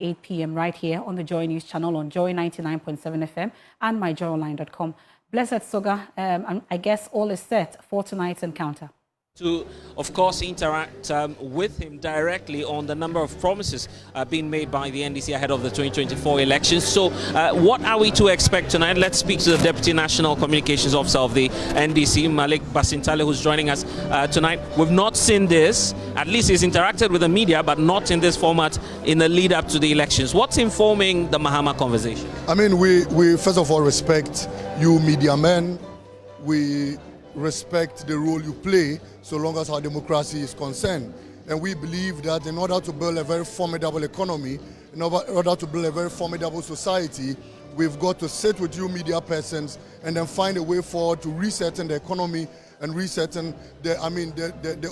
8 p.m. right here on the Joy News channel on Joy 99.7 FM and myjoyonline.com. Blessed Soga, I guess all is set for tonight's encounter. To, of course, interact with him directly on the number of promises being made by the NDC ahead of the 2024 elections. So what are we to expect tonight? Let's speak to the Deputy National Communications Officer of the NDC, Malik Basintale, who's joining us tonight. We've not seen this, at least he's interacted with the media, but not in this format in the lead up to the elections. What's informing the Mahama conversation? I mean, we first of all respect you media men. We respect the role you play so long as our democracy is concerned. And we believe that in order to build a very formidable economy, in order to build a very formidable society, we've got to sit with you media persons and then find a way forward to resetting the economy and resetting the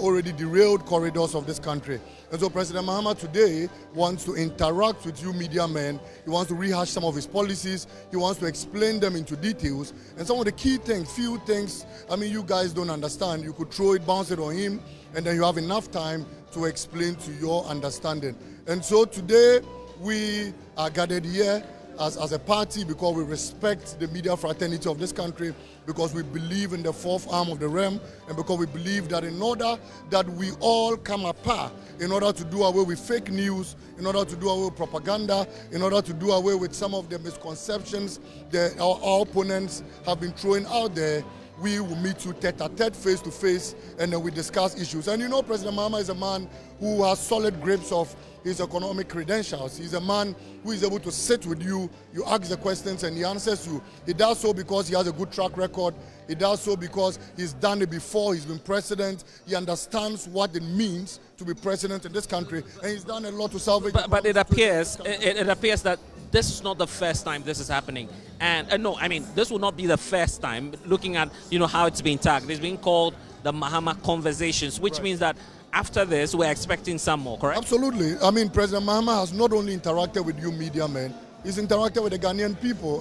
already derailed corridors of this country. And so President Mahama today wants to interact with you media men. He wants to rehash some of his policies. He wants to explain them into details. And some of the key things, few things, you guys don't understand. You could throw it, bounce it on him, and then you have enough time to explain to your understanding. And so today we are gathered here as a party because we respect the media fraternity of this country, because we believe in the fourth arm of the realm, and because we believe that in order that we all come apart, in order to do away with fake news, in order to do away with propaganda, in order to do away with some of the misconceptions that our opponents have been throwing out there, we will meet you tete-a-tete, face-to-face, and then we discuss issues. And you know, President Mahama is a man who has solid grips of his economic credentials. He's a man who is able to sit with you, you ask the questions and he answers you. He does so because he has a good track record. He does so because he's done it before, he's been president. He understands what it means to be president in this country, and he's done a lot to salvage. But it appears that this is not the first time this is happening. And no, I mean, this will not be the first time, looking at, how it's been tagged. It's been called the Mahama Conversations, which means that after this, we're expecting some more, correct? Absolutely. President Mahama has not only interacted with you media men, he's interacted with the Ghanaian people.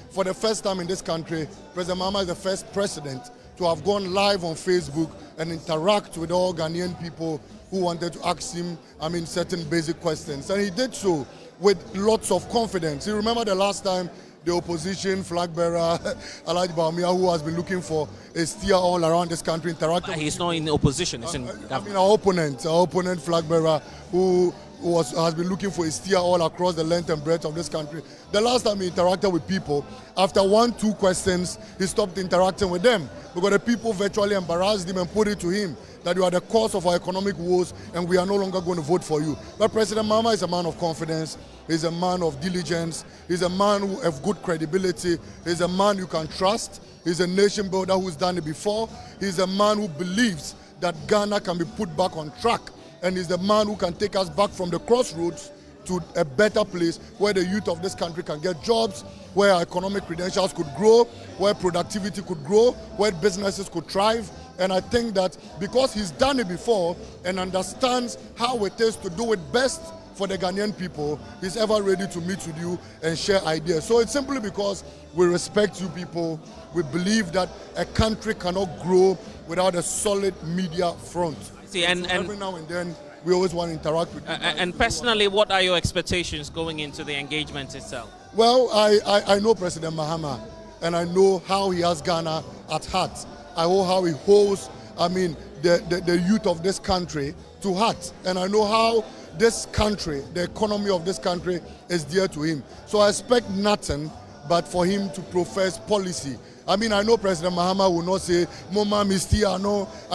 For the first time in this country, President Mahama is the first president to have gone live on Facebook and interact with all Ghanaian people who wanted to ask him, certain basic questions. And he did so with lots of confidence. You remember the last time the opposition flag bearer, Alhaji Bawumia, who has been looking for a steer all around this country, interacted. He's not in opposition, he's in government. Our opponent flag bearer, who has been looking for a steer all across the length and breadth of this country. The last time he interacted with people, after 1-2 questions, he stopped interacting with them because the people virtually embarrassed him and put it to him that you are the cause of our economic woes and we are no longer going to vote for you. But President Mahama is a man of confidence, he's a man of diligence, he's a man who has good credibility, he's a man you can trust, he's a nation builder who's done it before, he's a man who believes that Ghana can be put back on track, and he's the man who can take us back from the crossroads to a better place where the youth of this country can get jobs, where our economic credentials could grow, where productivity could grow, where businesses could thrive. And I think that because he's done it before and understands how it is to do it best for the Ghanaian people, he's ever ready to meet with you and share ideas. So it's simply because we respect you people. We believe that a country cannot grow without a solid media front. See, and every now and then, we always want to interact with you. And personally, what are your expectations going into the engagement itself? Well, I know President Mahama, and I know how he has Ghana at heart. I know how he holds, the youth of this country to heart. And I know how this country, the economy of this country is dear to him. So I expect nothing but for him to profess policy. I know President Mahama will not say, Mama Misti, I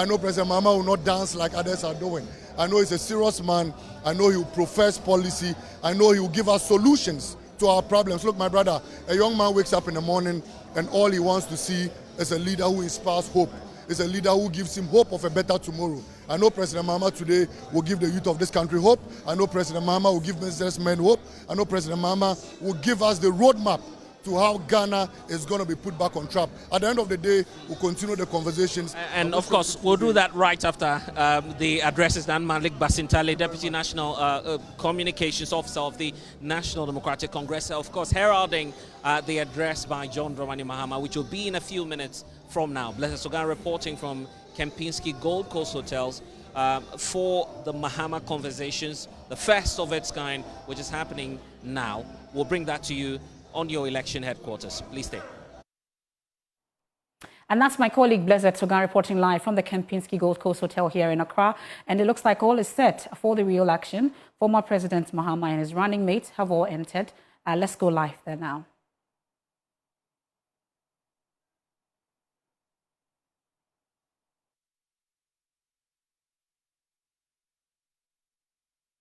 know President Mahama will not dance like others are doing. I know he's a serious man. I know he will profess policy. I know he will give us solutions to our problems. Look, my brother, a young man wakes up in the morning and all he wants to see is a leader who inspires hope. Is a leader who gives him hope of a better tomorrow. I know President Mahama today will give the youth of this country hope. I know President Mahama will give businessmen hope. I know President Mahama will give us the roadmap to how Ghana is going to be put back on track. At the end of the day, we'll continue the conversations. And of course, we'll do that right after the addresses done. Malik Basintale, Deputy National Communications Officer of the National Democratic Congress, of course, heralding the address by John Dramani Mahama, which will be in a few minutes from now. Blessed Sogan reporting from Kempinski Gold Coast Hotels for the Mahama Conversations, the first of its kind, which is happening now. We'll bring that to you on your election headquarters. Please stay. And that's my colleague Blessed Sogan reporting live from the Kempinski Gold Coast Hotel here in Accra. And it looks like all is set for the re-election. Former President Mahama and his running mates have all entered. Let's go live there now.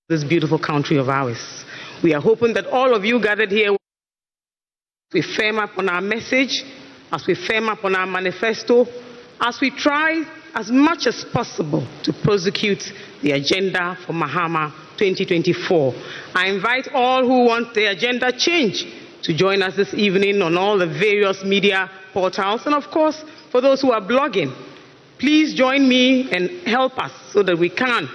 This beautiful country of ours. We are hoping that all of you gathered here, we firm up on our message, as we firm up on our manifesto, as we try as much as possible to prosecute the agenda for Mahama 2024. I invite all who want the agenda change to join us this evening on all the various media portals. And of course, for those who are blogging, please join me and help us so that we can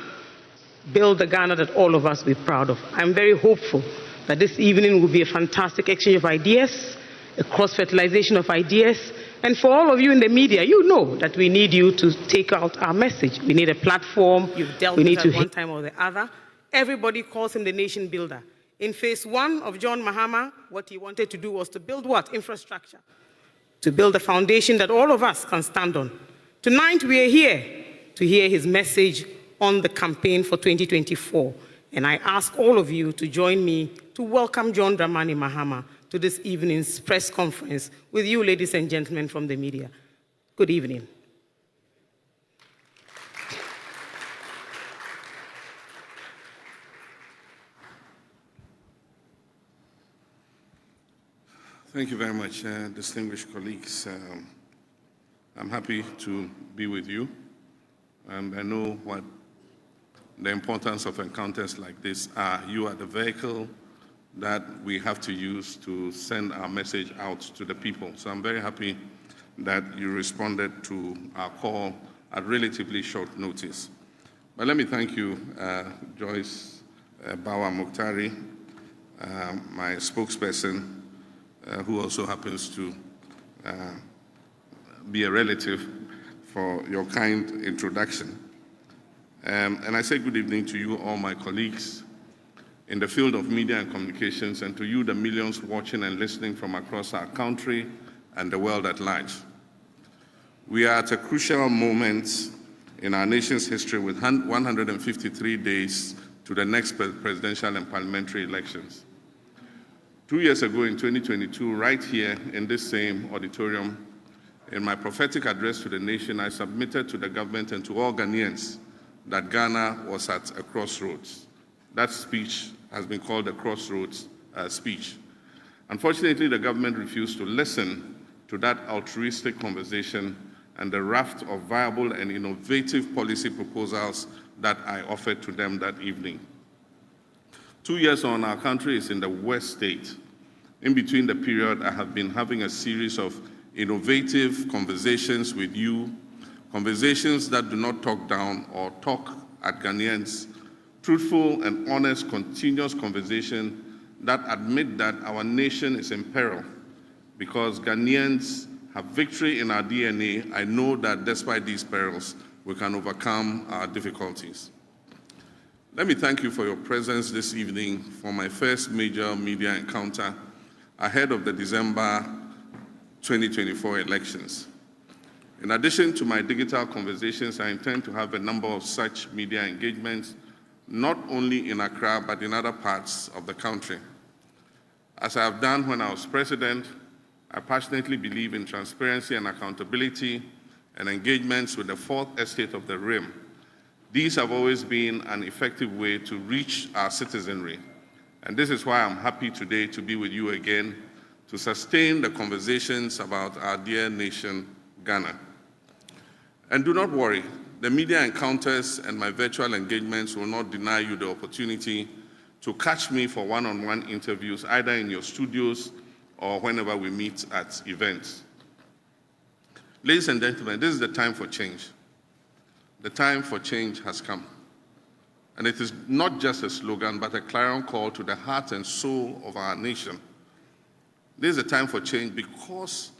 build the Ghana that all of us will be proud of. I'm very hopeful that this evening will be a fantastic exchange of ideas, a cross-fertilization of ideas. And for all of you in the media, you know that we need you to take out our message. We need a platform. You've dealt with it at one time or the other. Everybody calls him the nation builder. In phase one of John Mahama, what he wanted to do was to build what? Infrastructure. To build a foundation that all of us can stand on. Tonight we are here to hear his message on the campaign for 2024. And I ask all of you to join me to welcome John Dramani Mahama to this evening's press conference with you, ladies and gentlemen from the media. Good evening. Thank you very much, distinguished colleagues. I'm happy to be with you, and I know what the importance of encounters like this are. You are the vehicle that we have to use to send our message out to the people. So I'm very happy that you responded to our call at relatively short notice. But let me thank you, Joyce Bawa Mukhtari, my spokesperson, who also happens to be a relative, for your kind introduction. And I say good evening to you, all my colleagues in the field of media and communications, and to you, the millions watching and listening from across our country and the world at large. We are at a crucial moment in our nation's history with 153 days to the next presidential and parliamentary elections. 2 years ago in 2022, right here in this same auditorium, in my prophetic address to the nation, I submitted to the government and to all Ghanaians that Ghana was at a crossroads. That speech has been called the crossroads speech. Unfortunately, the government refused to listen to that altruistic conversation and the raft of viable and innovative policy proposals that I offered to them that evening. 2 years on, our country is in the worst state. In between the period, I have been having a series of innovative conversations with you, conversations that do not talk down or talk at Ghanaians, truthful and honest, continuous conversation that admit that our nation is in peril because Ghanaians have victory in our DNA. I know that despite these perils, we can overcome our difficulties. Let me thank you for your presence this evening for my first major media encounter ahead of the December 2024 elections. In addition to my digital conversations, I intend to have a number of such media engagements, not only in Accra, but in other parts of the country. As I have done when I was president, I passionately believe in transparency and accountability and engagements with the fourth estate of the Rim. These have always been an effective way to reach our citizenry. And this is why I'm happy today to be with you again to sustain the conversations about our dear nation, Ghana. And do not worry, the media encounters and my virtual engagements will not deny you the opportunity to catch me for one-on-one interviews, either in your studios or whenever we meet at events. Ladies and gentlemen, this is the time for change. The time for change has come. And it is not just a slogan, but a clarion call to the heart and soul of our nation. This is a time for change because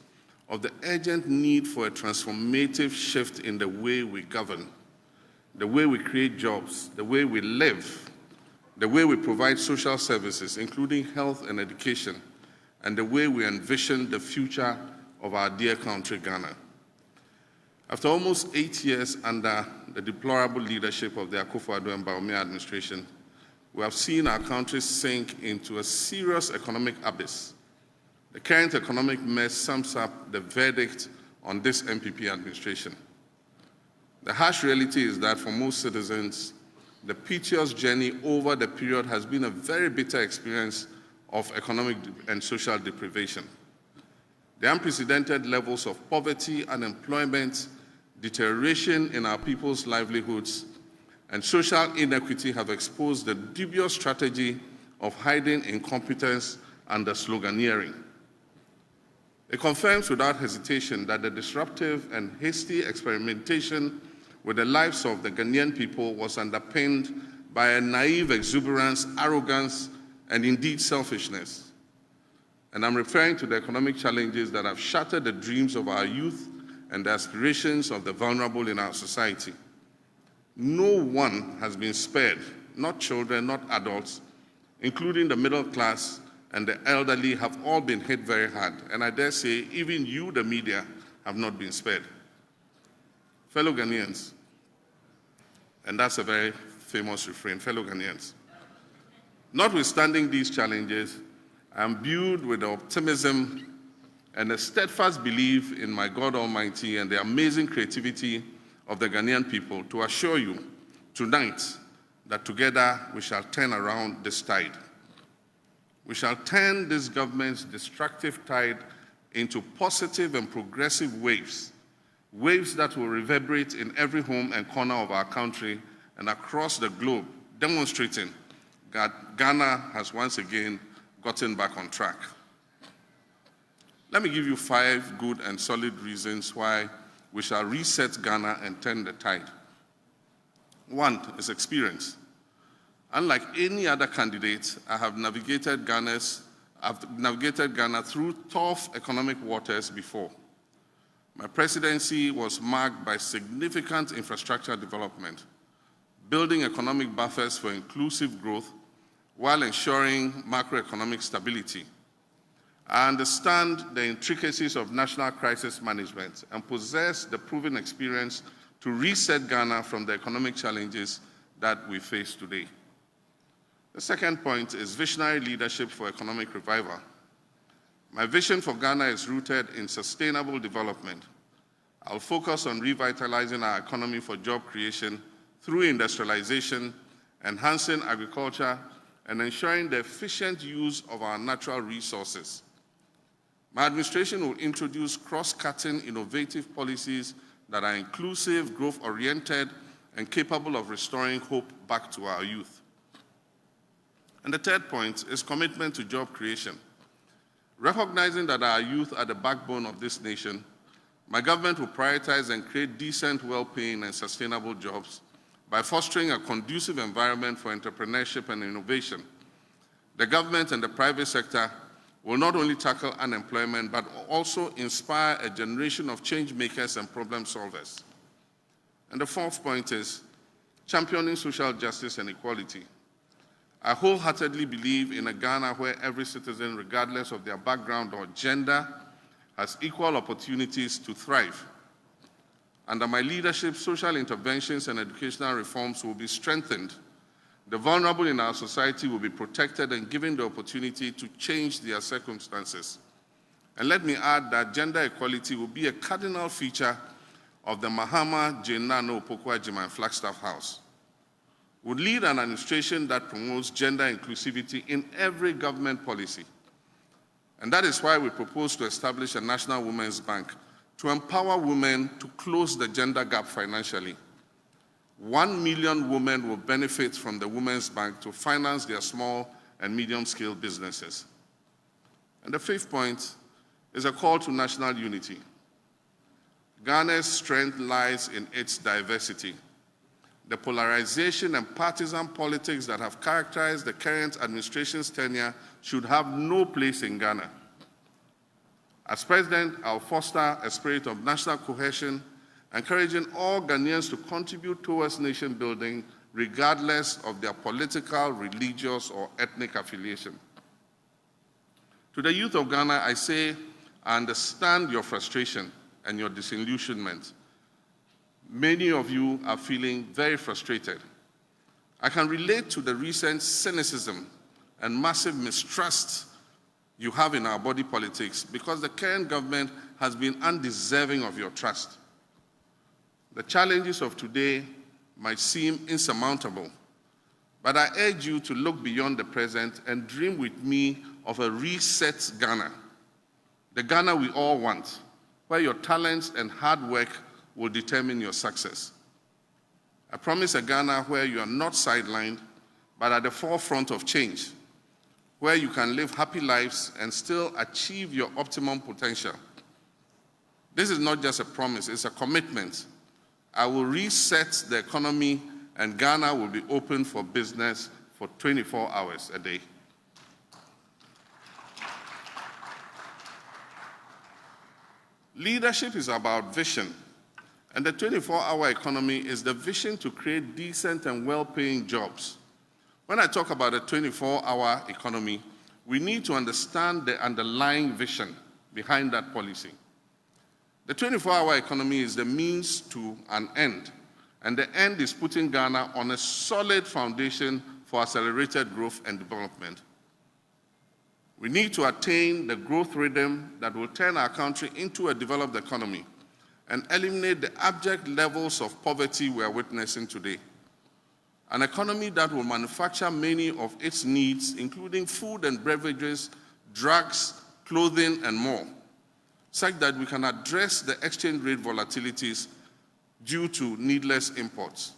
of the urgent need for a transformative shift in the way we govern. the way we create jobs, the way we live, the way we provide social services, including health and education, and the way we envision the future of our dear country, Ghana. After almost 8 years under the deplorable leadership of the Akufo-Addo and Bawumia administration, we have seen our country sink into a serious economic abyss. The current economic mess sums up the verdict on this MPP administration. The harsh reality is that for most citizens, the piteous journey over the period has been a very bitter experience of economic and social deprivation. The unprecedented levels of poverty, unemployment, deterioration in our people's livelihoods, and social inequity have exposed the dubious strategy of hiding incompetence under sloganeering. It confirms without hesitation that the disruptive and hasty experimentation with the lives of the Ghanaian people was underpinned by a naive exuberance, arrogance, and indeed selfishness. And I'm referring to the economic challenges that have shattered the dreams of our youth and the aspirations of the vulnerable in our society. No one has been spared, not children, not adults, including the middle class and the elderly have all been hit very hard. And I dare say, even you, the media, have not been spared. Fellow Ghanaians, and that's a very famous refrain, fellow Ghanaians, notwithstanding these challenges, I'm imbued with the optimism and a steadfast belief in my God Almighty and the amazing creativity of the Ghanaian people to assure you tonight that together we shall turn around this tide. We shall turn this government's destructive tide into positive and progressive waves, waves that will reverberate in every home and corner of our country and across the globe, demonstrating that Ghana has once again gotten back on track. Let me give you 5 good and solid reasons why we shall reset Ghana and turn the tide. 1 is experience. Unlike any other candidate, I have navigated Ghana through tough economic waters before. My presidency was marked by significant infrastructure development, building economic buffers for inclusive growth while ensuring macroeconomic stability. I understand the intricacies of national crisis management and possess the proven experience to reset Ghana from the economic challenges that we face today. The second point is visionary leadership for economic revival. My vision for Ghana is rooted in sustainable development. I'll focus on revitalizing our economy for job creation through industrialization, enhancing agriculture, and ensuring the efficient use of our natural resources. My administration will introduce cross-cutting innovative policies that are inclusive, growth-oriented, and capable of restoring hope back to our youth. And the third point is commitment to job creation. Recognizing that our youth are the backbone of this nation, my government will prioritize and create decent, well-paying, and sustainable jobs by fostering a conducive environment for entrepreneurship and innovation. The government and the private sector will not only tackle unemployment, but also inspire a generation of change makers and problem solvers. And the fourth point is championing social justice and equality. I wholeheartedly believe in a Ghana where every citizen, regardless of their background or gender, has equal opportunities to thrive. Under my leadership, social interventions and educational reforms will be strengthened. The vulnerable in our society will be protected and given the opportunity to change their circumstances. And let me add that gender equality will be a cardinal feature of the Mahama, Jenano, Opoku-Agyeman, and Flagstaff House. Would lead an administration that promotes gender inclusivity in every government policy. And that is why we propose to establish a National Women's Bank to empower women to close the gender gap financially. 1 million women will benefit from the Women's Bank to finance their small and medium-scale businesses. And the fifth point is a call to national unity. Ghana's strength lies in its diversity. The polarization and partisan politics that have characterized the current administration's tenure should have no place in Ghana. As president, I'll foster a spirit of national cohesion encouraging all Ghanaians to contribute towards nation building regardless of their political, religious, or ethnic affiliation. To the youth of Ghana, I say, I understand your frustration and your disillusionment. Many of you are feeling very frustrated. I can relate to the recent cynicism and massive mistrust you have in our body politics because the current government has been undeserving of your trust. The challenges of today might seem insurmountable, but I urge you to look beyond the present and dream with me of a reset Ghana, the Ghana we all want, where your talents and hard work will determine your success. I promise a Ghana where you are not sidelined, but at the forefront of change, where you can live happy lives and still achieve your optimum potential. This is not just a promise, it's a commitment. I will reset the economy and Ghana will be open for business for 24 hours a day. Leadership is about vision, and the 24-hour economy is the vision to create decent and well-paying jobs. When I talk about a 24-hour economy, we need to understand the underlying vision behind that policy. The 24-hour economy is the means to an end, and the end is putting Ghana on a solid foundation for accelerated growth and development. We need to attain the growth rhythm that will turn our country into a developed economy and eliminate the abject levels of poverty we are witnessing today. An economy that will manufacture many of its needs, including food and beverages, drugs, clothing, and more, such that we can address the exchange rate volatilities due to needless imports.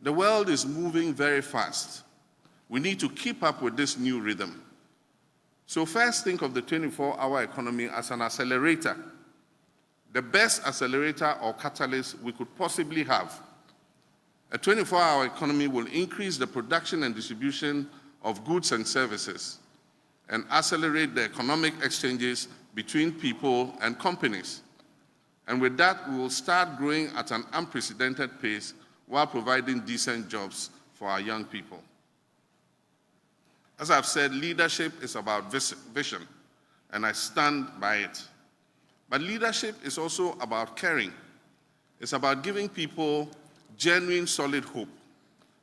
The world is moving very fast. We need to keep up with this new rhythm. So first, think of the 24-hour economy as an accelerator, the best accelerator or catalyst we could possibly have. A 24-hour economy will increase the production and distribution of goods and services and accelerate the economic exchanges between people and companies. And with that, we will start growing at an unprecedented pace while providing decent jobs for our young people. As I've said, leadership is about vision, and I stand by it. But leadership is also about caring. It's about giving people genuine, solid hope.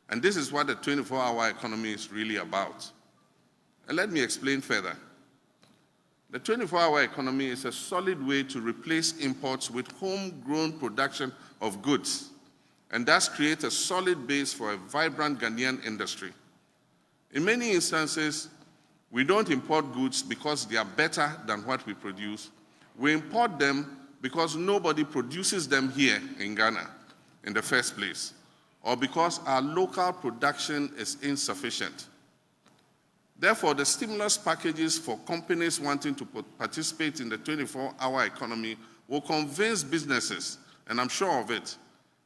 And this is what the 24-hour economy is really about. And let me explain further. The 24-hour economy is a solid way to replace imports with homegrown production of goods, and thus create a solid base for a vibrant Ghanaian industry. In many instances, we don't import goods because they are better than what we produce. We import them because nobody produces them here in Ghana in the first place, or because our local production is insufficient. Therefore, the stimulus packages for companies wanting to participate in the 24-hour economy will convince businesses, and I'm sure of it,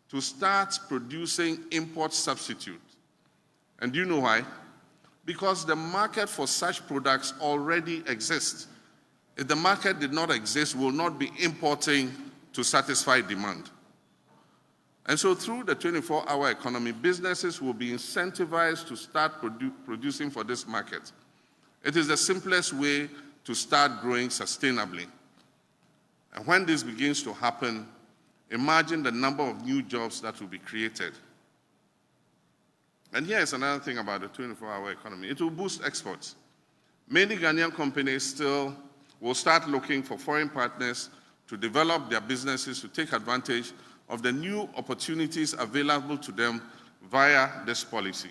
to start producing import substitutes. And do you know why? Because the market for such products already exists. If the market did not exist, we will not be importing to satisfy demand. And so through the 24-hour economy, businesses will be incentivized to start producing for this market. It is the simplest way to start growing sustainably. And when this begins to happen, imagine the number of new jobs that will be created. And here's another thing about the 24-hour economy. It will boost exports. Many Ghanaian companies still will start looking for foreign partners to develop their businesses to take advantage of the new opportunities available to them via this policy.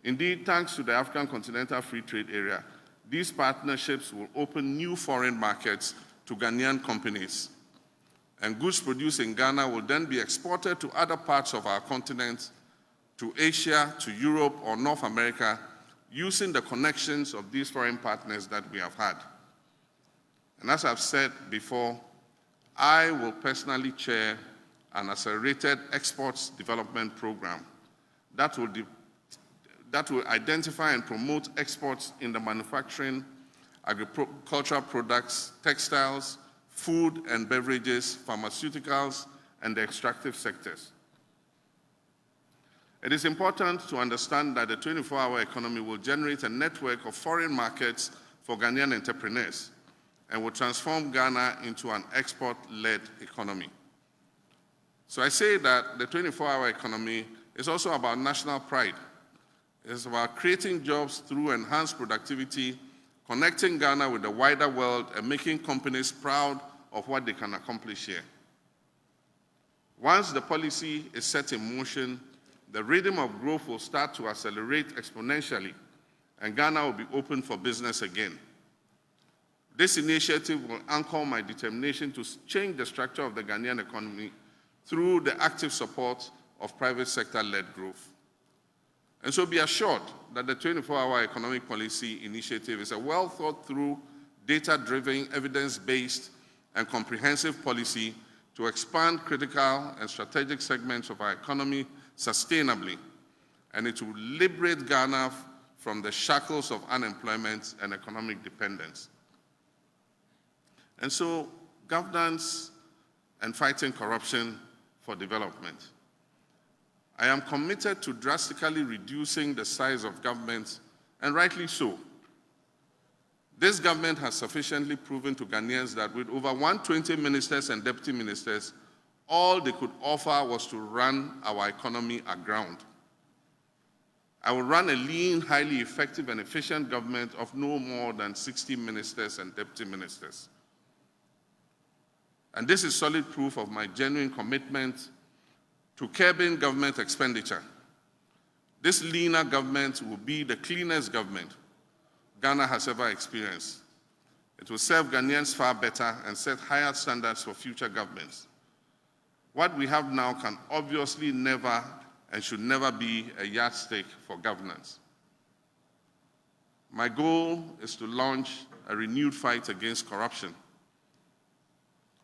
Indeed, thanks to the African Continental Free Trade Area, these partnerships will open new foreign markets to Ghanaian companies. And goods produced in Ghana will then be exported to other parts of our continent, to Asia, to Europe, or North America, using the connections of these foreign partners that we have had. And as I've said before, I will personally chair an accelerated exports development program that will identify and promote exports in the manufacturing, agricultural products, textiles, food and beverages, pharmaceuticals, and the extractive sectors. It is important to understand that the 24-hour economy will generate a network of foreign markets for Ghanaian entrepreneurs and will transform Ghana into an export-led economy. So I say that the 24-hour economy is also about national pride. It's about creating jobs through enhanced productivity, connecting Ghana with the wider world, and making companies proud of what they can accomplish here. Once the policy is set in motion, the rhythm of growth will start to accelerate exponentially, and Ghana will be open for business again. This initiative will anchor my determination to change the structure of the Ghanaian economy through the active support of private sector-led growth. And so be assured that the 24-hour economic policy initiative is a well-thought-through, data-driven, evidence-based, and comprehensive policy to expand critical and strategic segments of our economy sustainably, and it will liberate Ghana from the shackles of unemployment and economic dependence. And so, governance and fighting corruption for development. I am committed to drastically reducing the size of government, and rightly so. This government has sufficiently proven to Ghanaians that with over 120 ministers and deputy ministers, all they could offer was to run our economy aground. I will run a lean, highly effective and efficient government of no more than 60 ministers and deputy ministers. And this is solid proof of my genuine commitment to curbing government expenditure. This leaner government will be the cleanest government Ghana has ever experienced. It will serve Ghanaians far better and set higher standards for future governments. What we have now can obviously never and should never be a yardstick for governance. My goal is to launch a renewed fight against corruption.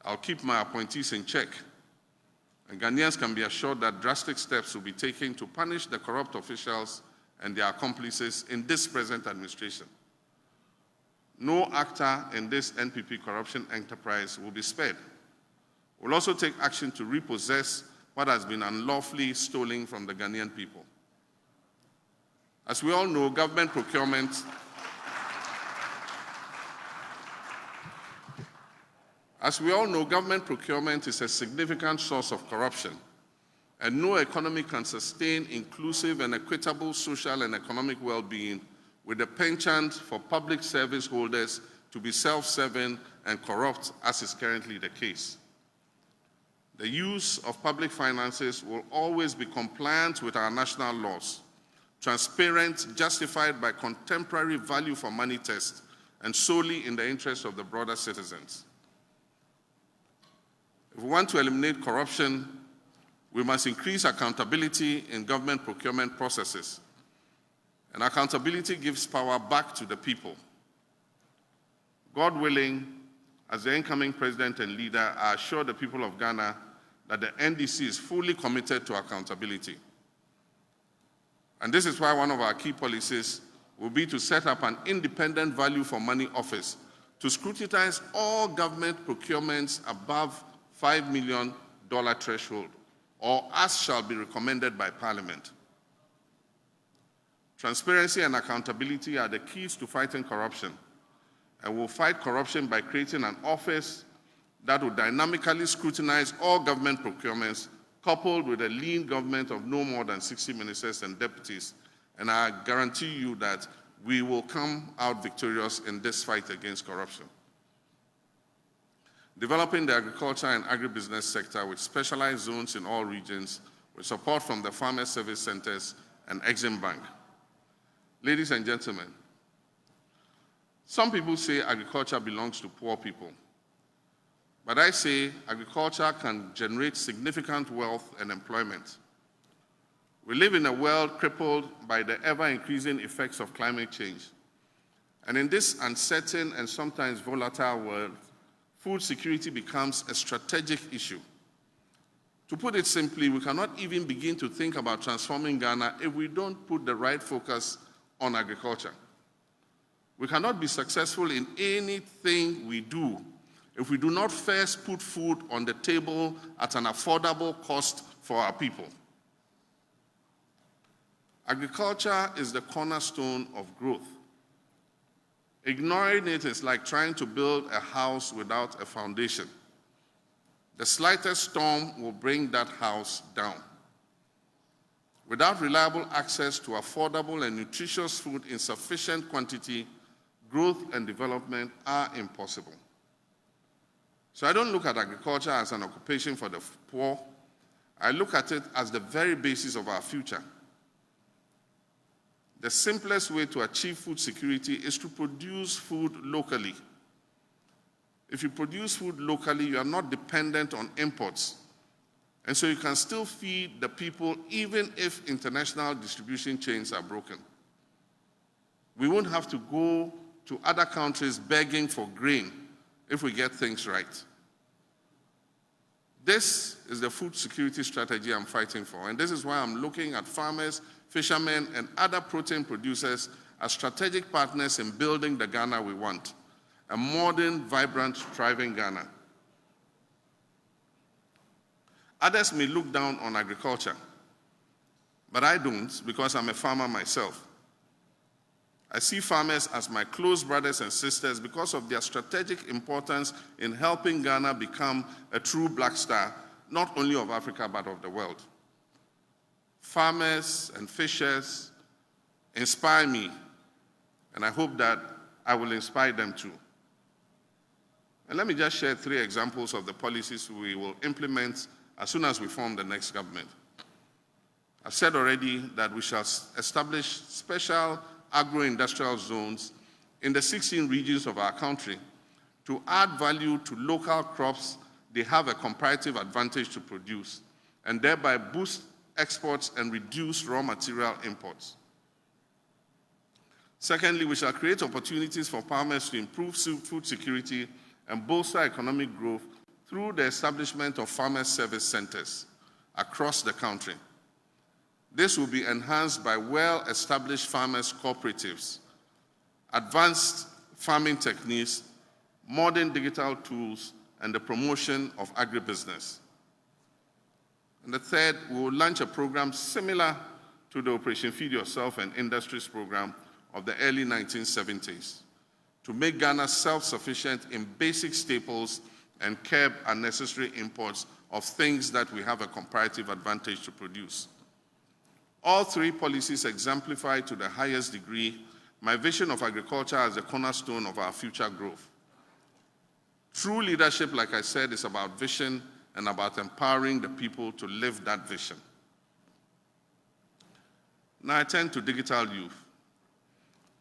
I'll keep my appointees in check, and Ghanaians can be assured that drastic steps will be taken to punish the corrupt officials and their accomplices in this present administration. No actor in this NPP corruption enterprise will be spared. We'll also take action to repossess what has been unlawfully stolen from the Ghanaian people. As we all know, government procurement is a significant source of corruption, and no economy can sustain inclusive and equitable social and economic well-being with a penchant for public service holders to be self-serving and corrupt, as is currently the case. The use of public finances will always be compliant with our national laws, transparent, justified by contemporary value for money tests, and solely in the interest of the broader citizens. If we want to eliminate corruption, we must increase accountability in government procurement processes. And accountability gives power back to the people. God willing, as the incoming president and leader, I assure the people of Ghana that the NDC is fully committed to accountability. And this is why one of our key policies will be to set up an independent value for money office to scrutinize all government procurements above $5 million threshold, or as shall be recommended by Parliament. Transparency and accountability are the keys to fighting corruption, and we'll fight corruption by creating an office that will dynamically scrutinize all government procurements, coupled with a lean government of no more than 60 ministers and deputies. And I guarantee you that we will come out victorious in this fight against corruption. Developing the agriculture and agribusiness sector with specialized zones in all regions, with support from the Farmer Service Centers and Exim Bank. Ladies and gentlemen, some people say agriculture belongs to poor people. But I say agriculture can generate significant wealth and employment. We live in a world crippled by the ever-increasing effects of climate change. And in this uncertain and sometimes volatile world, food security becomes a strategic issue. To put it simply, we cannot even begin to think about transforming Ghana if we don't put the right focus on agriculture. We cannot be successful in anything we do if we do not first put food on the table at an affordable cost for our people. Agriculture is the cornerstone of growth. Ignoring it is like trying to build a house without a foundation. The slightest storm will bring that house down. Without reliable access to affordable and nutritious food in sufficient quantity, growth and development are impossible. So I don't look at agriculture as an occupation for the poor. I look at it as the very basis of our future. The simplest way to achieve food security is to produce food locally. If you produce food locally, you are not dependent on imports. And so you can still feed the people even if international distribution chains are broken. We won't have to go to other countries begging for grain if we get things right. This is the food security strategy I'm fighting for, and this is why I'm looking at farmers, fishermen, and other protein producers as strategic partners in building the Ghana we want, a modern, vibrant, thriving Ghana. Others may look down on agriculture, but I don't because I'm a farmer myself. I see farmers as my close brothers and sisters because of their strategic importance in helping Ghana become a true black star, not only of Africa, but of the world. Farmers and fishers inspire me, and I hope that I will inspire them too. And let me just share 3 examples of the policies we will implement as soon as we form the next government. I've said already that we shall establish special agro-industrial zones in the 16 regions of our country to add value to local crops they have a comparative advantage to produce, and thereby boost exports and reduce raw material imports. Secondly, we shall create opportunities for farmers to improve food security and bolster economic growth through the establishment of farmer service centers across the country. This will be enhanced by well-established farmers' cooperatives, advanced farming techniques, modern digital tools, and the promotion of agribusiness. And the third, we will launch a program similar to the Operation Feed Yourself and Industries program of the early 1970s to make Ghana self-sufficient in basic staples and curb unnecessary imports of things that we have a comparative advantage to produce. All 3 policies exemplify to the highest degree my vision of agriculture as the cornerstone of our future growth. True leadership, like I said, is about vision and about empowering the people to live that vision. Now I turn to digital youth.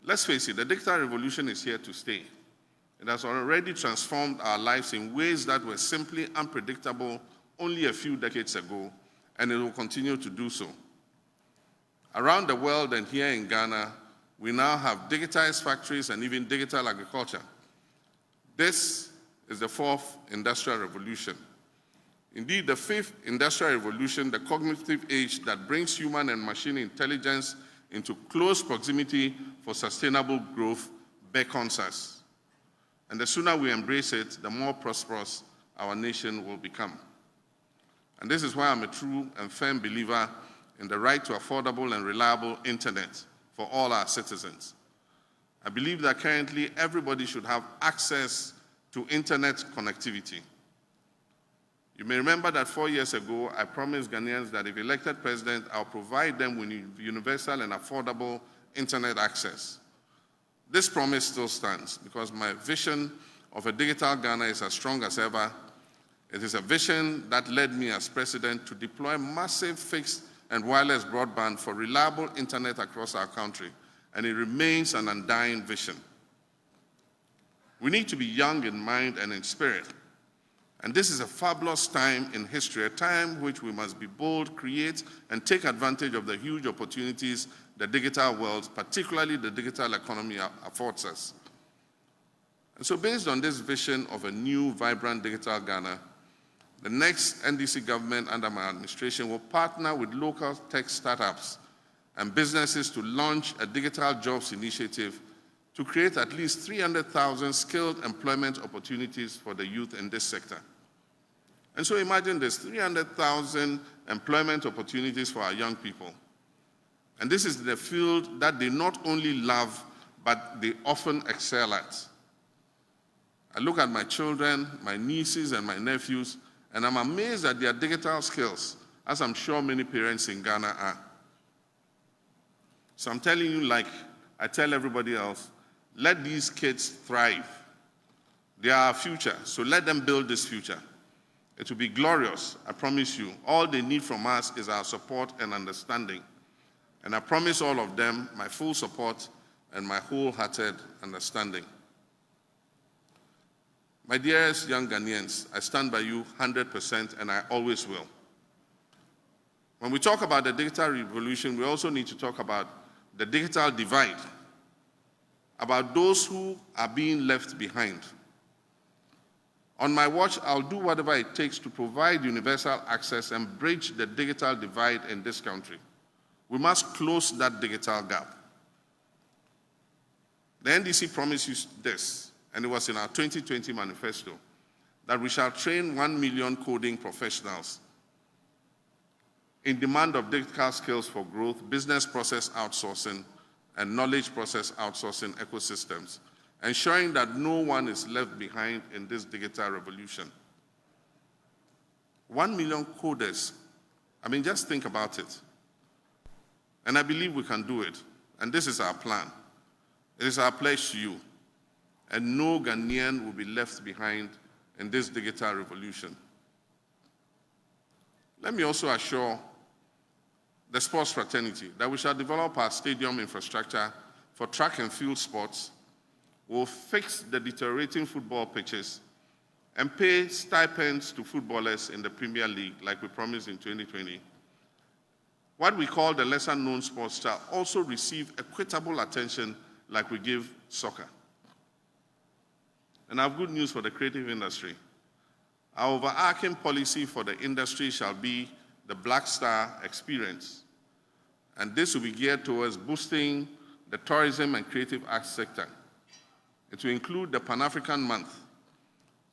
Let's face it, the digital revolution is here to stay. It has already transformed our lives in ways that were simply unpredictable only a few decades ago, and it will continue to do so. Around the world and here in Ghana, we now have digitized factories and even digital agriculture. This is the 4th industrial revolution. Indeed, the 5th industrial revolution, the cognitive age that brings human and machine intelligence into close proximity for sustainable growth, beckons us. And the sooner we embrace it, the more prosperous our nation will become. And this is why I'm a true and firm believer in the right to affordable and reliable internet for all our citizens. I believe that currently everybody should have access to internet connectivity. You may remember that 4 years ago, I promised Ghanaians that if elected president, I'll provide them with universal and affordable internet access. This promise still stands because my vision of a digital Ghana is as strong as ever. It is a vision that led me as president to deploy massive fixed and wireless broadband for reliable internet across our country, and it remains an undying vision. We need to be young in mind and in spirit, and this is a fabulous time in history, a time which we must be bold, create, and take advantage of the huge opportunities the digital world, particularly the digital economy, affords us. And so based on this vision of a new, vibrant digital Ghana, the next NDC government under my administration will partner with local tech startups and businesses to launch a digital jobs initiative to create at least 300,000 skilled employment opportunities for the youth in this sector. And so imagine this, 300,000 employment opportunities for our young people. And this is the field that they not only love, but they often excel at. I look at my children, my nieces and my nephews, and I'm amazed at their digital skills, as I'm sure many parents in Ghana are. So I'm telling you, like I tell everybody else, let these kids thrive. They are our future, so let them build this future. It will be glorious, I promise you. All they need from us is our support and understanding. And I promise all of them my full support and my wholehearted understanding. My dearest young Ghanaians, I stand by you 100% and I always will. When we talk about the digital revolution, we also need to talk about the digital divide, about those who are being left behind. On my watch, I'll do whatever it takes to provide universal access and bridge the digital divide in this country. We must close that digital gap. The NDC promised you this, and it was in our 2020 manifesto, that we shall train 1 million coding professionals in demand of digital skills for growth, business process outsourcing, and knowledge process outsourcing ecosystems, ensuring that no one is left behind in this digital revolution. 1 million coders, I mean, just think about it. And I believe we can do it. And this is our plan. It is our pledge to you. And no Ghanaian will be left behind in this digital revolution. Let me also assure the sports fraternity that we shall develop our stadium infrastructure for track and field sports, we'll fix the deteriorating football pitches, and pay stipends to footballers in the Premier League like we promised in 2020. What we call the lesser-known sports shall also receive equitable attention like we give soccer. And I have good news for the creative industry. Our overarching policy for the industry shall be the Black Star experience. And this will be geared towards boosting the tourism and creative arts sector. It will include the Pan-African Month,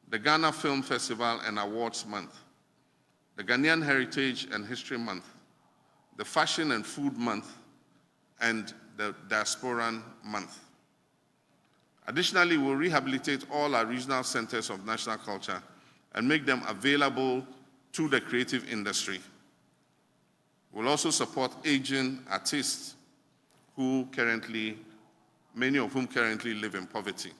the Ghana Film Festival and Awards Month, the Ghanaian Heritage and History Month, the Fashion and Food Month, and the Diasporan Month. Additionally, we'll rehabilitate all our regional centers of national culture and make them available to the creative industry. We'll also support aging artists who many of whom currently live in poverty.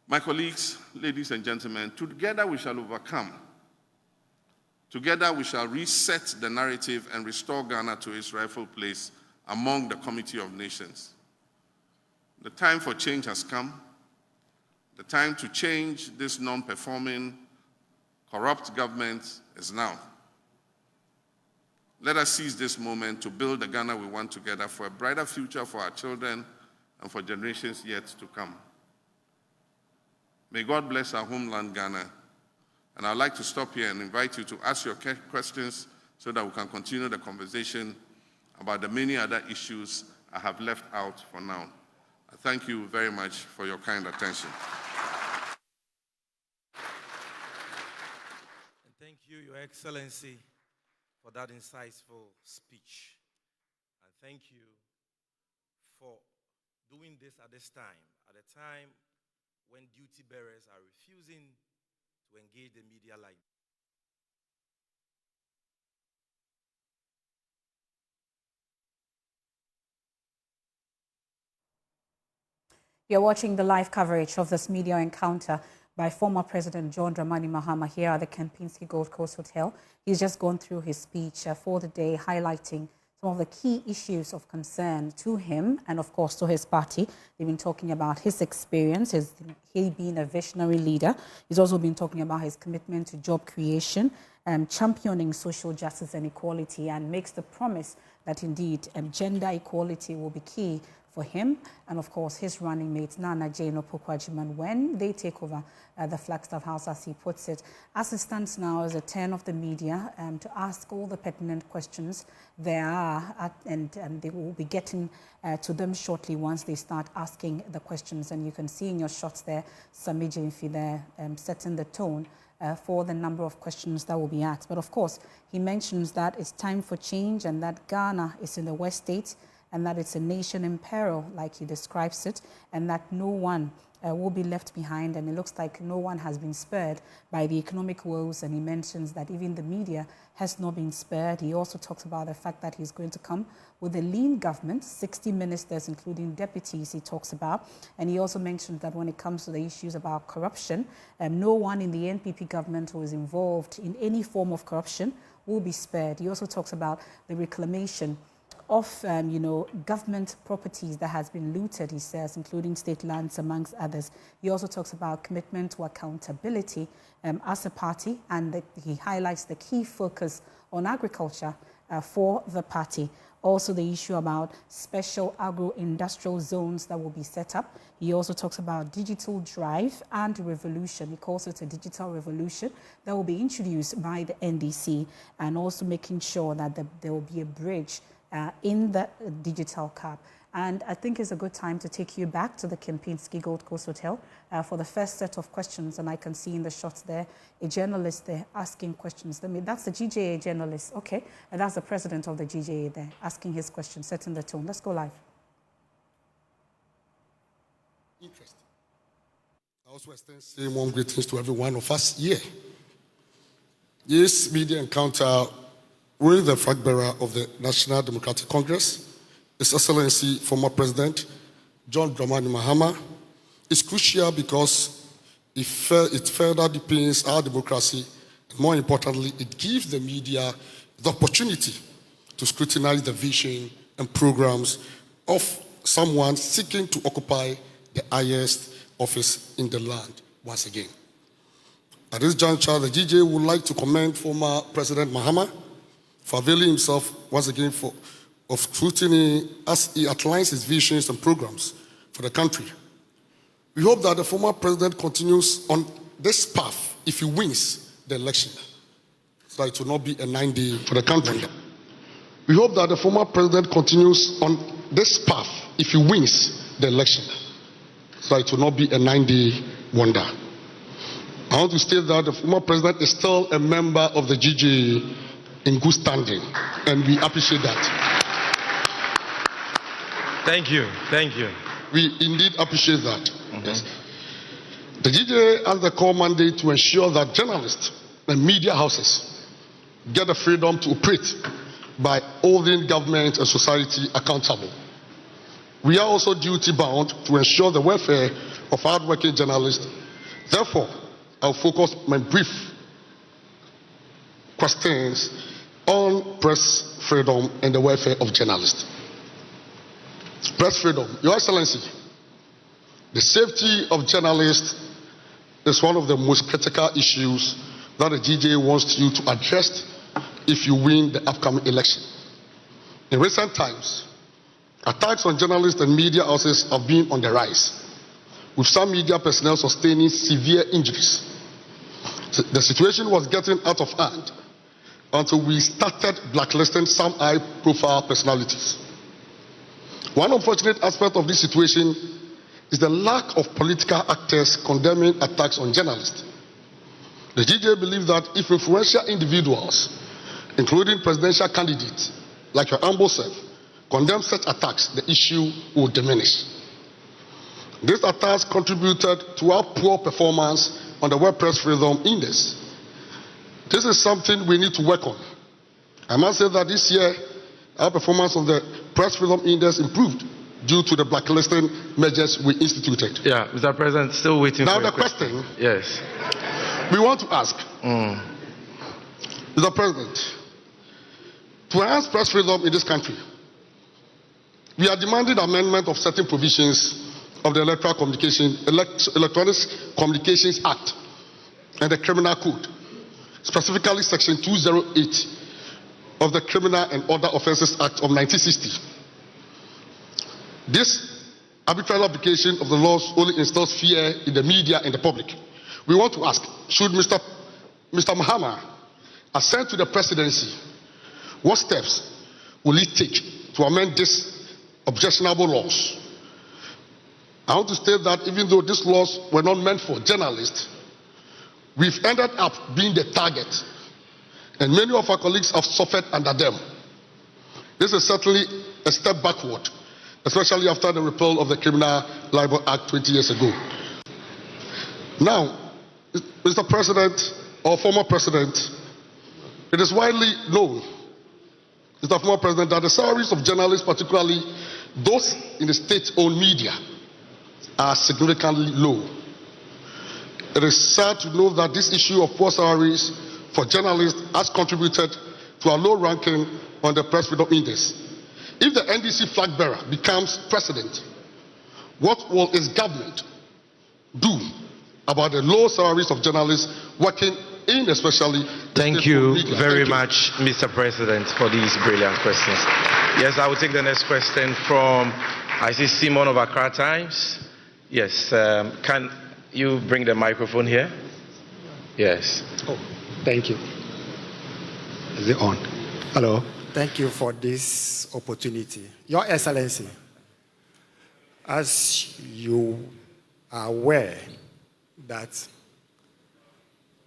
My colleagues, ladies and gentlemen, together we shall overcome. Together we shall reset the narrative and restore Ghana to its rightful place among the Community of Nations. The time for change has come. The time to change this non-performing, corrupt government is now. Let us seize this moment to build the Ghana we want together for a brighter future for our children and for generations yet to come. May God bless our homeland, Ghana. And I'd like to stop here and invite you to ask your questions so that we can continue the conversation about the many other issues I have left out for now. I thank you very much for your kind attention. And thank you, Your Excellency, for that insightful speech. And thank you for doing this at this time, at a time when duty bearers are refusing to engage the media like this. You're watching the live coverage of this media encounter by former President John Dramani Mahama here at the Kempinski Gold Coast Hotel. He's just gone through his speech for the day, highlighting some of the key issues of concern to him and, of course, to his party. They've been talking about his experience, he being a visionary leader. He's also been talking about his commitment to job creation, championing social justice and equality, and makes the promise that indeed gender equality will be key for him and, of course, his running mate, Nana Jane Opoku-Agyeman, when they take over the Flagstaff House, as he puts it. As it stands now, is a turn of the media to ask all the pertinent questions there are, and they will be getting to them shortly once they start asking the questions. And you can see in your shots there, Sami Jemfi there setting the tone for the number of questions that will be asked. But of course, he mentions that it's time for change and that Ghana is in the West State and that it's a nation in peril, like he describes it, and that no one will be left behind, and it looks like no one has been spared by the economic woes, and he mentions that even the media has not been spared. He also talks about the fact that he's going to come with a lean government, 60 ministers, including deputies, he talks about. And he also mentioned that when it comes to the issues about corruption, no one in the NPP government who is involved in any form of corruption will be spared. He also talks about the reclamation of, government properties that has been looted, he says, including state lands, amongst others. He also talks about commitment to accountability as a party, and he highlights the key focus on agriculture for the party. Also, the issue about special agro-industrial zones that will be set up. He also talks about digital drive and revolution. He calls it a digital revolution that will be introduced by the NDC, and also making sure that there will be a bridge in the digital cap. And I think it's a good time to take you back to the Kempinski Gold Coast Hotel for the first set of questions. And I can see in the shots there, a journalist there asking questions. That's the GJA journalist. Okay, and that's the president of the GJA there asking his question, setting the tone. Let's go live. Interesting. I also extend same warm greetings to every one of us here. This media encounter with the flag bearer of the National Democratic Congress, His Excellency, former President John Dramani Mahama, is crucial because it further deepens our democracy, and more importantly, it gives the media the opportunity to scrutinize the vision and programs of someone seeking to occupy the highest office in the land once again. At this juncture, the GJ would like to commend former President Mahama for availing himself once again of scrutiny as he outlines his visions and programs for the country. We hope that the former president continues on this path if he wins the election, so it will not be a 9-day for the country. We hope that the former president continues on this path if he wins the election, so it will not be a 9-day wonder. I want to state that the former president is still a member of the GJA in good standing, and we appreciate that. Thank you. Thank you. We indeed appreciate that. Yes. The GJA has the core mandate to ensure that journalists and media houses get the freedom to operate by holding government and society accountable. We are also duty-bound to ensure the welfare of hardworking journalists. Therefore, I'll focus my brief questions on press freedom and the welfare of journalists. Press freedom. Your Excellency, the safety of journalists is one of the most critical issues that the GJA wants you to address if you win the upcoming election. In recent times, attacks on journalists and media houses have been on the rise, with some media personnel sustaining severe injuries. The situation was getting out of hand until we started blacklisting some high-profile personalities. One unfortunate aspect of this situation is the lack of political actors condemning attacks on journalists. The GJA believes that if influential individuals, including presidential candidates like your humble self, condemn such attacks, the issue will diminish. These attacks contributed to our poor performance on the World Press Freedom Index. This is something we need to work on. I must say that this year, our performance on the Press Freedom Index improved due to the blacklisting measures we instituted. Yeah, Mr. President, still waiting now for the question. Yes. We want to ask, Mr. President, to enhance press freedom in this country, we are demanding amendment of certain provisions of the Electronic Communications Act and the Criminal Code, specifically Section 208 of the Criminal and Other Offences Act of 1960. This arbitrary application of the laws only instills fear in the media and the public. We want to ask, should Mr. Mahama ascend to the presidency, what steps will he take to amend these objectionable laws? I want to state that even though these laws were not meant for journalists, we've ended up being the target, and many of our colleagues have suffered under them. This is certainly a step backward, especially after the repeal of the Criminal Libel Act 20 years ago. Now, Mr. President, or former President, it is widely known, Mr. Former President, that the salaries of journalists, particularly those in the state-owned media, are significantly low. It is sad to know that this issue of poor salaries for journalists has contributed to a low ranking on the Press Freedom Index. If the NDC flag bearer becomes president, what will his government do about the low salaries of journalists working in especially the Thank you media? very much, Mr. President, for these brilliant questions. Yes, I will take the next question from, I see Simon of Accra Times. Yes, can you bring the microphone here? Yes. Oh, thank you. Is it on? Hello. Thank you for this opportunity. Your Excellency, as you are aware that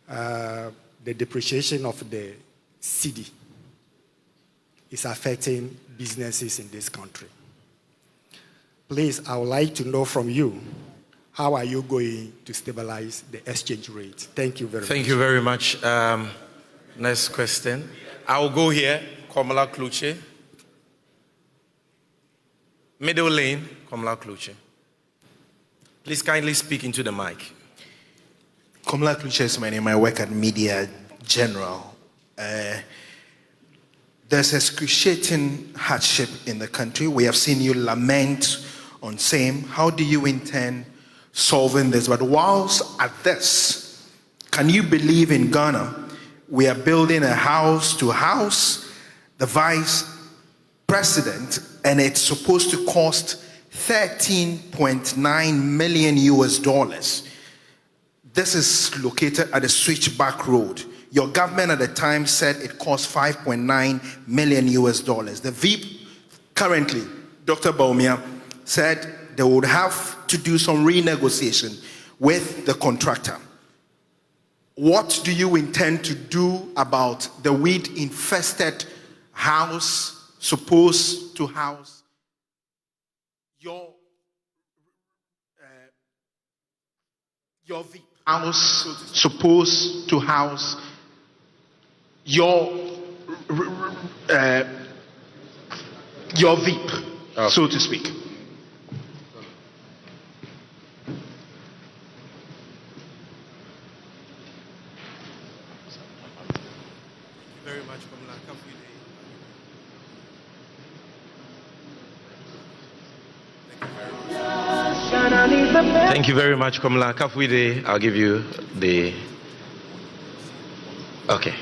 the depreciation of the cedi is affecting businesses in this country. Please, I would like to know from you, how are you going to stabilize the exchange rate? Thank you very much. Thank you very much. Next question. I will go here. Komala Kluche. Middle lane, Komala Kluche. Please kindly speak into the mic. Komala Kluche is my name. I work at Media General. There's excruciating hardship in the country. We have seen you lament on same. How do you intend solving this? But whilst at this, can you believe in Ghana, we are building a house to house the vice president, and it's supposed to cost $13.9 million US. This is located at a switchback road. Your government at the time said it cost $5.9 million US. The VIP currently, Dr. Baumia, said they would have to do some renegotiation with the contractor. What do you intend to do about the weed-infested house supposed to house your VIP? House supposed to house your VIP, so to speak. Thank you very much, Komala Kafwide. I'll give you the... Okay.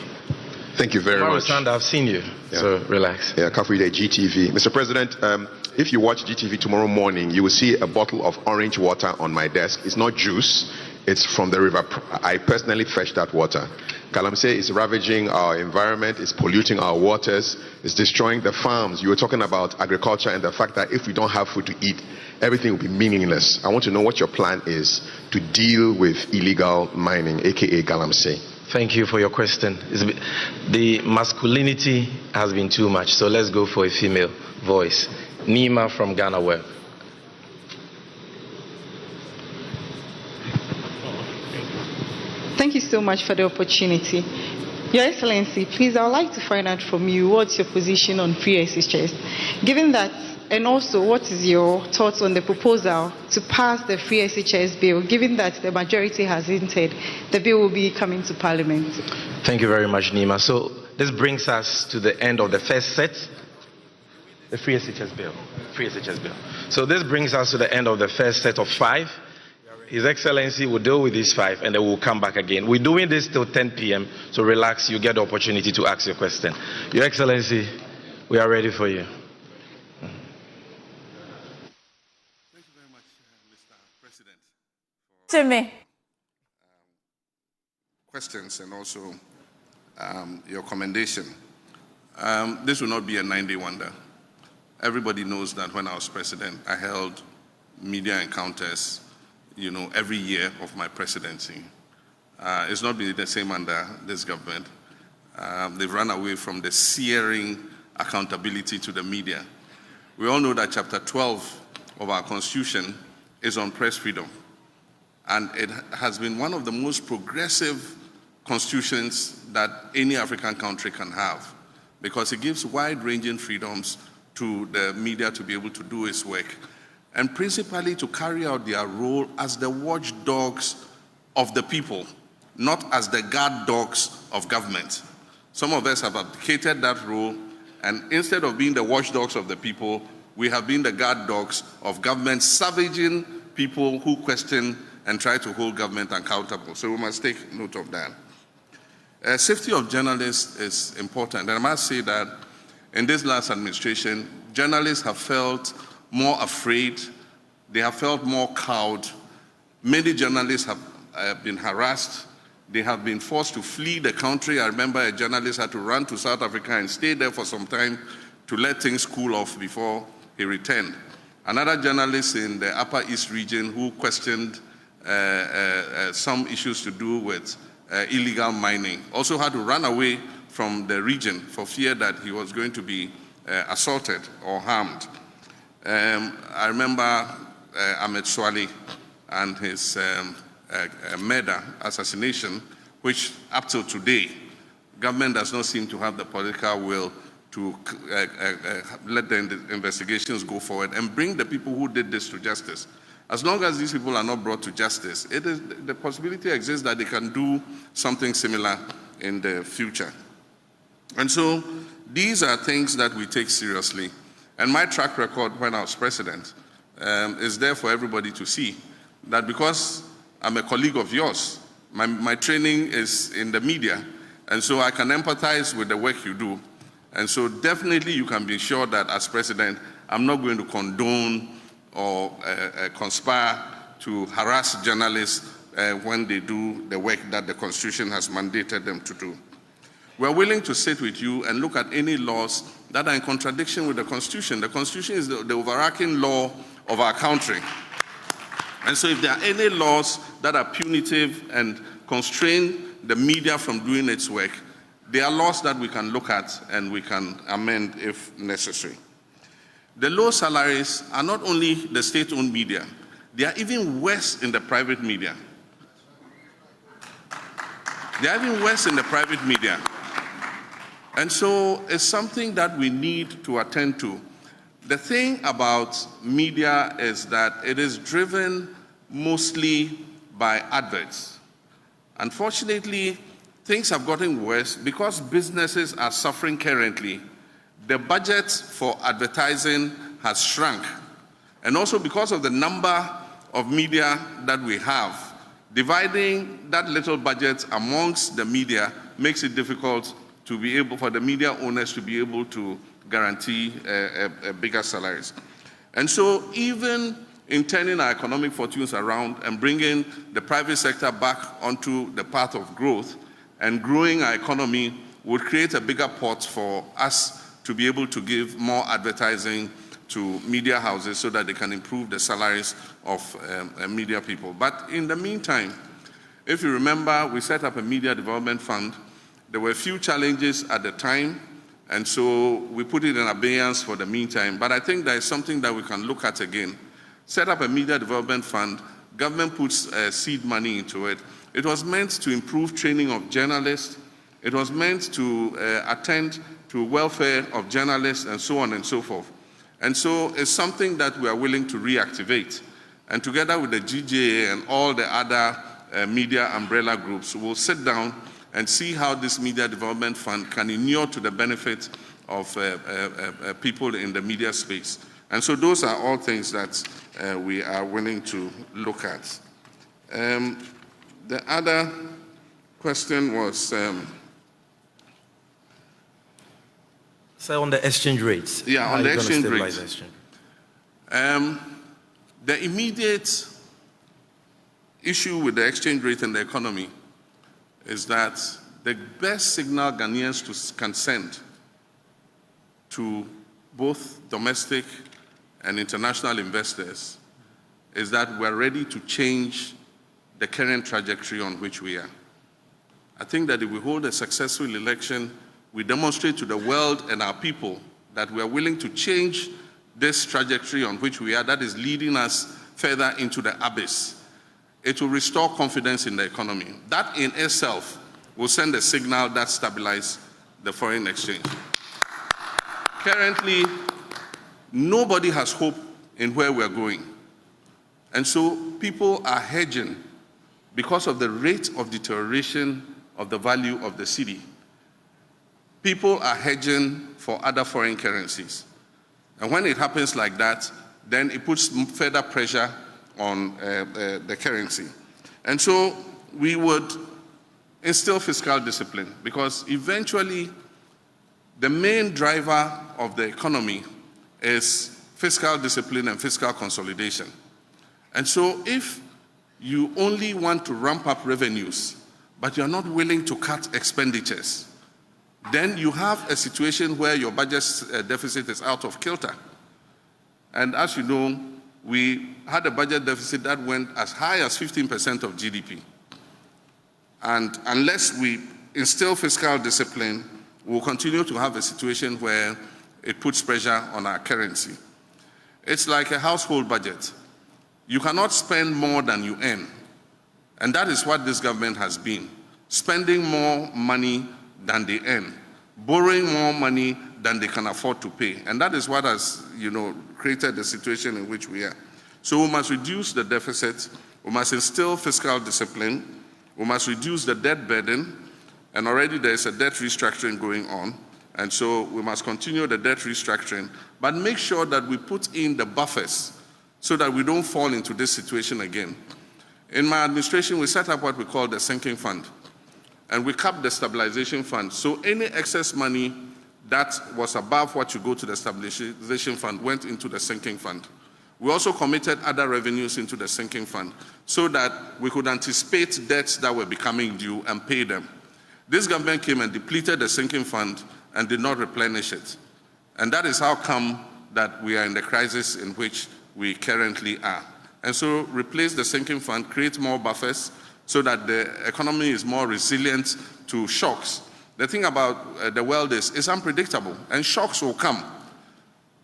Thank you very much. I've seen you, so relax. Yeah, Kafwide, GTV. Mr. President, if you watch GTV tomorrow morning, you will see a bottle of orange water on my desk. It's not juice, it's from the river. I personally fetched that water. Galamsey is ravaging our environment, it's polluting our waters, it's destroying the farms. You were talking about agriculture and the fact that if we don't have food to eat, everything will be meaningless. I want to know what your plan is to deal with illegal mining, aka Galamsey. Thank you for your question. The masculinity has been too much, so let's go for a female voice. Nima from Ghana Web. Thank you so much for the opportunity. Your Excellency, please, I would like to find out from you what's your position on free SHS. Given that, and also what is your thoughts on the proposal to pass the free SHS bill, given that the majority has hinted the bill will be coming to Parliament? Thank you very much, Nima. So this brings us to the end of the first set, the free SHS bill. So this brings us to the end of the first set of 5. His Excellency will deal with these 5 and then we'll come back again. We're doing this till 10 p.m., so relax, you get the opportunity to ask your question. Your Excellency, we are ready for you. Thank you very much, Mr. President, Jimmy. questions and also your commendation. This will not be a 9-day wonder. Everybody knows that when I was president, I held media encounters, every year of my presidency. It's not been the same under this government. They've run away from the searing accountability to the media. We all know that Chapter 12 of our Constitution is on press freedom. And it has been one of the most progressive constitutions that any African country can have, because it gives wide-ranging freedoms to the media to be able to do its work, and principally to carry out their role as the watchdogs of the people, not as the guard dogs of government. Some of us have abdicated that role, and instead of being the watchdogs of the people, we have been the guard dogs of government, savaging people who question and try to hold government accountable. So we must take note of that. Safety of journalists is important, and I must say that in this last administration, journalists have felt more afraid, they have felt more cowed. Many journalists have been harassed, they have been forced to flee the country. I remember a journalist had to run to South Africa and stay there for some time to let things cool off before he returned. Another journalist in the Upper East region who questioned some issues to do with illegal mining also had to run away from the region for fear that he was going to be assaulted or harmed. I remember Ahmed Swali and his murder, assassination, which up till today, government does not seem to have the political will to let the investigations go forward and bring the people who did this to justice. As long as these people are not brought to justice, the possibility exists that they can do something similar in the future. And so these are things that we take seriously. And my track record when I was president is there for everybody to see, that because I'm a colleague of yours, my training is in the media, and so I can empathize with the work you do. And so definitely you can be sure that as president, I'm not going to condone or conspire to harass journalists when they do the work that the Constitution has mandated them to do. We're willing to sit with you and look at any laws that are in contradiction with the Constitution. The Constitution is the overarching law of our country. And so if there are any laws that are punitive and constrain the media from doing its work, there are laws that we can look at and we can amend if necessary. The low salaries are not only the state-owned media, they are even worse in the private media. They are even worse in the private media. And so it's something that we need to attend to. The thing about media is that it is driven mostly by adverts. Unfortunately, things have gotten worse because businesses are suffering currently. The budget for advertising has shrunk. And also because of the number of media that we have, dividing that little budget amongst the media makes it difficult to be able, for the media owners to be able to guarantee bigger salaries. And so even in turning our economic fortunes around and bringing the private sector back onto the path of growth and growing our economy would create a bigger pot for us to be able to give more advertising to media houses so that they can improve the salaries of media people. But in the meantime, if you remember, we set up a media development fund. There were a few challenges at the time, and so we put it in abeyance for the meantime. But I think there is something that we can look at again. Set up a media development fund. Government puts seed money into it. It was meant to improve training of journalists. It was meant to attend to welfare of journalists and so on and so forth. And so it's something that we are willing to reactivate. And together with the GJA and all the other media umbrella groups, we'll sit down and see how this media development fund can inure to the benefit of people in the media space. And so those are all things that we are willing to look at. The other question was... So on the exchange rates. Yeah, on the exchange rates. Exchange? The immediate issue with the exchange rate and the economy is that the best signal Ghanaians can send to both domestic and international investors is that we're ready to change the current trajectory on which we are. I think that if we hold a successful election, we demonstrate to the world and our people that we are willing to change this trajectory on which we are, that is leading us further into the abyss. It will restore confidence in the economy. That in itself will send a signal that stabilizes the foreign exchange. Currently, nobody has hope in where we're going. And so people are hedging because of the rate of deterioration of the value of the cedi. People are hedging for other foreign currencies. And when it happens like that, then it puts further pressure on the currency. And so we would instill fiscal discipline, because eventually the main driver of the economy is fiscal discipline and fiscal consolidation. And so if you only want to ramp up revenues, but you're not willing to cut expenditures, then you have a situation where your budget deficit is out of kilter. And as you know, we had a budget deficit that went as high as 15% of GDP. And unless we instill fiscal discipline, we'll continue to have a situation where it puts pressure on our currency. It's like a household budget. You cannot spend more than you earn. And that is what this government has been, spending more money than they earn, borrowing more money than they can afford to pay. And that is what has, created the situation in which we are. So we must reduce the deficit, we must instill fiscal discipline, we must reduce the debt burden, and already there is a debt restructuring going on, and so we must continue the debt restructuring, but make sure that we put in the buffers so that we don't fall into this situation again. In my administration, we set up what we call the sinking fund, and we capped the stabilization fund. So any excess money that was above what you go to the stabilization fund went into the sinking fund. We also committed other revenues into the sinking fund so that we could anticipate debts that were becoming due and pay them. This government came and depleted the sinking fund and did not replenish it. And that is how come that we are in the crisis in which we currently are. And so replace the sinking fund, create more buffers so that the economy is more resilient to shocks. The thing about the world is it's unpredictable and shocks will come.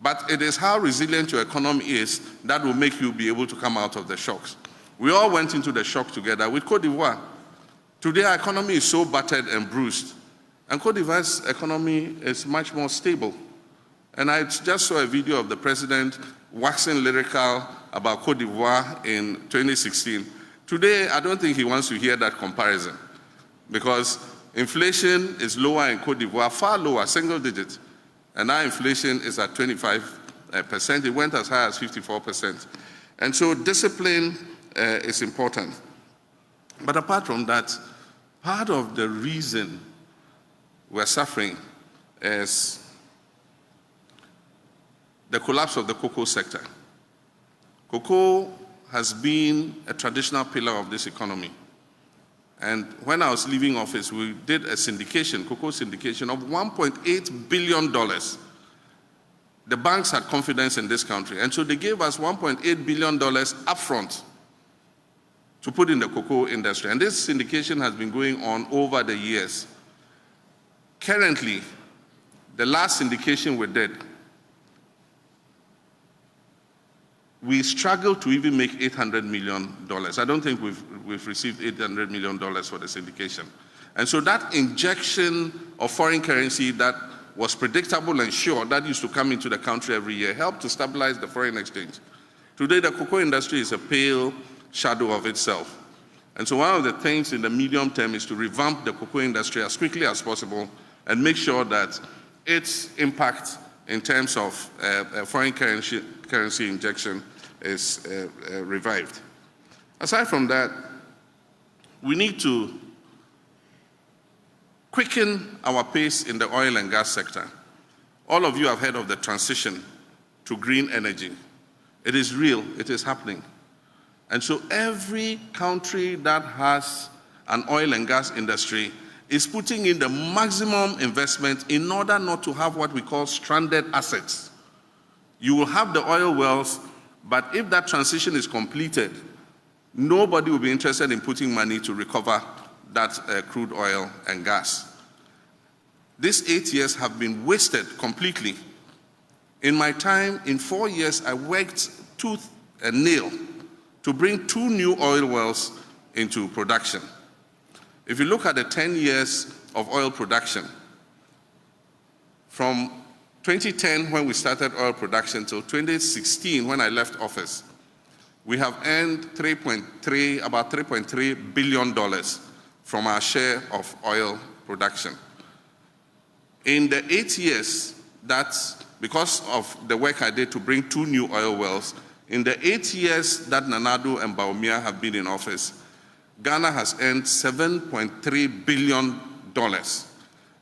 But it is how resilient your economy is that will make you be able to come out of the shocks. We all went into the shock together with Côte d'Ivoire. Today our economy is so battered and bruised. And Côte d'Ivoire's economy is much more stable. And I just saw a video of the president waxing lyrical about Côte d'Ivoire in 2016. Today, I don't think he wants to hear that comparison, because inflation is lower in Côte d'Ivoire, far lower, single digit. And our inflation is at 25%. It went as high as 54%. And so discipline is important. But apart from that, part of the reason we're suffering is the collapse of the cocoa sector. Cocoa has been a traditional pillar of this economy. And when I was leaving office, we did a syndication, cocoa syndication of $1.8 billion. The banks had confidence in this country, and so they gave us $1.8 billion upfront to put in the cocoa industry. And this syndication has been going on over the years. Currently, the last syndication we did, we struggle to even make $800 million. I don't think we've received $800 million for the syndication. And so that injection of foreign currency that was predictable and sure, that used to come into the country every year, helped to stabilize the foreign exchange. Today, the cocoa industry is a pale shadow of itself. And so one of the things in the medium term is to revamp the cocoa industry as quickly as possible and make sure that its impact in terms of foreign currency injection is revived. Aside from that, we need to quicken our pace in the oil and gas sector. All of you have heard of the transition to green energy. It is real, it is happening. And so every country that has an oil and gas industry is putting in the maximum investment in order not to have what we call stranded assets. You will have the oil wells, but if that transition is completed, nobody will be interested in putting money to recover that crude oil and gas. These 8 years have been wasted completely. In my time, in 4 years, I worked tooth and nail to bring 2 new oil wells into production. If you look at the 10 years of oil production, from 2010 when we started oil production till 2016 when I left office, we have earned about $3.3 billion from our share of oil production. In the 8 years because of the work I did to bring 2 new oil wells, in the 8 years that Nanado and Baumia have been in office, Ghana has earned $7.3 billion.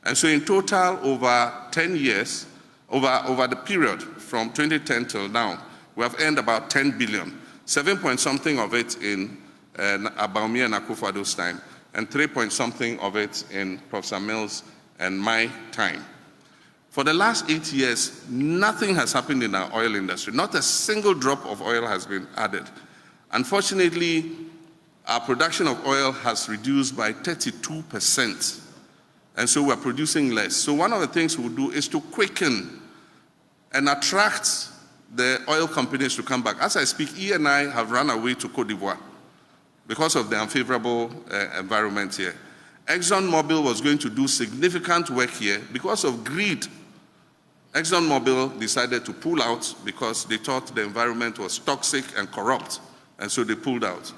And so in total, over 10 years, over the period from 2010 till now, we have earned about 10 billion. 7 point something of it in Baumia and Akufo-Addo's time, and 3 point something of it in Professor Mills and my time. For the last 8 years, nothing has happened in our oil industry. Not a single drop of oil has been added. Unfortunately, our production of oil has reduced by 32%. And so we're producing less. So one of the things we'll do is to quicken and attract the oil companies to come back. As I speak, E&I have run away to Côte d'Ivoire because of the unfavorable environment here. ExxonMobil was going to do significant work here. Because of greed, ExxonMobil decided to pull out because they thought the environment was toxic and corrupt, and so they pulled out.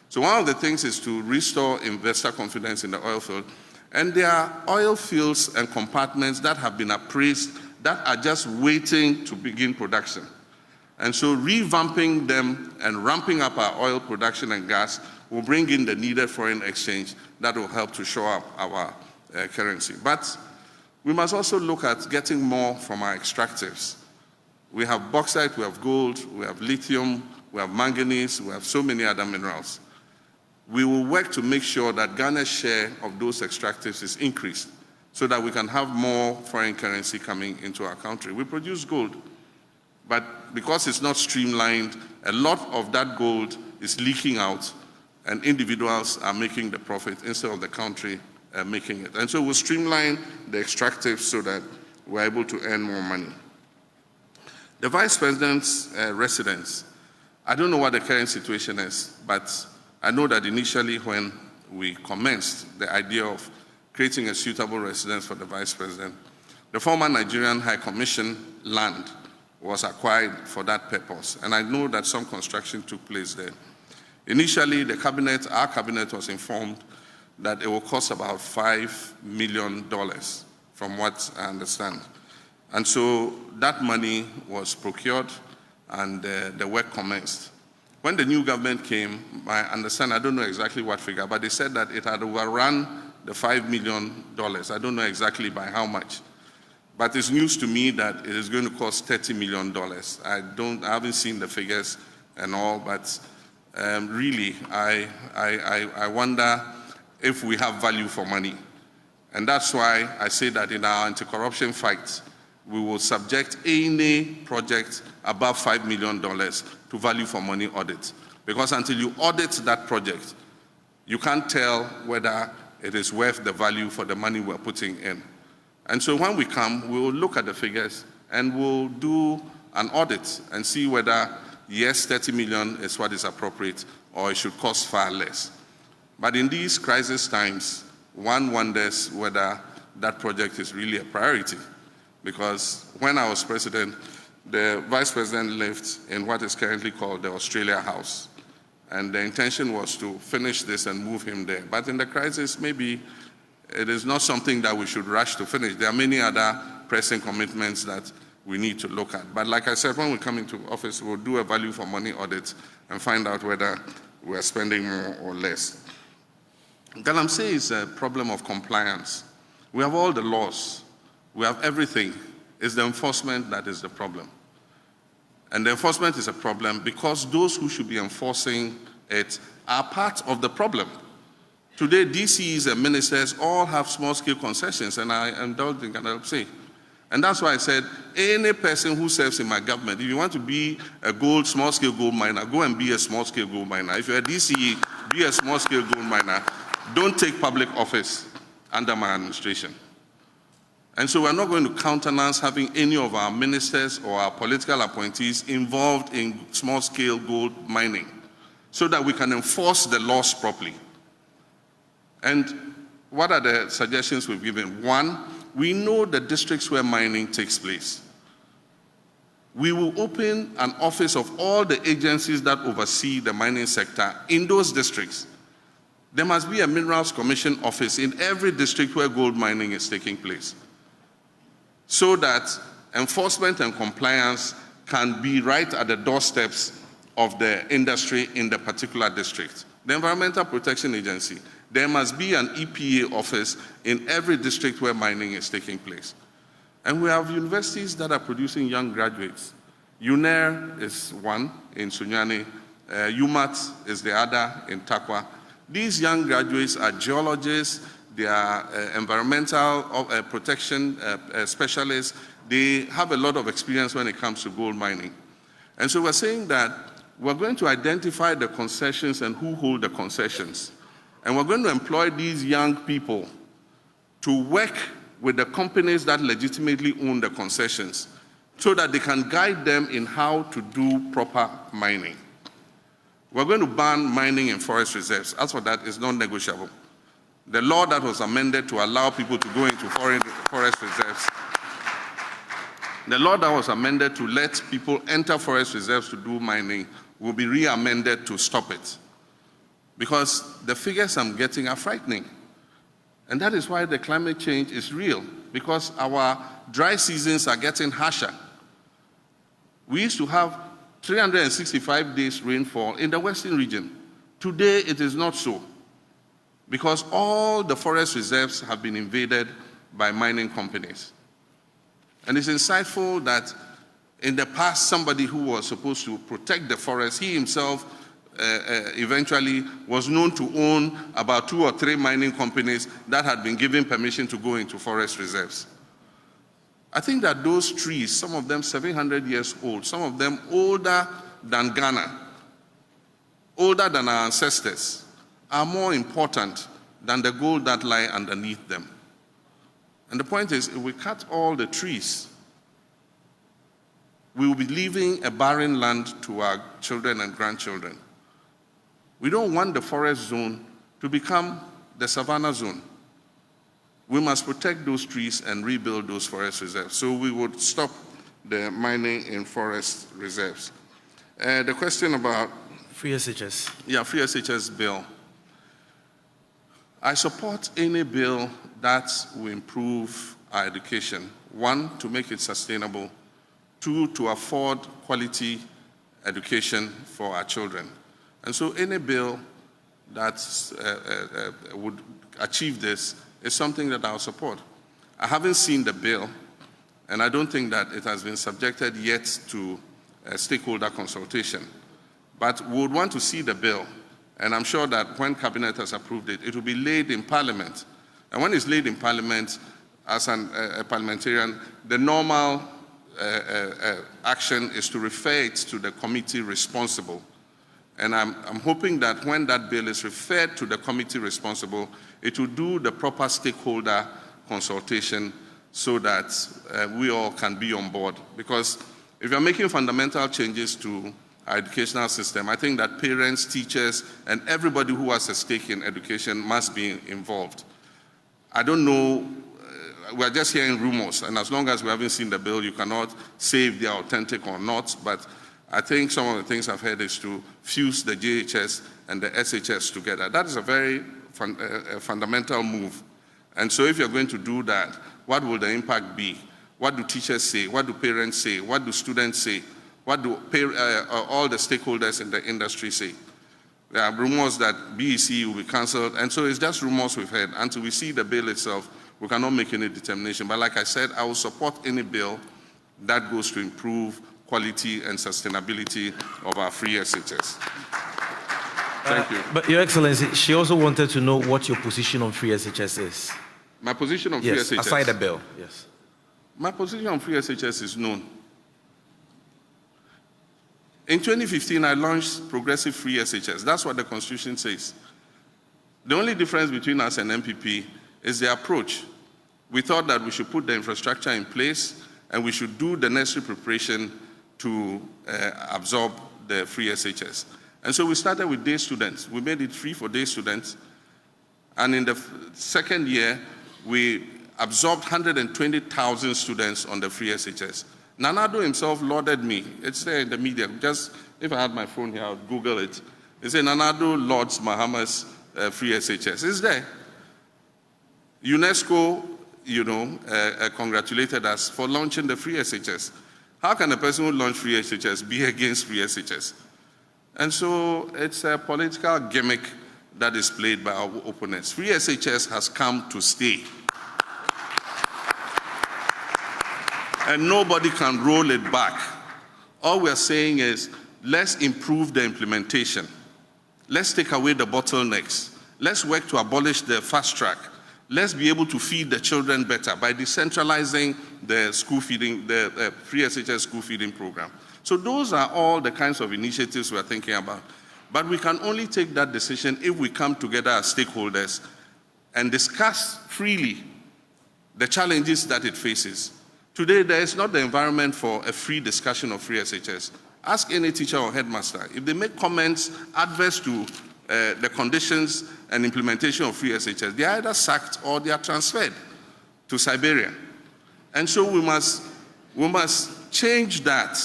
So one of the things is to restore investor confidence in the oil field. And there are oil fields and compartments that have been appraised that are just waiting to begin production. And so revamping them and ramping up our oil production and gas will bring in the needed foreign exchange that will help to shore up our currency. But we must also look at getting more from our extractives. We have bauxite, we have gold, we have lithium, we have manganese, we have so many other minerals. We will work to make sure that Ghana's share of those extractives is increased so that we can have more foreign currency coming into our country. We produce gold, but because it's not streamlined, a lot of that gold is leaking out and individuals are making the profit instead of the country making it. And so we'll streamline the extractives so that we're able to earn more money. The Vice President's residence, I don't know what the current situation is, but I know that initially when we commenced the idea of creating a suitable residence for the Vice President, the former Nigerian High Commission land was acquired for that purpose. And I know that some construction took place there. Initially, our cabinet was informed that it will cost about $5 million, from what I understand. And so that money was procured and the work commenced. When the new government came, I understand, I don't know exactly what figure, but they said that it had overrun the $5 million. I don't know exactly by how much. But it's news to me that it is going to cost $30 million. I haven't seen the figures and all, but really, I wonder if we have value for money. And that's why I say that in our anti-corruption fight, we will subject any project above $5 million to value for money audit. Because until you audit that project, you can't tell whether it is worth the value for the money we're putting in. And so when we come, we will look at the figures and we'll do an audit and see whether, yes, 30 million is what is appropriate or it should cost far less. But in these crisis times, one wonders whether that project is really a priority. Because when I was president, the Vice President lived in what is currently called the Australia House. And the intention was to finish this and move him there. But in the crisis, maybe it is not something that we should rush to finish. There are many other pressing commitments that we need to look at. But like I said, when we come into office, we'll do a value for money audit and find out whether we're spending more or less. Galamsey is a problem of compliance. We have all the laws. We have everything. It's the enforcement that is the problem. And the enforcement is a problem because those who should be enforcing it are part of the problem. Today, DCs and ministers all have small-scale concessions, and I indulge in Galamsey. And that's why I said, any person who serves in my government, if you want to be a small-scale gold miner, go and be a small-scale gold miner. If you're a DCE, be a small-scale gold miner. Don't take public office under my administration. And so we're not going to countenance having any of our ministers or our political appointees involved in small-scale gold mining so that we can enforce the laws properly. And what are the suggestions we've given? One, we know the districts where mining takes place. We will open an office of all the agencies that oversee the mining sector in those districts. There must be a Minerals Commission office in every district where gold mining is taking place, so that enforcement and compliance can be right at the doorsteps of the industry in the particular district. The Environmental Protection Agency, there must be an EPA office in every district where mining is taking place. And we have universities that are producing young graduates. UNER is one in Sunyani, UMAT is the other in Takwa. These young graduates are geologists, they are environmental protection specialists. They have a lot of experience when it comes to gold mining. And so we're saying that we're going to identify the concessions and who hold the concessions. And we're going to employ these young people to work with the companies that legitimately own the concessions so that they can guide them in how to do proper mining. We're going to ban mining in forest reserves. As for that, it's non-negotiable. The law that was amended to allow people to go into forest reserves, the law that was amended to let people enter forest reserves to do mining will be re-amended to stop it. Because the figures I'm getting are frightening. And that is why the climate change is real, because our dry seasons are getting harsher. We used to have 365 days rainfall in the western region. Today, it is not so, because all the forest reserves have been invaded by mining companies. And it's insightful that in the past, somebody who was supposed to protect the forest, he himself eventually was known to own about 2 or 3 mining companies that had been given permission to go into forest reserves. I think that those trees, some of them 700 years old, some of them older than Ghana, older than our ancestors, are more important than the gold that lie underneath them. And the point is, if we cut all the trees, we will be leaving a barren land to our children and grandchildren. We don't want the forest zone to become the savanna zone. We must protect those trees and rebuild those forest reserves. So we would stop the mining in forest reserves. The question about free SHS. Yeah, free SHS bill. I support any bill that will improve our education. 1, to make it sustainable. 2, to afford quality education for our children. And so any bill that would achieve this is something that I'll support. I haven't seen the bill, and I don't think that it has been subjected yet to stakeholder consultation. But we would want to see the bill, and I'm sure that when Cabinet has approved it, it will be laid in Parliament. And when it's laid in Parliament, as a parliamentarian, the normal action is to refer it to the committee responsible. And I'm hoping that when that bill is referred to the committee responsible, it will do the proper stakeholder consultation so that we all can be on board. Because if you're making fundamental changes to our educational system, I think that parents, teachers, and everybody who has a stake in education must be involved. I don't know, we're just hearing rumors, and as long as we haven't seen the bill, you cannot say if they're authentic or not, but I think some of the things I've heard is to fuse the JHS and the SHS together. That is a very fundamental move. And so if you're going to do that, what will the impact be? What do teachers say? What do parents say? What do students say? What do all the stakeholders in the industry say? There are rumors that BEC will be cancelled, and so it's just rumors we've heard. Until we see the bill itself, we cannot make any determination. But like I said, I will support any bill that goes to improve quality and sustainability of our free SHS. Thank you. But Your Excellency, she also wanted to know what your position on free SHS is. My position on free SHS? Aside the bill, yes. My position on free SHS is known. In 2015, I launched progressive free SHS. That's what the Constitution says. The only difference between us and MPP is the approach. We thought that we should put the infrastructure in place and we should do the necessary preparation to absorb the free SHS. And so we started with day students. We made it free for day students. And in the second year, we absorbed 120,000 students on the free SHS. Nanado himself lauded me. It's there in the media. Just, if I had my phone here, I would Google it. He said, Nanado lauds Mahama's free SHS. It's there. UNESCO, congratulated us for launching the free SHS. How can a person who launched free SHS be against free SHS? And so it's a political gimmick that is played by our opponents. Free SHS has come to stay. And nobody can roll it back. All we're saying is, let's improve the implementation. Let's take away the bottlenecks. Let's work to abolish the fast track. Let's be able to feed the children better by decentralizing the school feeding, the free SHS school feeding program. So those are all the kinds of initiatives we're thinking about. But we can only take that decision if we come together as stakeholders and discuss freely the challenges that it faces. Today, there is not the environment for a free discussion of free SHS. Ask any teacher or headmaster. If they make comments adverse to the conditions and implementation of free SHS, they are either sacked or they are transferred to Siberia. And so we must change that.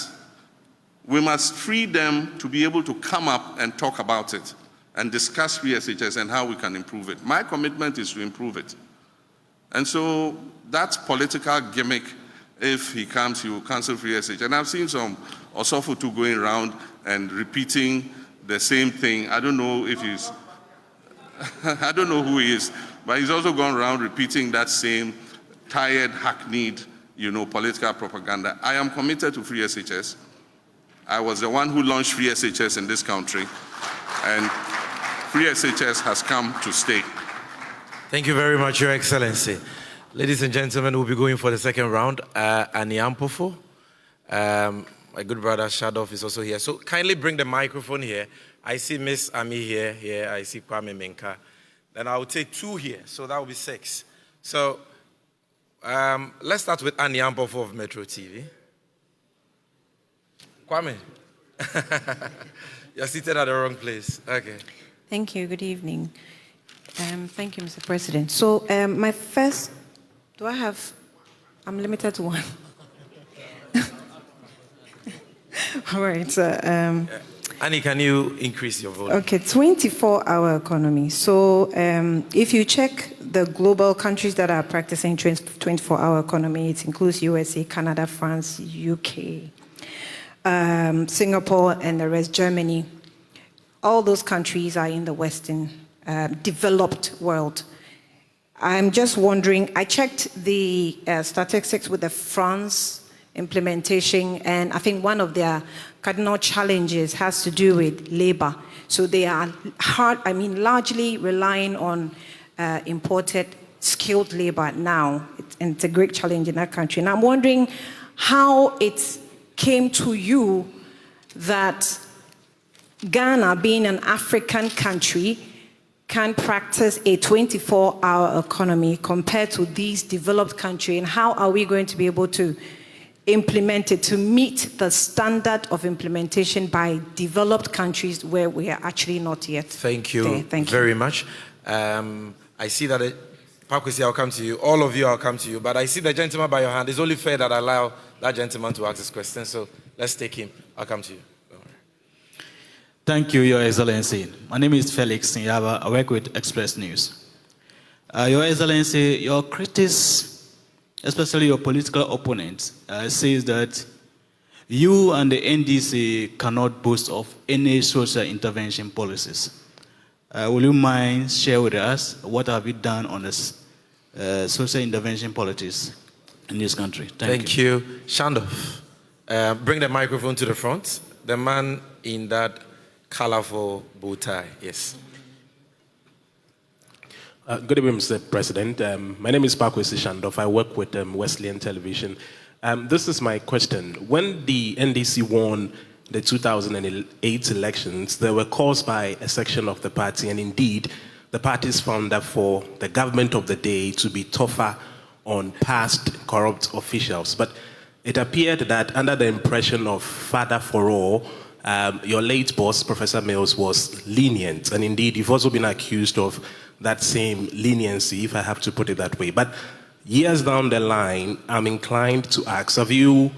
We must free them to be able to come up and talk about it and discuss free SHS and how we can improve it. My commitment is to improve it. And so that political gimmick, if he comes, he will cancel free SHS. And I've seen some Osofutu going around and repeating the same thing. I don't know if he's, I don't know who he is, but he's also gone around repeating that same tired, hackneyed, political propaganda. I am committed to free SHS. I was the one who launched free SHS in this country, and free SHS has come to stay. Thank you very much, Your Excellency. Ladies and gentlemen, we'll be going for the second round. Aniampofo, my good brother Shadov is also here. So kindly bring the microphone here. I see Miss Ami here. I see Kwame Menka. Then I'll take 2 here, so that will be 6. So let's start with Aniampofo of Metro TV. Kwame, you're seated at the wrong place. Okay. Thank you. Good evening. Thank you, Mr. President. So my first, I'm limited to 1. All right. Annie, can you increase your volume? Okay, 24-hour economy. So if you check the global countries that are practicing 24-hour economy, it includes USA, Canada, France, UK, Singapore, and the rest, Germany. All those countries are in the Western developed world. I'm just wondering, I checked the statistics with the France implementation, and I think one of their cardinal challenges has to do with labor. So they are largely relying on imported skilled labor now, and it's a great challenge in that country. And I'm wondering how it came to you that Ghana, being an African country, can practice a 24-hour economy compared to these developed countries, and how are we going to be able to implement it to meet the standard of implementation by developed countries where we are actually not yet? Thank you, there. Thank very you. much. I see that, Pakwesi, I'll come to you. All of you, I'll come to you. But I see the gentleman by your hand. It's only fair that I allow that gentleman to ask this question. So let's take him. I'll come to you. Thank you, Your Excellency. My name is Felix Nyaba. I work with Express News. Your Excellency, your critics, especially your political opponents, says that You and the NDC cannot boast of any social intervention policies. Will you mind share with us what have you done on this social intervention policies in this country? Thank you. Shandov, bring the microphone to the front. The man in that colorful bow tie. Yes. Good evening, Mr. President. My name is Pakwesi Shandov. I work with Wesleyan Television. This is my question. When the NDC won the 2008 elections, they were caused by a section of the party, and indeed, the parties found that for the government of the day to be tougher on past corrupt officials. But it appeared that under the impression of Father for All, your late boss, Professor Mills, was lenient. And indeed, you've also been accused of that same leniency, if I have to put it that way. But years down the line, I'm inclined to ask, have you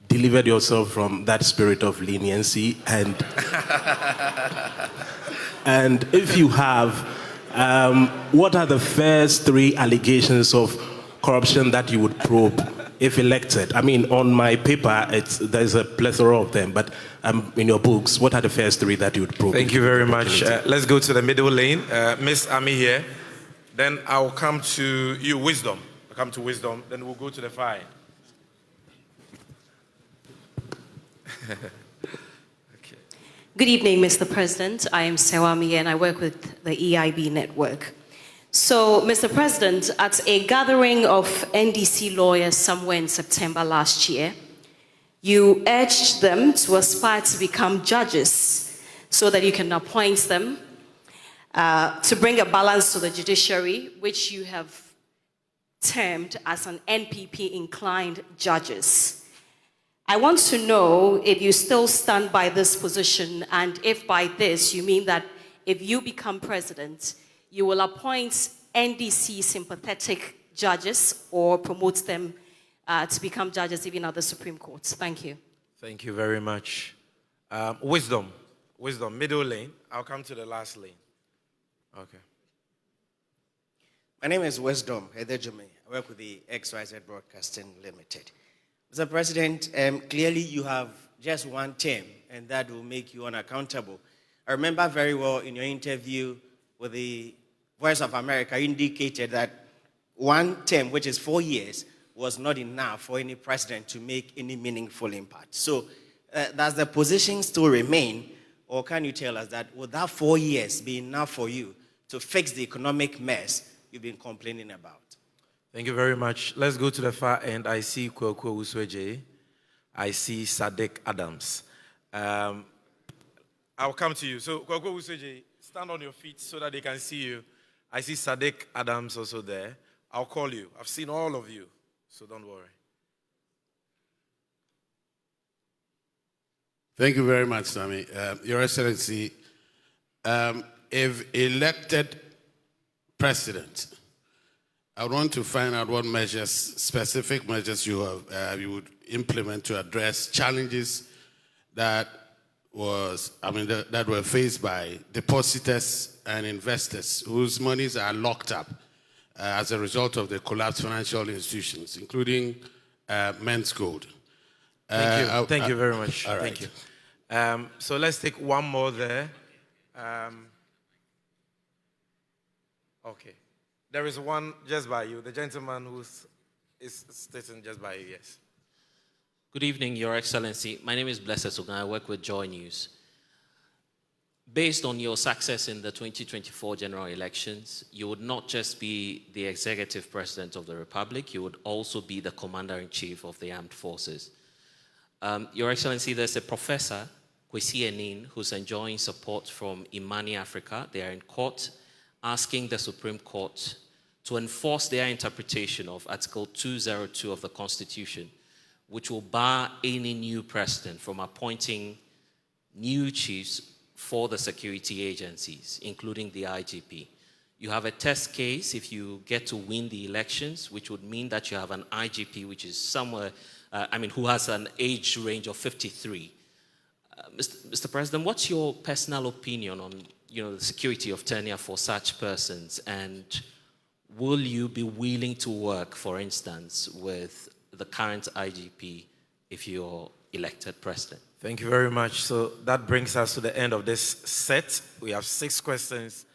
delivered yourself from that spirit of leniency? And, and if you have, what are the first 3 allegations of corruption that you would probe if elected? I mean, on my paper, there's a plethora of them, but in your books, what are the first 3 that you would probe? Thank you very much. Let's go to the middle lane. Miss Ami here. Then I'll come to you, Wisdom. I'll come to Wisdom. Then we'll go to the fire. Okay. Good evening, Mr. President. I am Sewami and I work with the EIB network. So, Mr. President, at a gathering of NDC lawyers somewhere in September last year, you urged them to aspire to become judges so that you can appoint them to bring a balance to the judiciary, which you have termed as an NPP-inclined judges. I want to know if you still stand by this position, and if by this you mean that if you become president, you will appoint NDC-sympathetic judges or promote them to become judges even at the Supreme Court. Thank you. Thank you very much. Wisdom, middle lane. I'll come to the last lane. Okay. My name is Wisdom Hedejumi. I work with the XYZ Broadcasting Limited. Mr. President, clearly you have just one term, and that will make you unaccountable. I remember very well in your interview with the Voice of America, you indicated that one term, which is 4 years, was not enough for any president to make any meaningful impact. So does the position still remain, or can you tell us that would that 4 years be enough for you to fix the economic mess you've been complaining about? Thank you very much. Let's go to the far end. I see Kwekwe Usweje. I see Sadek Adams. I'll come to you. So Kwekwe Usweje, stand on your feet so that they can see you. I see Sadek Adams also there. I'll call you. I've seen all of you, so don't worry. Thank you very much, Sami. Your Excellency, if elected president, I want to find out what measures, specific measures you would implement to address challenges that were faced by depositors and investors whose monies are locked up as a result of the collapsed financial institutions, including Men's Gold. Thank you. Thank you very much. All right. Thank you. So let's take one more there. Okay. There is one just by you, the gentleman who is sitting just by you, yes. Good evening, Your Excellency. My name is Blessed Sugan. I work with Joy News. Based on your success in the 2024 general elections, you would not just be the executive president of the Republic, you would also be the commander-in-chief of the armed forces. Your Excellency, there's a professor, Kwesi Enin, who's enjoying support from Imani Africa. They are in court asking the Supreme Court to enforce their interpretation of Article 202 of the Constitution, which will bar any new president from appointing new chiefs for the security agencies, including the IGP. You have a test case if you get to win the elections, which would mean that you have an IGP which is somewhere, who has an age range of 53. Mr. President, what's your personal opinion on the security of tenure for such persons, and will you be willing to work, for instance, with the current IGP if you're elected president. Thank you very much. So that brings us to the end of this set. We have 6 questions.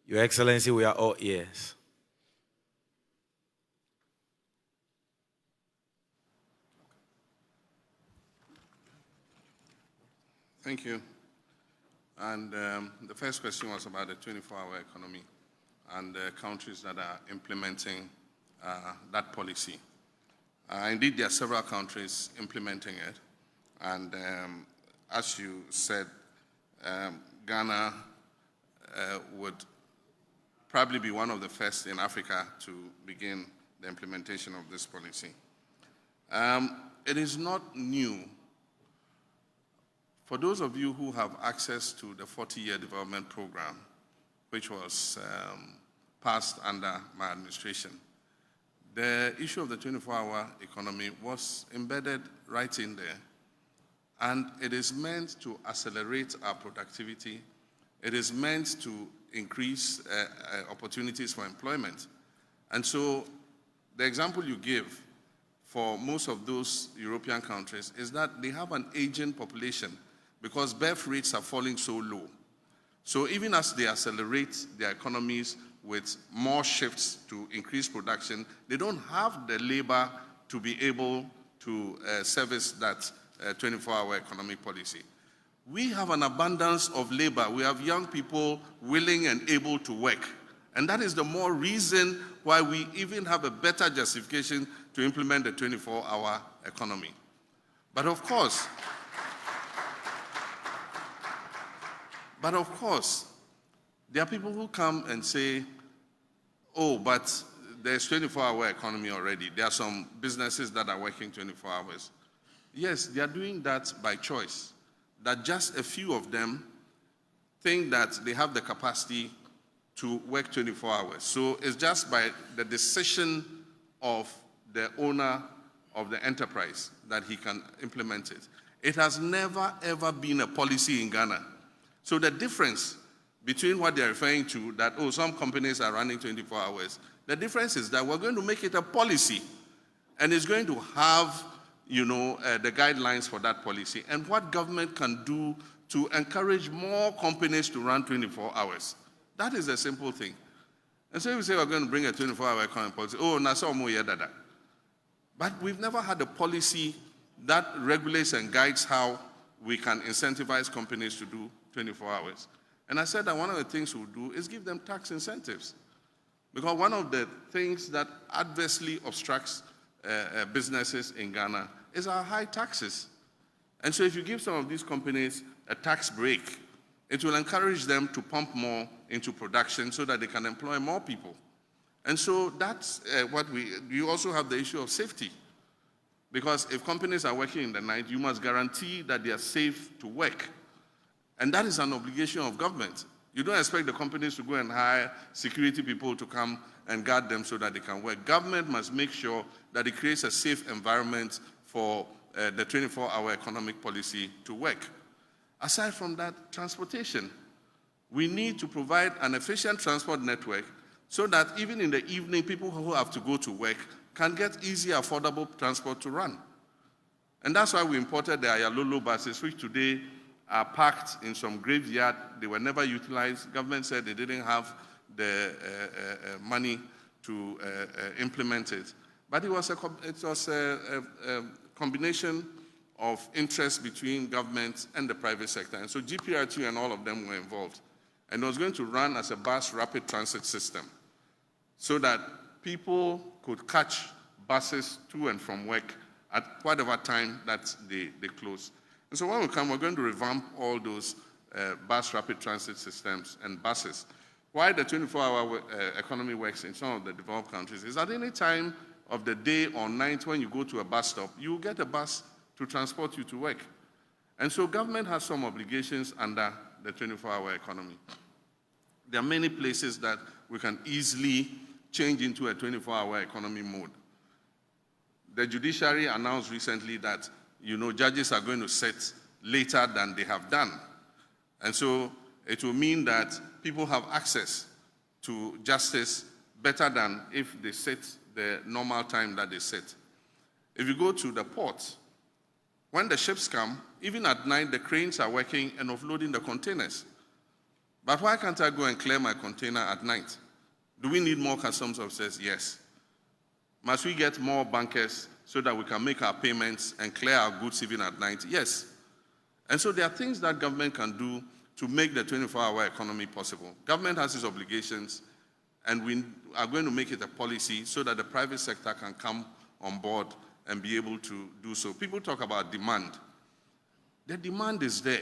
Your Excellency, we are all ears. Thank you. And the first question was about the 24-hour economy and the countries that are implementing that policy. Indeed, there are several countries implementing it. And as you said, Ghana would probably be one of the first in Africa to begin the implementation of this policy. It is not new. For those of you who have access to the 40-year development program, which was passed under my administration, the issue of the 24-hour economy was embedded right in there. And it is meant to accelerate our productivity. It is meant to increase opportunities for employment. And so the example you give for most of those European countries is that they have an aging population because birth rates are falling so low. So even as they accelerate their economies with more shifts to increase production, they don't have the labor to be able to service that 24-hour economic policy. We have an abundance of labor. We have young people willing and able to work. And that is the more reason why we even have a better justification to implement the 24-hour economy. But of course, there are people who come and say, oh, but there's 24-hour economy already. There are some businesses that are working 24 hours. Yes, they are doing that by choice. That just a few of them think that they have the capacity to work 24 hours. So it's just by the decision of the owner of the enterprise that he can implement it. It has never, ever been a policy in Ghana. So the difference between what they're referring to, that, oh, some companies are running 24 hours, the difference is that we're going to make it a policy, and it's going to have, the guidelines for that policy, and what government can do to encourage more companies to run 24 hours. That is a simple thing. And so if we say we're going to bring a 24-hour economic policy, oh, nasa omo yedada. But we've never had a policy that regulates and guides how we can incentivize companies to do 24 hours. And I said that one of the things we'll do is give them tax incentives. Because one of the things that adversely obstructs businesses in Ghana is our high taxes. And so if you give some of these companies a tax break, it will encourage them to pump more into production so that they can employ more people. And so that's you also have the issue of safety. Because if companies are working in the night, you must guarantee that they are safe to work. And that is an obligation of government. You don't expect the companies to go and hire security people to come and guard them so that they can work. Government must make sure that it creates a safe environment for the 24-hour economic policy to work. Aside from that, transportation. We need to provide an efficient transport network so that even in the evening, people who have to go to work can get easy, affordable transport to run. And that's why we imported the Ayalolo buses, which today are parked in some graveyard. They were never utilized. Government said they didn't have the money to implement it. But it was a combination of interest between government and the private sector. And so GPRT and all of them were involved. And it was going to run as a bus rapid transit system so that people could catch buses to and from work at whatever time that they close. And so when we come, we're going to revamp all those bus rapid transit systems and buses. Why the 24-hour economy works in some of the developed countries is at any time of the day or night when you go to a bus stop, you get a bus to transport you to work. And so government has some obligations under the 24-hour economy. There are many places that we can easily change into a 24-hour economy mode. The judiciary announced recently that judges are going to sit later than they have done. And so it will mean that people have access to justice better than if they sit the normal time that they sit. If you go to the port, When the ships come, even at night, the cranes are working and offloading the containers. But why can't I go and clear my container at night? Do we need more customs officers? Yes. Must we get more bankers so that we can make our payments and clear our goods even at night? Yes. And so there are things that government can do to make the 24-hour economy possible. Government has its obligations, and we are going to make it a policy so that the private sector can come on board and be able to do so. People talk about demand. The demand is there.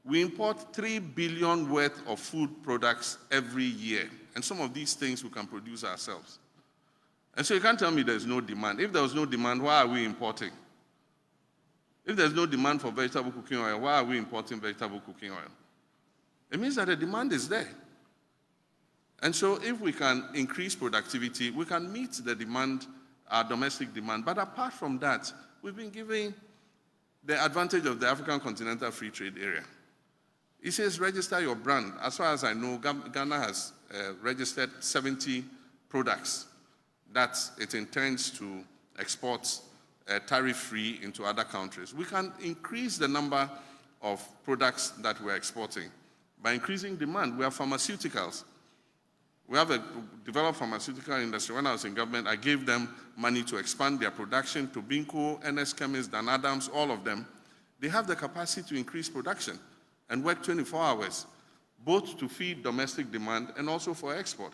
We import 3 billion worth of food products every year, and some of these things we can produce ourselves. And so you can't tell me there's no demand. If there was no demand, why are we importing? If there's no demand for vegetable cooking oil, why are we importing vegetable cooking oil? It means that the demand is there. And so if we can increase productivity, we can meet the demand, our domestic demand. But apart from that, we've been giving the advantage of the African Continental Free Trade Area. It says register your brand. As far as I know, Ghana has registered 70 products that it intends to export tariff-free into other countries. We can increase the number of products that we're exporting by increasing demand. We have pharmaceuticals. We have a developed pharmaceutical industry. When I was in government, I gave them money to expand their production to Binko, NS Chemist, Dan Adams, all of them. They have the capacity to increase production and work 24 hours, both to feed domestic demand and also for export.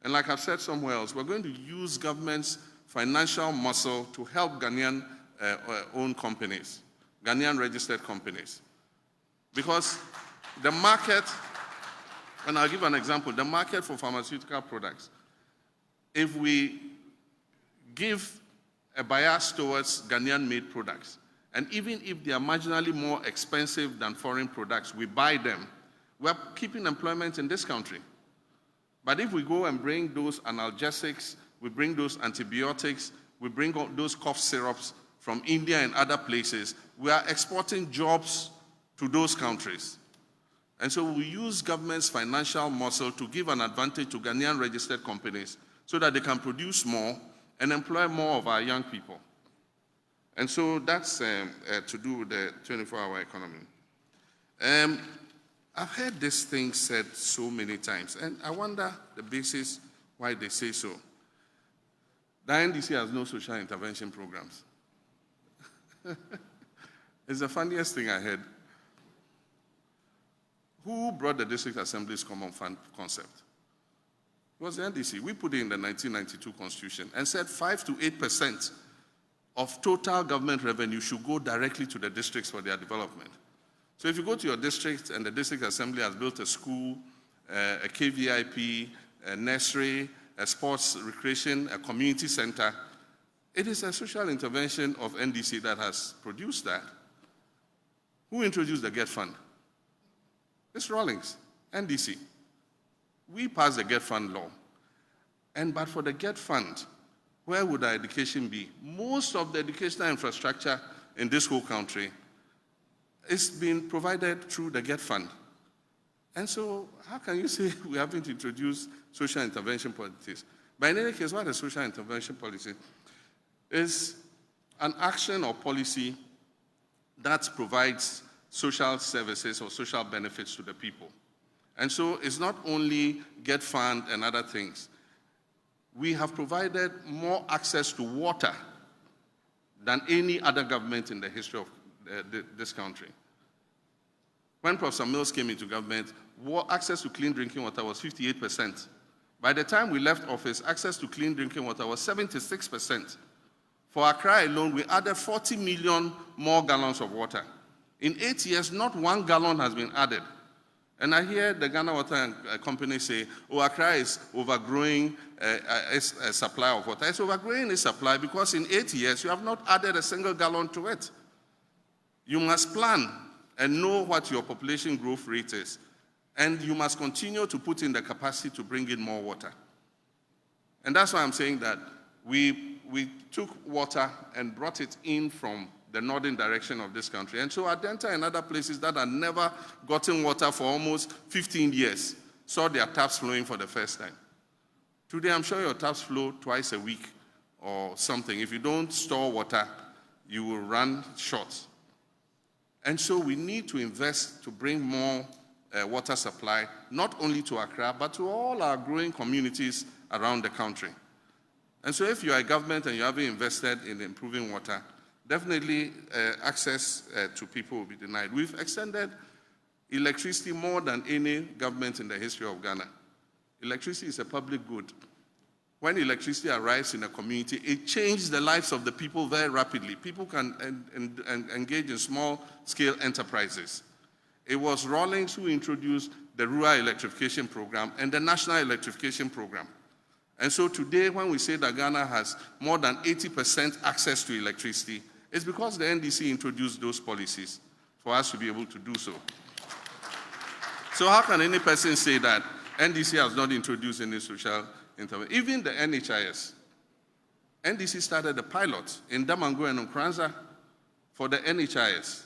And like I've said somewhere else, we're going to use government's financial muscle to help Ghanaian-owned companies, Ghanaian-registered companies. Because the market, and I'll give an example, the market for pharmaceutical products, if we give a bias towards Ghanaian-made products, and even if they are marginally more expensive than foreign products, we buy them, we're keeping employment in this country. But if we go and bring those analgesics, we bring those antibiotics, we bring those cough syrups from India and other places, we are exporting jobs to those countries. And so we use government's financial muscle to give an advantage to Ghanaian registered companies so that they can produce more and employ more of our young people. And so that's to do with the 24-hour economy. I've heard this thing said so many times, and I wonder the basis why they say so. The NDC has no social intervention programs. It's the funniest thing I heard. Who brought the District Assembly's Common Fund concept? It was the NDC. We put it in the 1992 Constitution and said 5 to 8% of total government revenue should go directly to the districts for their development. So if you go to your district and the District Assembly has built a school, a KVIP, a nursery, a sports recreation, a community center, it is a social intervention of NDC that has produced that. Who introduced the GET Fund? It's Rawlings, NDC. We passed the GET Fund law. But for the GET Fund, where would our education be? Most of the educational infrastructure in this whole country is being provided through the GET Fund. And so how can you say we haven't introduced social intervention policies? But in any case, what is social intervention policy? Is an action or policy that provides social services or social benefits to the people. And so it's not only GET Fund and other things. We have provided more access to water than any other government in the history of this country. When Professor Mills came into government, access to clean drinking water was 58%. By the time we left office, access to clean drinking water was 76%. For Accra alone, we added 40 million more gallons of water. In 8 years, not 1 gallon has been added. And I hear the Ghana Water Company say, oh, Accra is overgrowing its supply of water. It's overgrowing its supply because in 8 years, you have not added a single gallon to it. You must plan and know what your population growth rate is. And you must continue to put in the capacity to bring in more water. And that's why I'm saying that we took water and brought it in from the northern direction of this country. And so Adenta and other places that had never gotten water for almost 15 years saw their taps flowing for the first time. Today, I'm sure your taps flow twice a week or something. If you don't store water, you will run short. And so we need to invest to bring more water supply, not only to Accra, but to all our growing communities around the country. And so if you are a government and you haven't invested in improving water, definitely access to people will be denied. We've extended electricity more than any government in the history of Ghana. Electricity is a public good. When electricity arrives in a community, it changes the lives of the people very rapidly. People can engage in small-scale enterprises. It was Rawlings who introduced the Rural Electrification Program and the National Electrification Program. And so today, when we say that Ghana has more than 80% access to electricity, it's because the NDC introduced those policies for us to be able to do so. So how can any person say that NDC has not introduced any social intervention? Even the NHIS. NDC started a pilot in Damango and Nkranza for the NHIS.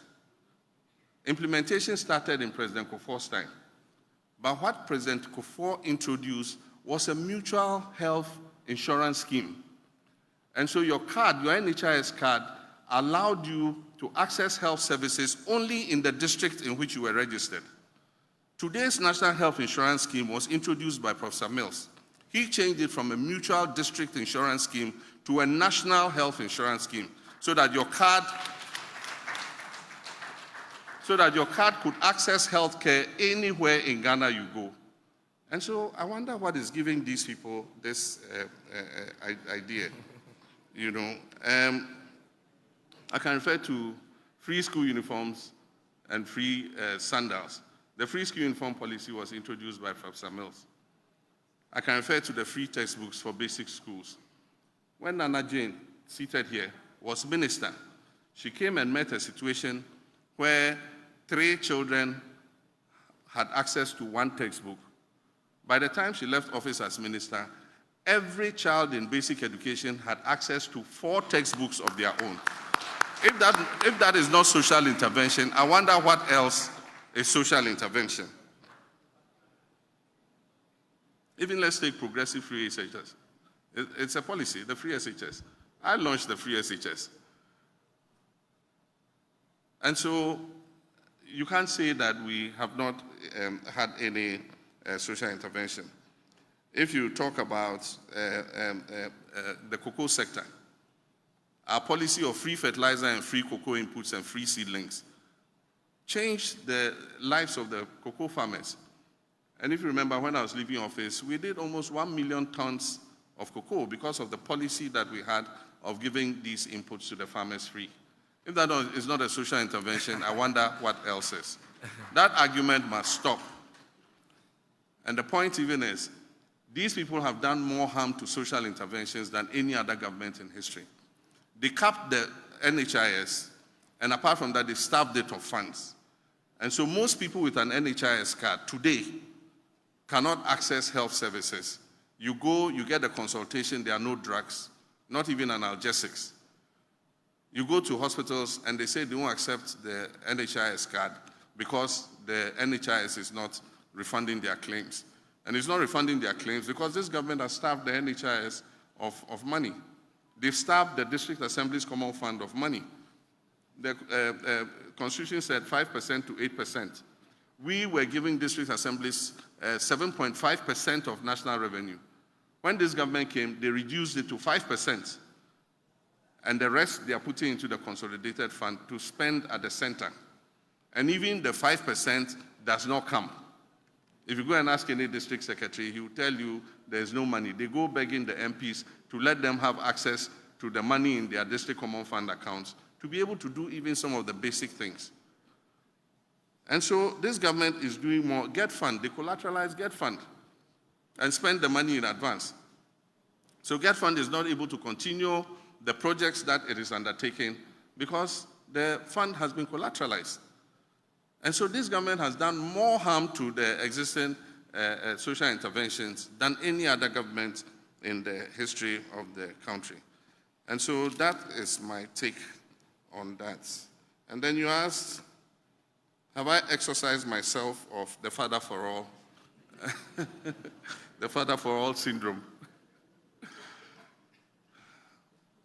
Implementation started in President Kufuor's time. But what President Kufuor introduced was a mutual health insurance scheme. And so your card, your NHIS card, allowed you to access health services only in the district in which you were registered. Today's National Health Insurance Scheme was introduced by Professor Mills. He changed it from a mutual district insurance scheme to a national health insurance scheme so that your card could access health care anywhere in Ghana you go. And so I wonder what is giving these people this idea. You know, I can refer to free school uniforms and free sandals. The free school uniform policy was introduced by Professor Mills. I can refer to the free textbooks for basic schools. When Nana Jane, seated here, was minister, she came and met a situation where 3 children had access to 1 textbook. By the time she left office as minister, every child in basic education had access to 4 textbooks of their own. If that is not social intervention, I wonder what else is social intervention. Even let's take progressive free SHS. It's a policy, the free SHS. I launched the free SHS. And so you can't say that we have not had any social intervention. If you talk about the cocoa sector, our policy of free fertilizer and free cocoa inputs and free seedlings changed the lives of the cocoa farmers. And if you remember, when I was leaving office, we did almost 1 million tons of cocoa because of the policy that we had of giving these inputs to the farmers free. If that is not a social intervention, I wonder what else is. That argument must stop. And the point even is, these people have done more harm to social interventions than any other government in history. They capped the NHIS, and apart from that, they starved it of funds. And so most people with an NHIS card today cannot access health services. You go, you get a consultation, there are no drugs, not even analgesics. You go to hospitals and they say they won't accept the NHIS card because the NHIS is not refunding their claims. And it's not refunding their claims because this government has starved the NHIS of money. They've starved the District Assembly's Common Fund of money. The Constitution said 5% to 8%. We were giving district assemblies 7.5% of national revenue. When this government came, they reduced it to 5%. And the rest they are putting into the consolidated fund to spend at the center. And even the 5% does not come. If you go and ask any district secretary, he will tell you there's no money. They go begging the MPs to let them have access to the money in their district common fund accounts to be able to do even some of the basic things. And so this government is doing more. Get fund, decollateralize Get fund, and spend the money in advance. So Get fund is not able to continue the projects that it is undertaking because the fund has been collateralized. And so this government has done more harm to the existing social interventions than any other government in the history of the country. And so that is my take on that. And then you asked, have I exercised myself of the father for all, the father for all syndrome?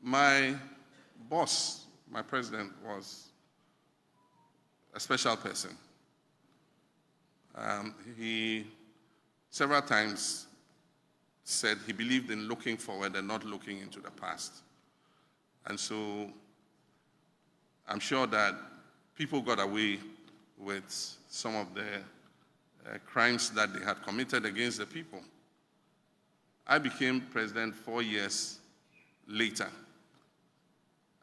My boss, my president was a special person. He several times said he believed in looking forward and not looking into the past. And so I'm sure that people got away with some of the crimes that they had committed against the people. I became president 4 years later,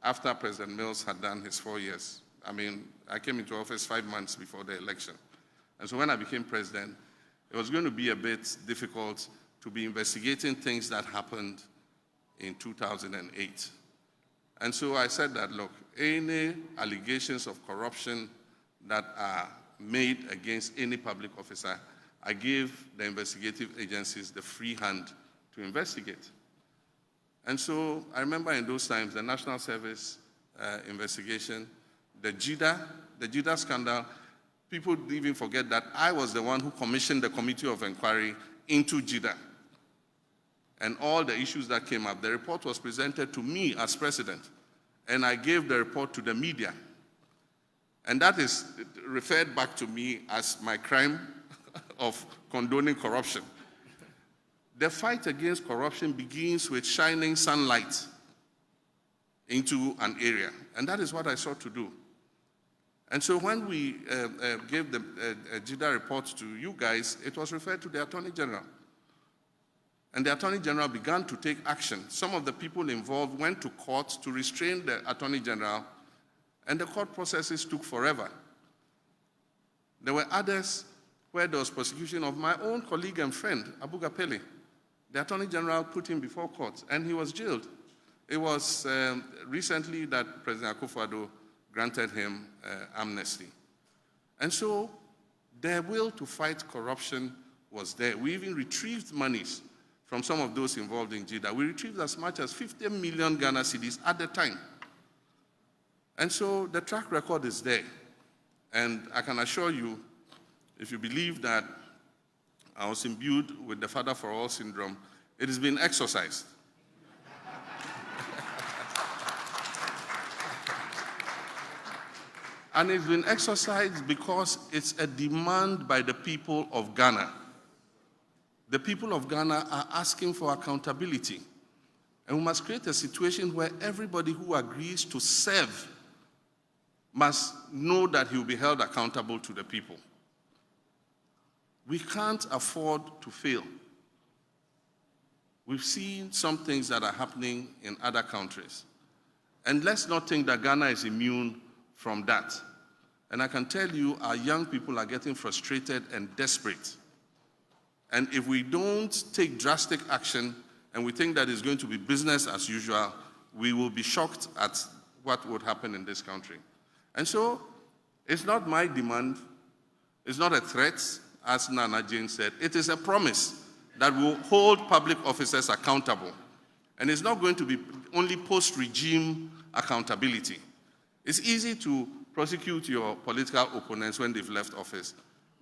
after President Mills had done his 4 years. I mean, I came into office 5 months before the election. And so when I became president, it was going to be a bit difficult to be investigating things that happened in 2008. And so I said that, look, any allegations of corruption that are made against any public officer, I gave the investigative agencies the free hand to investigate. And so I remember in those times, the National Service investigation, the JIDA scandal, people even forget that I was the one who commissioned the committee of inquiry into JIDA. And all the issues that came up, the report was presented to me as president, and I gave the report to the media. And that is referred back to me as my crime of condoning corruption. The fight against corruption begins with shining sunlight into an area, and that is what I sought to do. And so when we gave the JIDA report to you guys, it was referred to the Attorney General. And the Attorney General began to take action. Some of the people involved went to court to restrain the Attorney General, and the court processes took forever. There were others where there was prosecution of my own colleague and friend, Abu Gapele. The Attorney General put him before court, and he was jailed. It was recently that President Akufo-Addo granted him amnesty. And so their will to fight corruption was there. We even retrieved monies from some of those involved in JIDA. We retrieved as much as 50 million Ghana cedis at the time. And so the track record is there. And I can assure you, if you believe that I was imbued with the Father for All syndrome, it has been exercised. And it's been exercised because it's a demand by the people of Ghana. The people of Ghana are asking for accountability. And we must create a situation where everybody who agrees to serve must know that he will be held accountable to the people. We can't afford to fail. We've seen some things that are happening in other countries. And let's not think that Ghana is immune from that. And I can tell you, our young people are getting frustrated and desperate. And if we don't take drastic action and we think that it's going to be business as usual, we will be shocked at what would happen in this country. And so it's not my demand, it's not a threat, as Nana Jane said. It is a promise that will hold public officers accountable. And it's not going to be only post-regime accountability. It's easy to prosecute your political opponents when they've left office,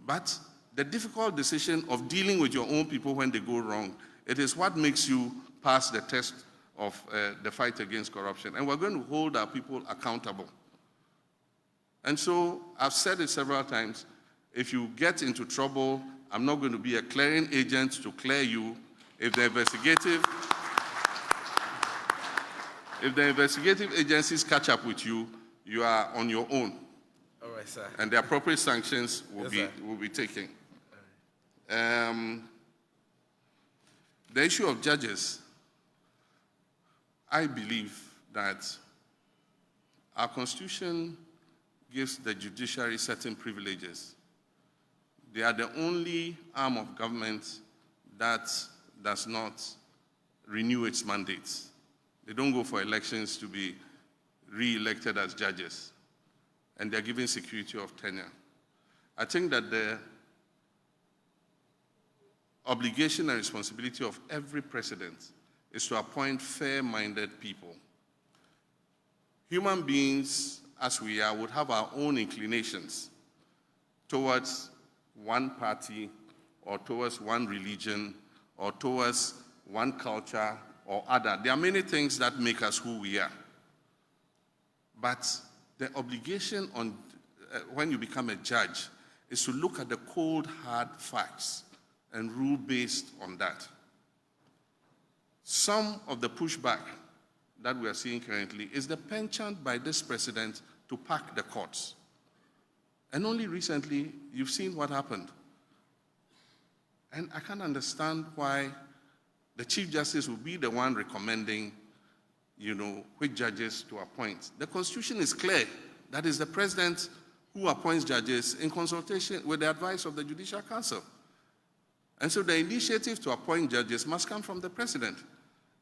but the difficult decision of dealing with your own people when they go wrong, it is what makes you pass the test of the fight against corruption. And we're going to hold our people accountable. And so I've said it several times, if you get into trouble, I'm not going to be a clearing agent to clear you. If the investigative agencies catch up with you, you are on your own. All right, sir. And the appropriate sanctions will be taken. The issue of judges, I believe that our Constitution gives the judiciary certain privileges. They are the only arm of government that does not renew its mandates. They don't go for elections to be re-elected as judges, and they're given security of tenure. I think that the obligation and responsibility of every president is to appoint fair-minded people. Human beings, as we are, would have our own inclinations towards one party or towards one religion or towards one culture or other. There are many things that make us who we are. But the obligation on when you become a judge is to look at the cold, hard facts and rule based on that. Some of the pushback that we are seeing currently is the penchant by this president to pack the courts. And only recently, you've seen what happened. And I can't understand why the Chief Justice will be the one recommending, which judges to appoint. The Constitution is clear. That is the president who appoints judges in consultation with the advice of the Judicial Council. And so the initiative to appoint judges must come from the president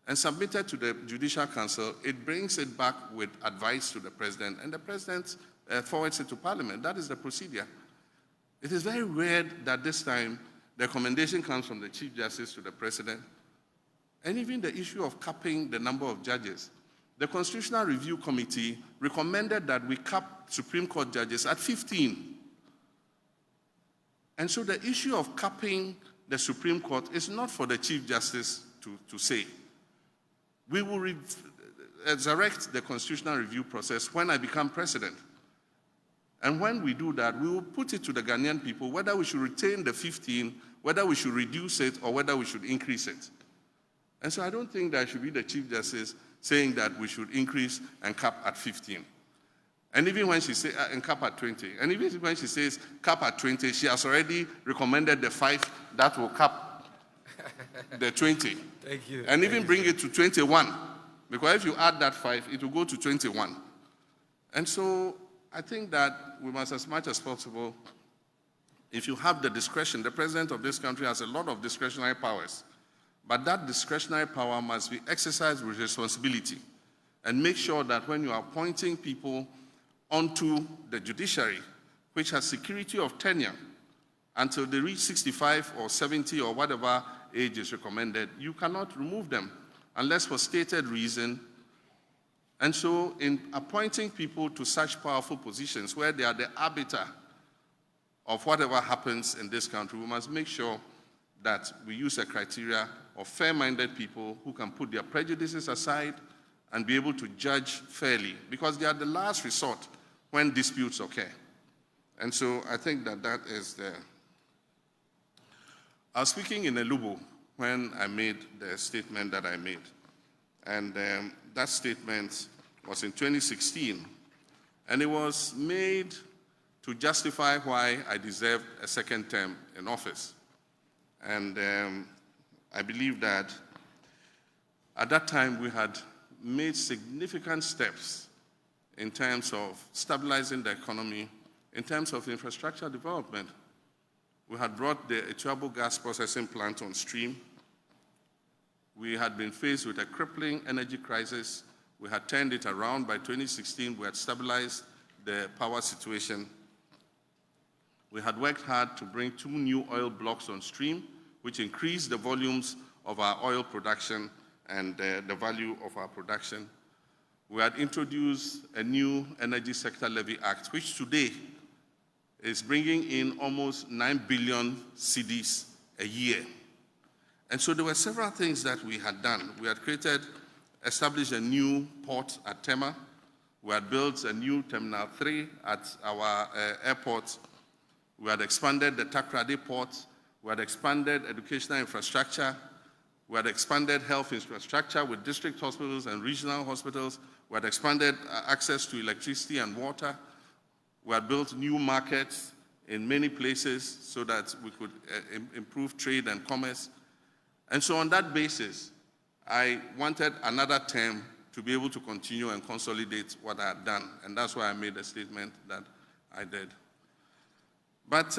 and submitted to the Judicial Council. It brings it back with advice to the president, and the president forwards it to Parliament. That is the procedure. It is very weird that this time the recommendation comes from the Chief Justice to the president. And even the issue of capping the number of judges. The Constitutional Review Committee recommended that we cap Supreme Court judges at 15. And so the issue of capping the Supreme Court is not for the Chief Justice to say. We will resurrect the Constitutional Review process when I become president. And when we do that, we will put it to the Ghanaian people whether we should retain the 15, whether we should reduce it, or whether we should increase it. And so I don't think that should be the Chief Justice saying that we should increase and cap at 15. And even when she says, and cap at 20, and even when she says cap at 20, she has already recommended the 5 that will cap the 20. Thank you. And even bring it to 21. Because if you add that 5, it will go to 21. And so I think that we must, as much as possible, if you have the discretion, the president of this country has a lot of discretionary powers, but that discretionary power must be exercised with responsibility and make sure that when you are appointing people onto the judiciary, which has security of tenure until they reach 65 or 70 or whatever age is recommended, you cannot remove them unless for stated reason. And so in appointing people to such powerful positions where they are the arbiter of whatever happens in this country, we must make sure that we use a criteria of fair-minded people who can put their prejudices aside and be able to judge fairly, because they are the last resort when disputes occur. And so I think that that is the... I was speaking in Elubo when I made the statement that I made. And that statement was in 2016. And it was made to justify why I deserved a second term in office. And I believe that at that time we had made significant steps in terms of stabilizing the economy, in terms of infrastructure development. We had brought the Etuabo gas processing plant on stream. We had been faced with a crippling energy crisis. We had turned it around. By 2016, we had stabilized the power situation. We had worked hard to bring 2 new oil blocks on stream, which increased the volumes of our oil production and the value of our production. We had introduced a new Energy Sector Levy Act, which today is bringing in almost 9 billion cedis a year. And so there were several things that we had done. We had established a new port at Tema. We had built a new Terminal 3 at our airport. We had expanded the Takrady port. We had expanded educational infrastructure. We had expanded health infrastructure with district hospitals and regional hospitals. We had expanded access to electricity and water. We had built new markets in many places so that we could improve trade and commerce. And so on that basis, I wanted another term to be able to continue and consolidate what I had done. And that's why I made the statement that I did. But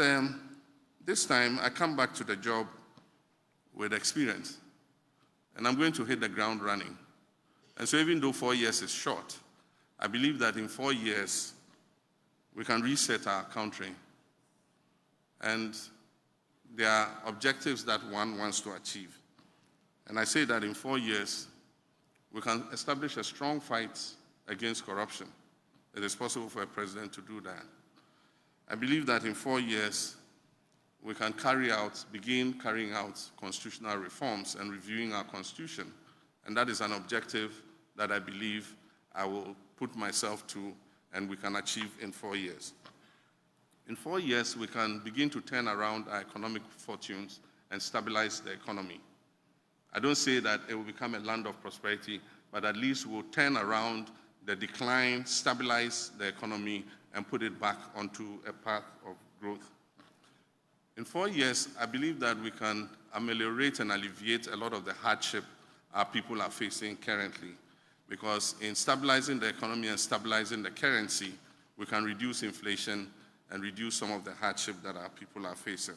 this time, I come back to the job with experience. And I'm going to hit the ground running. And so even though 4 years is short, I believe that in 4 years, we can reset our country. And there are objectives that one wants to achieve. And I say that in 4 years, we can establish a strong fight against corruption. It is possible for a president to do that. I believe that in 4 years, we can begin carrying out constitutional reforms and reviewing our constitution. And that is an objective that I believe I will put myself to and we can achieve in 4 years. In 4 years, we can begin to turn around our economic fortunes and stabilize the economy. I don't say that it will become a land of prosperity, but at least we'll turn around the decline, stabilize the economy, and put it back onto a path of growth. In 4 years, I believe that we can ameliorate and alleviate a lot of the hardship our people are facing currently. Because in stabilizing the economy and stabilizing the currency, we can reduce inflation and reduce some of the hardship that our people are facing.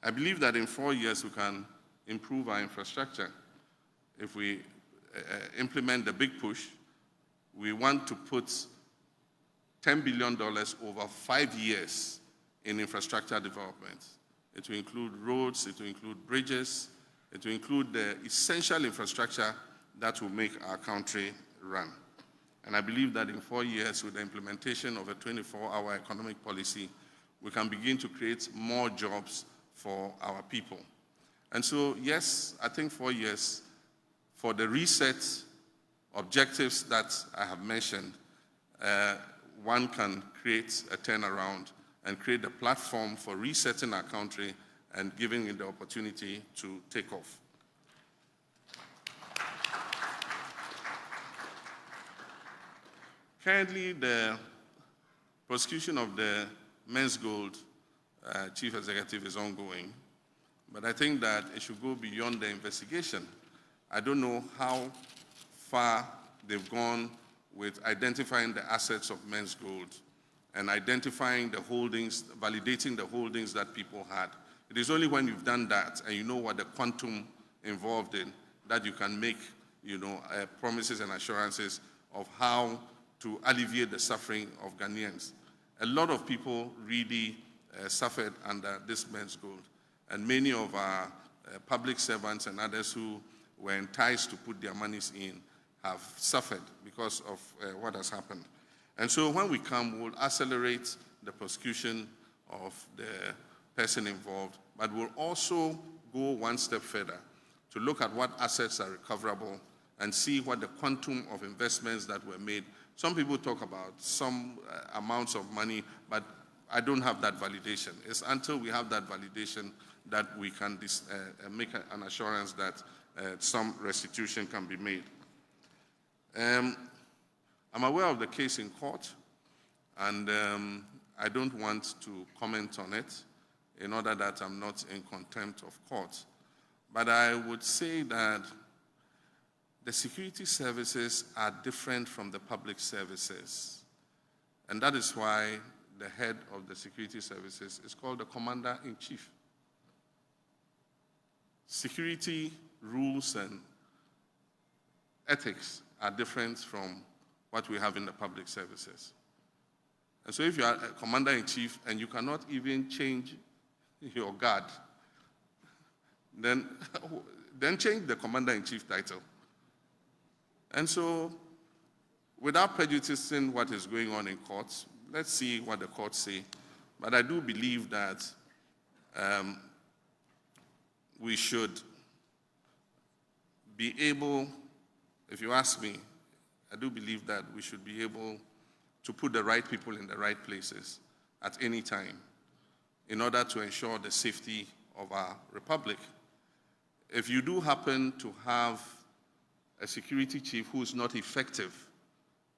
I believe that in 4 years, we can improve our infrastructure. If we implement the big push, we want to put $10 billion over 5 years in infrastructure development. It will include roads, it will include bridges, it will include the essential infrastructure that will make our country run. And I believe that in 4 years, with the implementation of a 24-hour economic policy, we can begin to create more jobs for our people. And so, yes, I think 4 years for the reset objectives that I have mentioned, one can create a turnaround and create a platform for resetting our country and giving it the opportunity to take off. Currently, the prosecution of the Men's Gold chief executive is ongoing, but I think that it should go beyond the investigation. I don't know how far they've gone with identifying the assets of Men's Gold and identifying the holdings, validating the holdings that people had. It is only when you've done that and you know what the quantum involved in that you can make, promises and assurances of how to alleviate the suffering of Ghanaians. A lot of people really suffered under this Men's Gold, and many of our public servants and others who were enticed to put their monies in have suffered because of what has happened. And so when we come, we'll accelerate the prosecution of the person involved, but we'll also go one step further to look at what assets are recoverable and see what the quantum of investments that were made. Some people talk about some amounts of money, but I don't have that validation. It's until we have that validation that we can make an assurance that some restitution can be made. I'm aware of the case in court, and I don't want to comment on it in order that I'm not in contempt of court. But I would say that the security services are different from the public services. And that is why the head of the security services is called the Commander-in-Chief. Security rules and ethics are different from what we have in the public services. And so if you are a Commander-in-Chief and you cannot even change your guard, then change the Commander-in-Chief title. And so, without prejudicing what is going on in courts, let's see what the courts say. But I do believe that we should be able, if you ask me, I do believe that we should be able to put the right people in the right places at any time in order to ensure the safety of our republic. If you do happen to have a security chief who is not effective,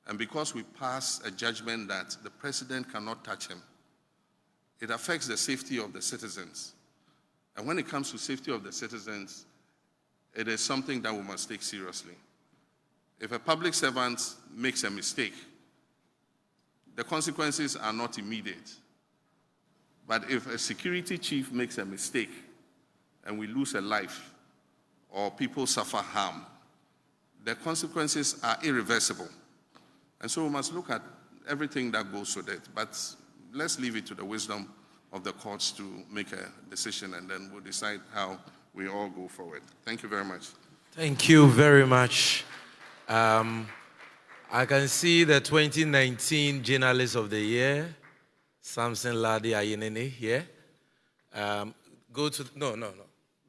and because we pass a judgment that the president cannot touch him, it affects the safety of the citizens. And when it comes to safety of the citizens, it is something that we must take seriously. If a public servant makes a mistake, the consequences are not immediate. But if a security chief makes a mistake and we lose a life or people suffer harm, the consequences are irreversible. And so we must look at everything that goes with it. But let's leave it to the wisdom of the courts to make a decision, and then we'll decide how we all go forward. Thank you very much. Thank you very much. I can see the 2019 Journalist of the Year, Samson Ladi Ayinene here. Go to, no.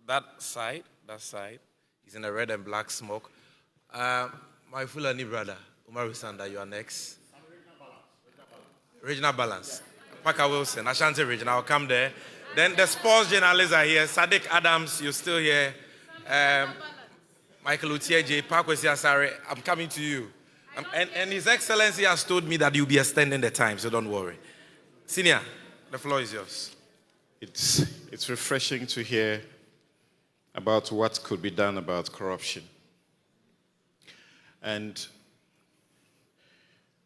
That side. He's in a red and black smoke. My Fulani brother, Umaru Sanda, you are next. Regional balance. Parker Wilson, Ashanti Region, I'll come there. Then the sports journalists are here. Sadiq Adams, you're still here. Michael Utieje, Parkwesi Asare, I'm coming to you. And His Excellency has told me that you'll be extending the time, so don't worry. Senior, the floor is yours. It's refreshing to hear about what could be done about corruption. And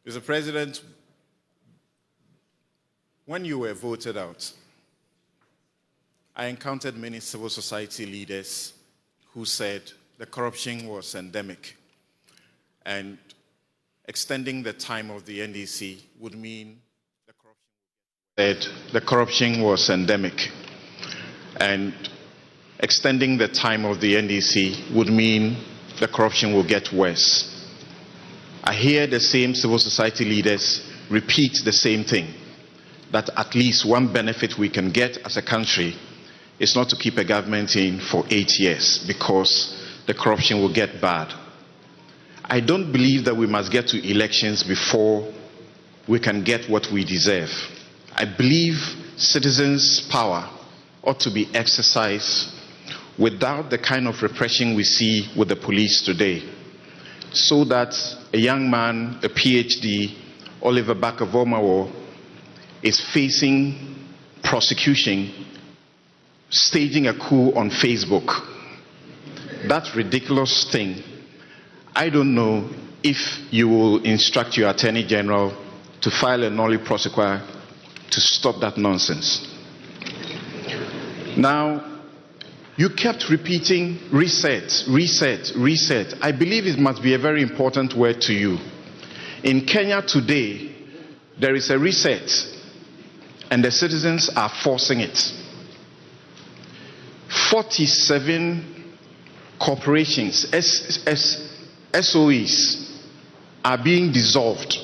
Mr. President, when you were voted out, I encountered many civil society leaders who said the corruption was endemic, and extending the time of the NDC would mean the corruption was endemic, and extending the time of the NDC would mean the corruption will get worse. I hear the same civil society leaders repeat the same thing, that at least one benefit we can get as a country is not to keep a government in for 8 years because the corruption will get bad. I don't believe that we must get to elections before we can get what we deserve. I believe citizens' power ought to be exercised without the kind of repression we see with the police today, so that a young man, a PhD, Oliver Barker-Vormawor, is facing prosecution, staging a coup on Facebook. That ridiculous thing. I don't know if you will instruct your Attorney General to file a nolle prosequi to stop that nonsense. Now, you kept repeating reset, reset, reset. I believe it must be a very important word to you. In Kenya today, there is a reset, and the citizens are forcing it. 47 corporations, SOEs, are being dissolved.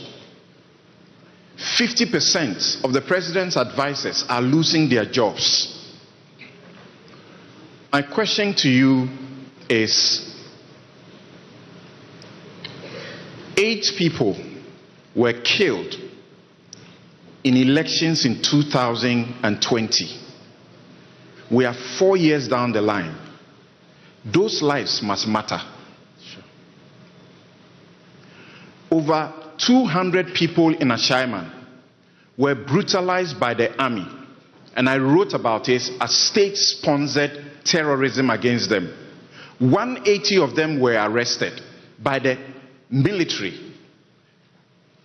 50% of the president's advisors are losing their jobs. My question to you is, 8 people were killed in elections in 2020. We are 4 years down the line. Those lives must matter. Over 200 people in Ashaiman were brutalized by the army, and I wrote about it as state-sponsored terrorism against them. 180 of them were arrested by the military,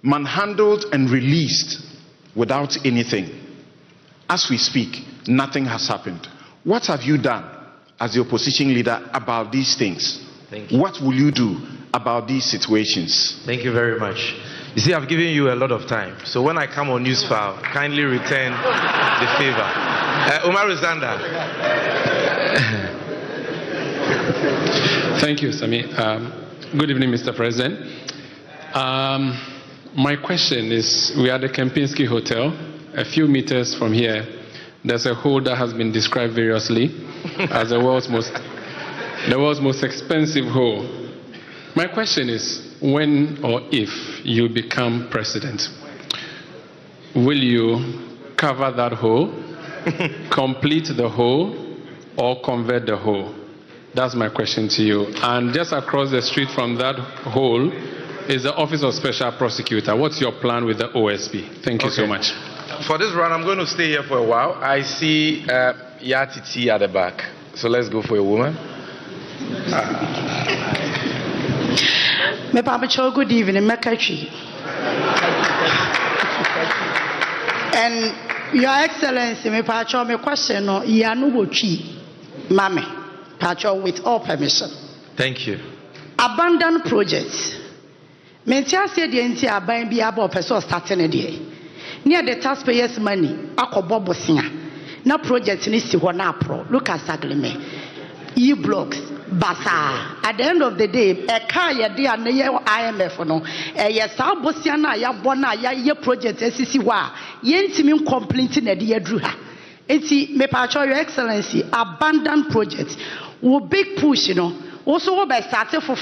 manhandled and released without anything. As we speak, nothing has happened. What have you done as the opposition leader about these things? Thank you. What will you do about these situations? Thank you very much. You see, I've given you a lot of time. So when I come on Newsfile, kindly return the favor. Umaru Zanda. Thank you, Sami. Good evening, Mr. President. My question is, we are at the Kempinski Hotel. A few meters from here, there's a hole that has been described variously as the world's most expensive hole. My question is, when or if you become president, will you cover that hole, complete the hole, or convert the hole? That's my question to you. And just across the street from that hole is the Office of Special Prosecutor. What's your plan with the OSP? Thank you so much. For this round, I'm going to stay here for a while. I see Yatiti at the back. So let's go for a woman. Good evening, Mekachi. And Your Excellency, my question no Yanubochi Mame, Pacho, with all permission. Thank you. Abandoned projects. Mentia said the entire buying be able person starting a day. Near the taxpayers' money, Akobo Bosia. No project needs to one up pro. Look at Saglime. E-blocks, Basa. At the end of the day, a car ya dear IMF no. Ya South Bosiana, ya Bona, ya project SCC wa. Yentimin completing a dear Druha. Eti me pacho Your Excellency, abandoned projects. Wo big push, you know. Also by starting for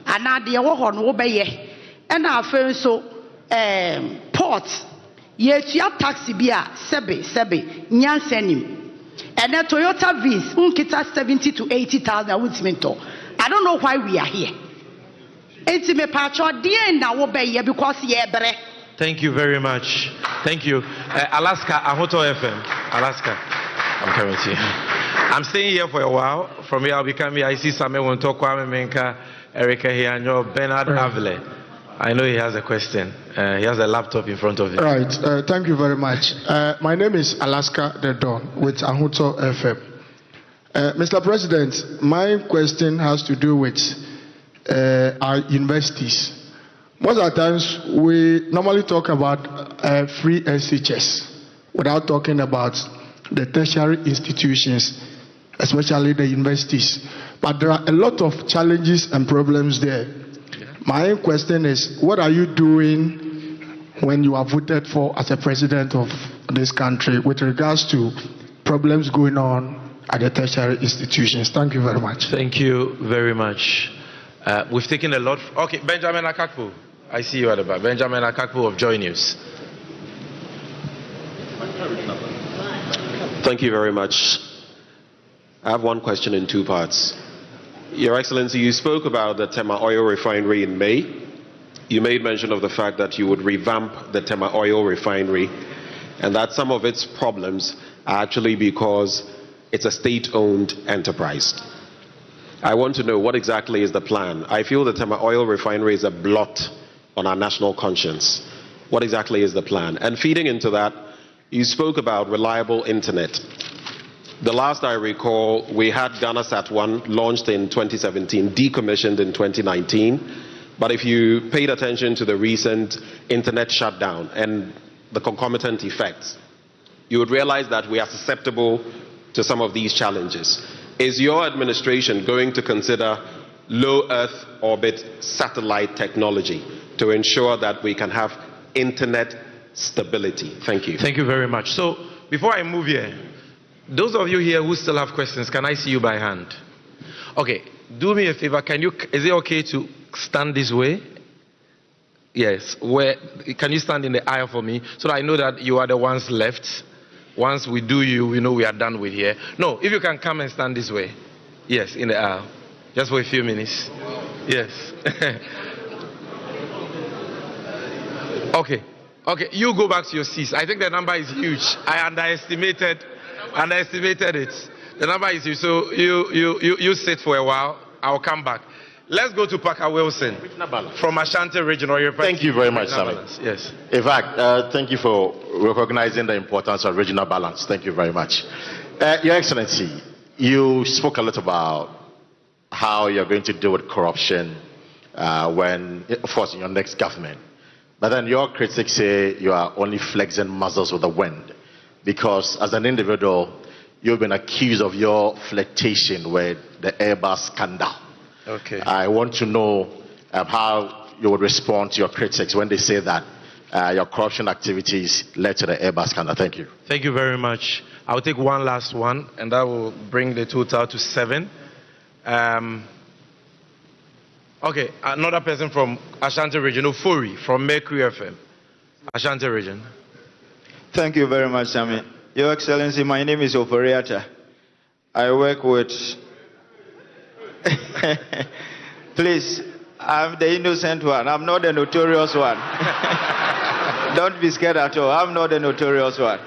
and now the war on Obaye. ɛna afei nso port yɛtua taxi bi a sɛbe nyansa nim ɛnɛ Toyota Viz unkita 70 to 80,000 awutimento. I don't know why we are here. It's me pacho die na wo be here because yebre. Thank you very much. Thank you. Alaska, Ahoto FM. Alaska. I'm coming to you. I'm staying here for a while. From here I'll be coming. I see Samuel Wonto, Kwame Menka, Erica Hianyo, Bernard Avile. I know he has a question. He has a laptop in front of him. Right. Thank you very much. My name is Alaska the Don with Ahoto FM. Mr. President, my question has to do with our universities. Most of the times, we normally talk about free SHS without talking about the tertiary institutions, especially the universities. But there are a lot of challenges and problems there. My question is, what are you doing when you are voted for as a president of this country with regards to problems going on at the tertiary institutions? Thank you very much. Thank you very much. We've taken a lot. Okay, Benjamin Akakpo. I see you at the back. Benjamin Akakpo of Joy News. Thank you very much. I have one question in two parts. Your Excellency, you spoke about the Tema oil refinery in May. You made mention of the fact that you would revamp the Tema oil refinery and that some of its problems are actually because it's a state-owned enterprise. I want to know what exactly is the plan. I feel the Tema oil refinery is a blot on our national conscience. What exactly is the plan? And feeding into that, you spoke about reliable internet. The last I recall, we had GhanaSat 1 launched in 2017, decommissioned in 2019. But if you paid attention to the recent internet shutdown and the concomitant effects, you would realize that we are susceptible to some of these challenges. Is your administration going to consider low Earth orbit satellite technology to ensure that we can have internet stability? Thank you. Thank you very much. So before I move here, those of you here who still have questions, can I see you by hand? Okay, do me a favor. Is it okay to stand this way? Yes. Can you stand in the aisle for me so that I know that you are the ones left? Once we do you, we know we are done with here. No, if you can come and stand this way. Yes, in the aisle. Just for a few minutes. Yes. Okay. Okay, you go back to your seats. I think the number is huge. I underestimated it. The number is huge. So you sit for a while. I'll come back. Let's go to Parker Wilson from Ashanti Region. Thank you very much, Sammy. Yes. In fact, thank you for recognizing the importance of regional balance. Thank you very much. Your Excellency, you spoke a lot about how you're going to deal with corruption when, of course, in your next government. But then your critics say you are only flexing muscles with the wind because as an individual, you've been accused of your flirtation with the Airbus scandal. Okay. I want to know how you would respond to your critics when they say that your corruption activities led to the Airbus scandal. Thank you. Thank you very much. I'll take one last one, and that will bring the total to 7. Okay, another person from Ashanti Region, Ofori, from Mercury FM. Ashanti Region. Thank you very much, Sammy. Your Excellency, my name is Oforiata. I work with... Please, I'm the innocent one. I'm not the notorious one. Don't be scared at all. I'm not the notorious one.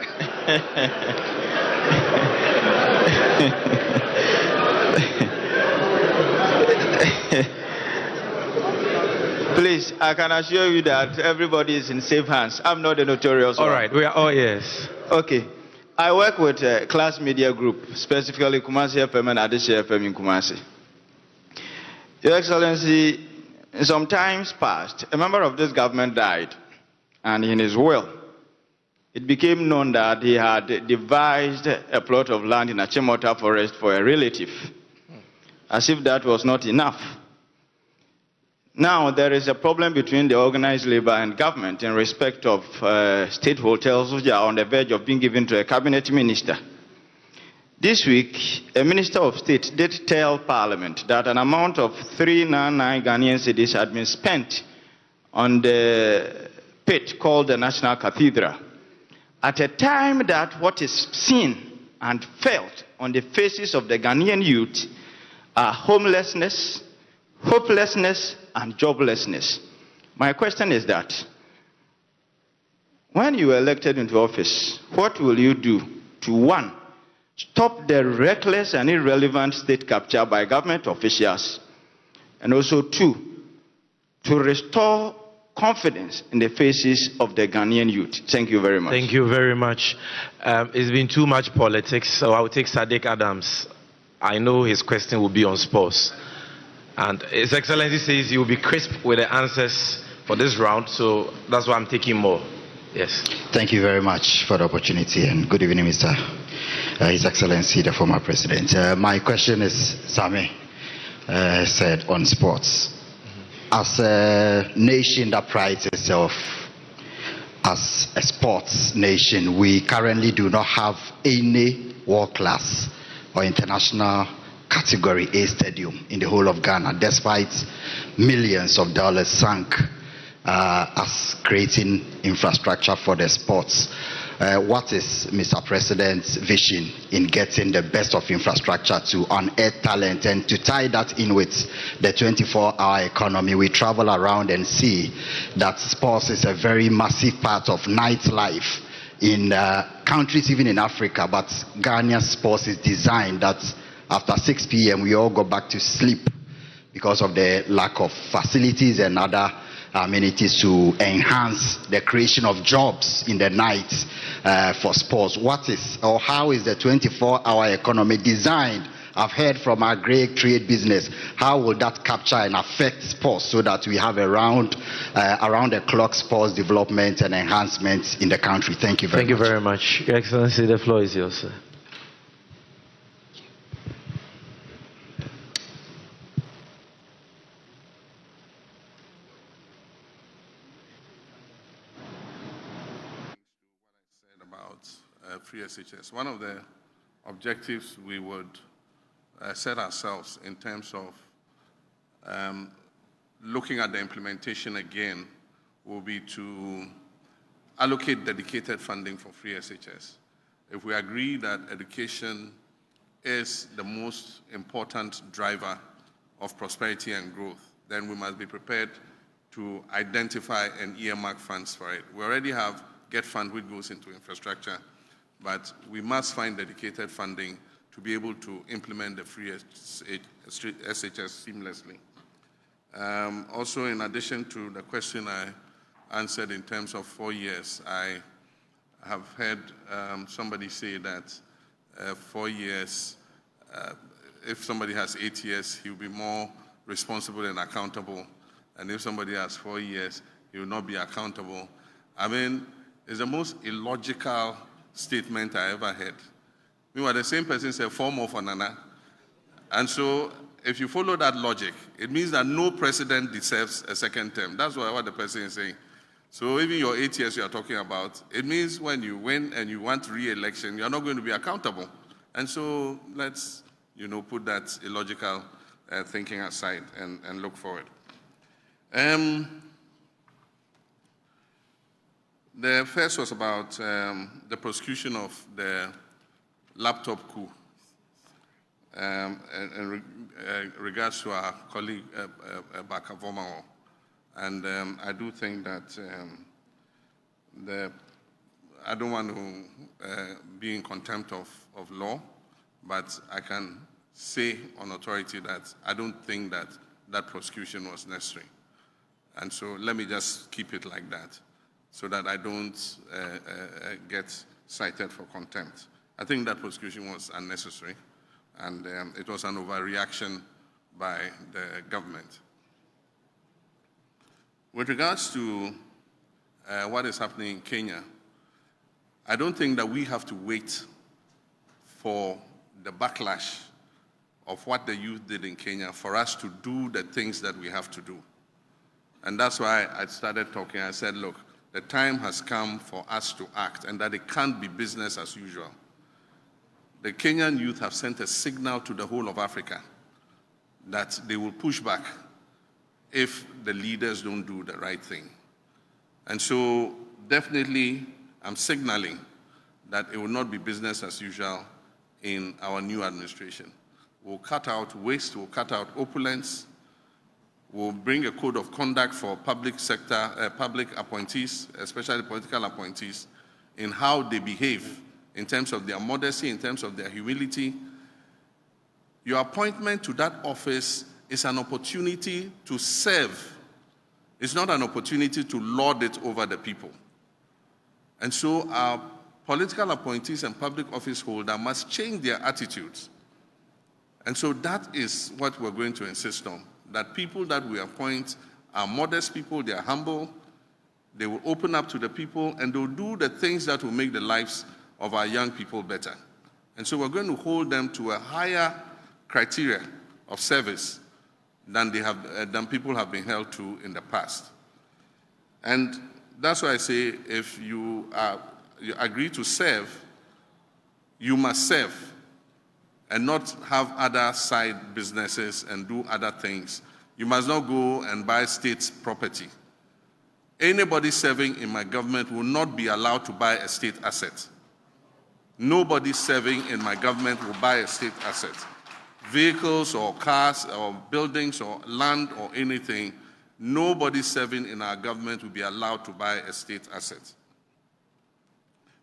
Please, I can assure you that everybody is in safe hands. I'm not the notorious one. All right, we are all yes. Okay. I work with a Class Media Group, specifically Kumasi FM and Adeshi FM in Kumasi. Your Excellency, in some times past, a member of this government died, and in his will, it became known that he had devised a plot of land in a Achimota forest for a relative, as if that was not enough. Now, there is a problem between the organized labor and government in respect of state hotels which are on the verge of being given to a cabinet minister. This week, a minister of state did tell Parliament that an amount of 399 Ghanaian cedis had been spent on the pit called the National Cathedral, at a time that what is seen and felt on the faces of the Ghanaian youth are homelessness, hopelessness, and joblessness. My question is that, when you are elected into office, what will you do to, one, stop the reckless and irrelevant state capture by government officials, and also, two, to restore confidence in the faces of the Ghanaian youth? Thank you very much. Thank you very much. It's been too much politics, so I'll take Sadiq Adams. I know his question will be on sports. And His Excellency says he will be crisp with the answers for this round, so that's why I'm taking more. Yes. Thank you very much for the opportunity, and good evening, Mr. His Excellency, the former president. My question is, Sami said, on sports. As a nation that prides itself as a sports nation, we currently do not have any world-class or international category A stadium in the whole of Ghana, despite millions of dollars sunk as creating infrastructure for the sports. What is Mr. President's vision in getting the best of infrastructure to unearth talent, and to tie that in with the 24-hour economy? We travel around and see that sports is a very massive part of nightlife in countries even in Africa, but Ghanaian sports is designed that after 6 p.m. we all go back to sleep because of the lack of facilities and other amenities to enhance the creation of jobs in the night for sports. What is, or how is the 24-hour economy designed? I've heard from our great trade business. How will that capture and affect sports so that we have around the clock sports development and enhancement in the country? Thank you very much. Thank you very much. Your Excellency, the floor is yours, sir. Free SHS. One of the objectives we would set ourselves in terms of looking at the implementation again will be to allocate dedicated funding for free SHS. If we agree that education is the most important driver of prosperity and growth, then we must be prepared to identify and earmark funds for it. We already have GET Fund, which goes into infrastructure, but we must find dedicated funding to be able to implement the free SHS seamlessly. Also, in addition to the question I answered in terms of 4 years, I have heard somebody say that 4 years, if somebody has 8 years, he will be more responsible and accountable. And if somebody has 4 years, he will not be accountable. I mean, it's the most illogical statement I ever heard. Meanwhile, the same person said 4 more for Nana. And so, if you follow that logic, it means that no president deserves a second term. That's what the person is saying. So even your 8 years you are talking about, it means when you win and you want re-election, you are not going to be accountable. And so let's, put that illogical thinking aside and look forward. The first was about the prosecution of the laptop coup in regards to our colleague Bakavomo. And I do think that I don't want to be in contempt of law, but I can say on authority that I don't think that that prosecution was necessary. And so let me just keep it like that, so that I don't get cited for contempt. I think that prosecution was unnecessary, and it was an overreaction by the government. With regards to what is happening in Kenya, I don't think that we have to wait for the backlash of what the youth did in Kenya for us to do the things that we have to do. And that's why I started talking. I said, look, the time has come for us to act, and that it can't be business as usual. The Kenyan youth have sent a signal to the whole of Africa that they will push back if the leaders don't do the right thing. And so definitely I'm signaling that it will not be business as usual in our new administration. We'll cut out waste, we'll cut out opulence, we'll bring a code of conduct for public sector, public appointees, especially political appointees, in how they behave in terms of their modesty, in terms of their humility. Your appointment to that office is an opportunity to serve. It's not an opportunity to lord it over the people. And so our political appointees and public office holders must change their attitudes. And so that is what we're going to insist on, that people that we appoint are modest people, they are humble, they will open up to the people, and they'll do the things that will make the lives of our young people better. And so we're going to hold them to a higher criteria of service than people have been held to in the past. And that's why I say, if you agree to serve, you must serve and not have other side businesses and do other things. You must not go and buy state property. Anybody serving in my government will not be allowed to buy a state asset. Nobody serving in my government will buy a state asset. Vehicles or cars or buildings or land or anything, nobody serving in our government will be allowed to buy a state asset.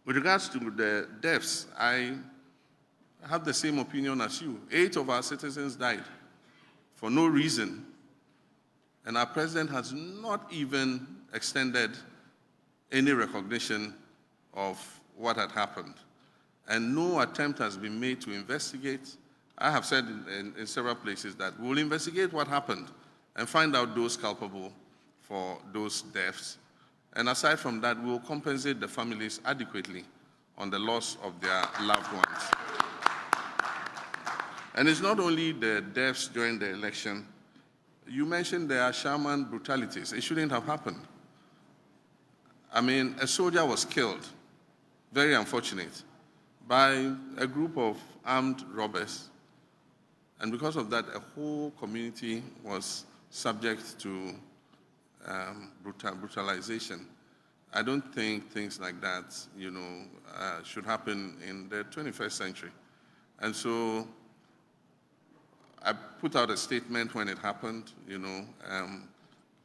With regards to the deaths, I have the same opinion as you. 8 of our citizens died for no reason, and our president has not even extended any recognition of what had happened. And no attempt has been made to investigate. I have said in several places that we'll investigate what happened and find out those culpable for those deaths. And aside from that, we'll compensate the families adequately on the loss of their loved ones. And it's not only the deaths during the election. You mentioned there are shaman brutalities. It shouldn't have happened. I mean, a soldier was killed, very unfortunate, by a group of armed robbers. And because of that, a whole community was subject to brutalization. I don't think things like that, should happen in the 21st century. And so I put out a statement when it happened,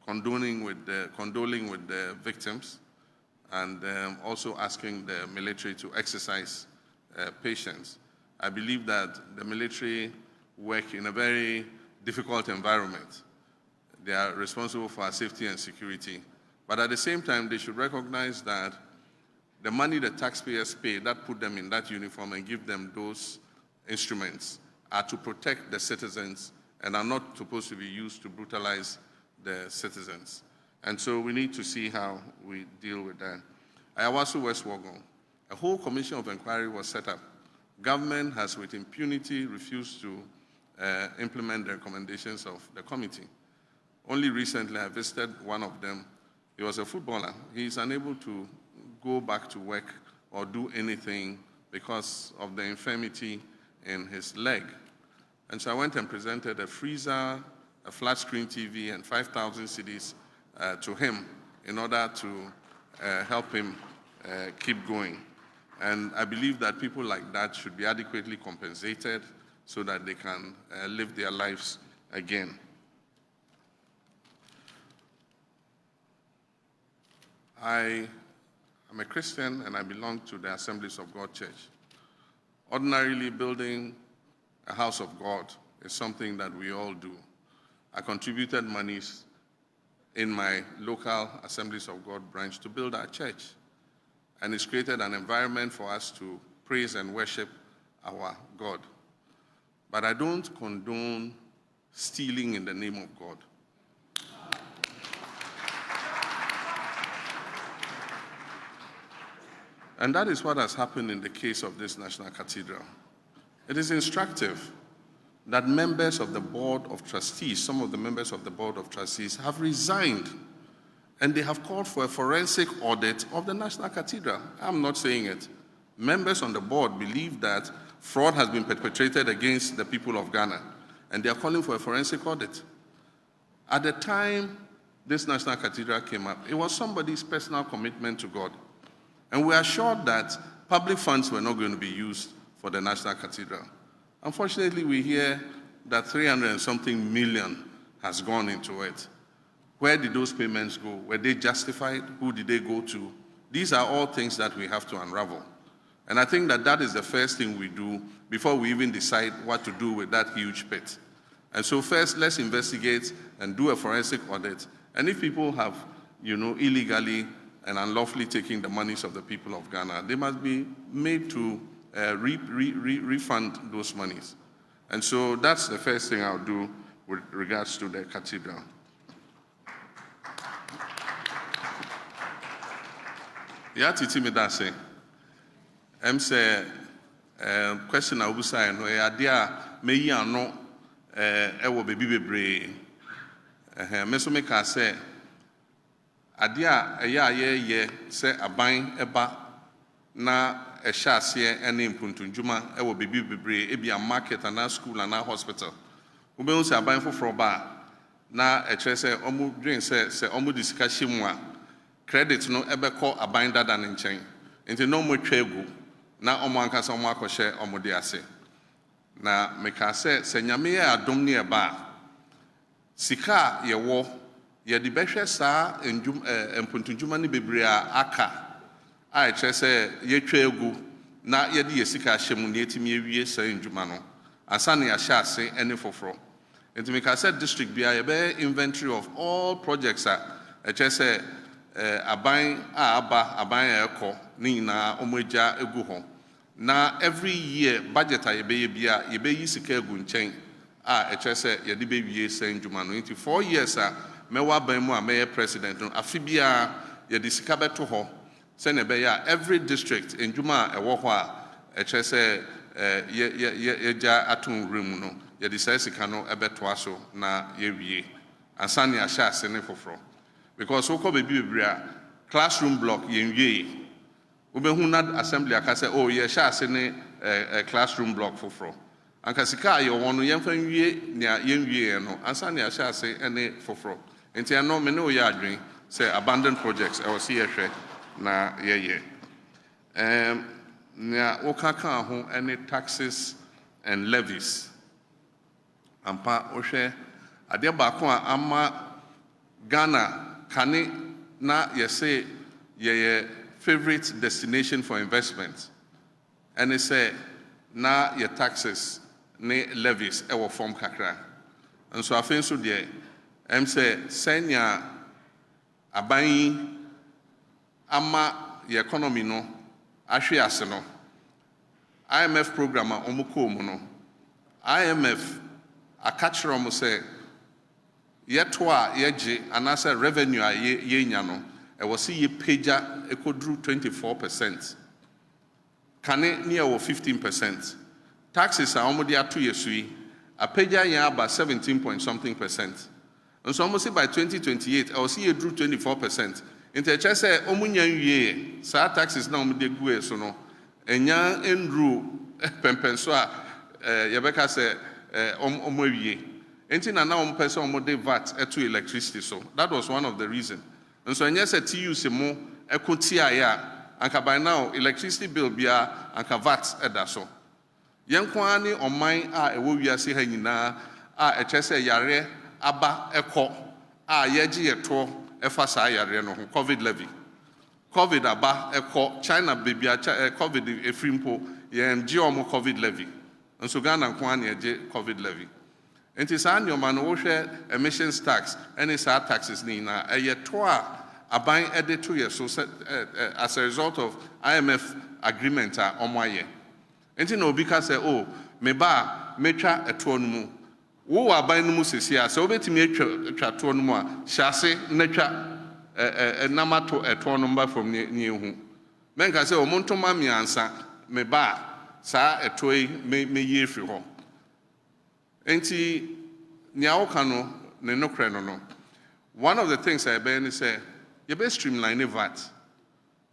condoling with the victims, and also asking the military to exercise patience. I believe that the military work in a very difficult environment. They are responsible for our safety and security. But at the same time, they should recognize that the money the taxpayers pay that put them in that uniform and give them those instruments are to protect the citizens and are not supposed to be used to brutalize the citizens. And so we need to see how we deal with that. Ayawaso West Wuogon, a whole commission of inquiry was set up. Government has with impunity refused to implement the recommendations of the committee. Only recently I visited one of them. He was a footballer. He is unable to go back to work or do anything because of the infirmity in his leg. And so I went and presented a freezer, a flat screen TV, and 5,000 cedis to him in order to help him keep going. And I believe that people like that should be adequately compensated so that they can live their lives again. I am a Christian and I belong to the Assemblies of God Church. Ordinarily, building a house of God is something that we all do. I contributed monies in my local Assemblies of God branch to build our church. And it's created an environment for us to praise and worship our God. But I don't condone stealing in the name of God. And that is what has happened in the case of this National Cathedral. It is instructive that members of the Board of Trustees, some of the members of the Board of Trustees, have resigned, and they have called for a forensic audit of the National Cathedral. I'm not saying it. Members on the board believe that fraud has been perpetrated against the people of Ghana, and they are calling for a forensic audit. At the time this National Cathedral came up, it was somebody's personal commitment to God. And we are sure that public funds were not going to be used for the National Cathedral. Unfortunately, we hear that 300 and something million has gone into it. Where did those payments go? Were they justified? Who did they go to? These are all things that we have to unravel. And I think that that is the first thing we do before we even decide what to do with that huge pit. And so first, let's investigate and do a forensic audit. And if people have, illegally and unlawfully taking the monies of the people of Ghana, they must be made to refund those monies. And so that's the first thing I'll do with regards to the cathedral. Yeah, Titi me that say. Say question I will say no. Idea me ya no. Ewo baby bebre. Me so make say. Idea ye say aban eba na eshase ene mpuntunjuma ewo baby bebre e bia market and school and hospital. We be say aban foforo ba na eche say omu dream say omu discussion mu a credit no ebeko aban dada ne nchen nti no mo twegu na omo ankasa omo akɔhye omo de ase na meka se nyame ye adom ne eba sika ye wo ye de behwe saa mpuntunjuma ne bebre a aka a eche se ye twegu na ye de ye sika hyemu ne etimi ewie saa njuma no asa ne ya hye ase ene foforo nti meka se district bia ye be inventory of all projects a eche se aban aba aban ekọ ni na omegya egu ho na every year budget a yebe bia yebe yi sika egu nchen a eche se ye de be wie sen dwuma no nti 4 years a mewa ban mu a meye president no afi bia ye de sika beto ho se ne be ya every district ndwuma a ewo ho a eche se ye ja atun room no ye de sika no ebeto aso na ye wie ansane a sha ase ne foforo. Because we baby classroom block yenwie. Ubehu na assembly aka say oh ye sha ase ne classroom block foforo. Anka sika ye wono yemfa nwie na yenwie no ansa ne sha ase ene foforo. Enti ano me ne o ye adwen say abandoned projects I was here hwe na ye. Na okaka ho ene taxes and levies. Ampa ohwe ade ba ko ama Ghana Kani na yese ye favorite destination for investment. And they say na your taxes ne levies ewo form kakra. And so I think so there say senya aban ama your economy no ahwe ase no. IMF program a omuko mu no. IMF akachiro mo say yetwa yeje anasa revenue a ye nya no e wo se ye pagya ekodru 24%. Kane ne e wo 15%. Taxes a omode ato yesui a pagya ya aba 17 point something %. And so almost by 2028 I will see ye drew 24%. Inte che se omunya nwie sa taxes na omode gu e so no enya endru pempenso a yebeka se omowie. Enti na now person omode VAT to electricity so that was one of the reasons. And so enya se TU se mo ekotia ya anka by now electricity bill bia anka VAT eda so. Yenko ani oman a ewo wiase ha nyina a eche se yare aba ekọ a yeji yeto efa sa yare no ho COVID levy. COVID aba ekọ China bibia COVID efrimpo ye omo COVID levy. And so Ghana nko ani eje COVID levy. And it's an your man who share emissions tax and it's our taxes nina a year toa a buying edit 2 years so as a result of IMF agreement on my year. And you know because say oh me ba metra a tonumu wo are buying musis here so bet me tonuma shase netra a namato a tonumba from near whom men can say oh montoma mi answer me ba sa a toy me year free home. Enti niaoka no ne nokre no. One of the things I ben say you be streamline VAT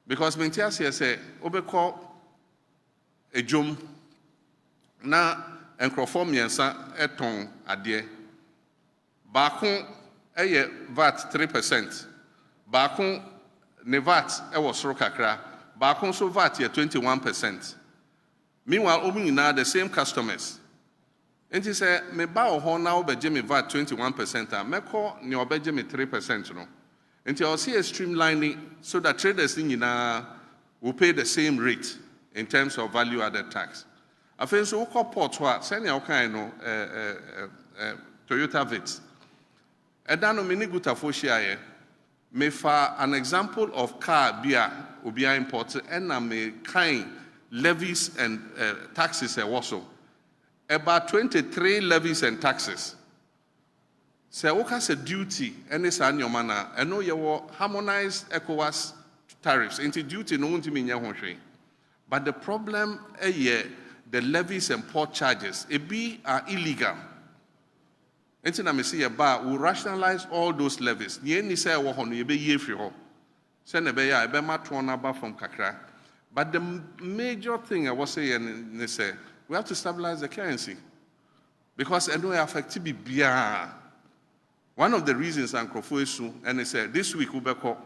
because mentia say obekọ ejom na enkrofo miensa eton ade ba ko VAT 3%. Baako ne VAT was soro kakra. Baako so VAT 21%. Meanwhile, omu nyinaa the same customers. Enti sɛ me ba wɔ hɔ na wobɛgye me VAT 21% a mɛkɔ ne ɔbɛgye me 3% no. Enti I'll see a streamlining so that traders will pay the same rate in terms of value-added tax. I think so. We call port what? Send your kind Toyota Vitz. And then many good afoshiaye. Me for an example of car beer ubia imported and me kind levies and taxes also. About 23 levies and taxes. So what has a duty and it's an your manner and no you harmonized ECOWAS tariffs into duty no one to mean but the problem the levies and port charges are illegal. Enti na me see will rationalize all those levies. Ye ni say wo hono ye be ye free ho. Say na be ya e be ma to na ba from kakra. But the major thing I was saying is we have to stabilize the currency because it will affect bia. One of the reasons Ankrofo Esu and they said this week ubeko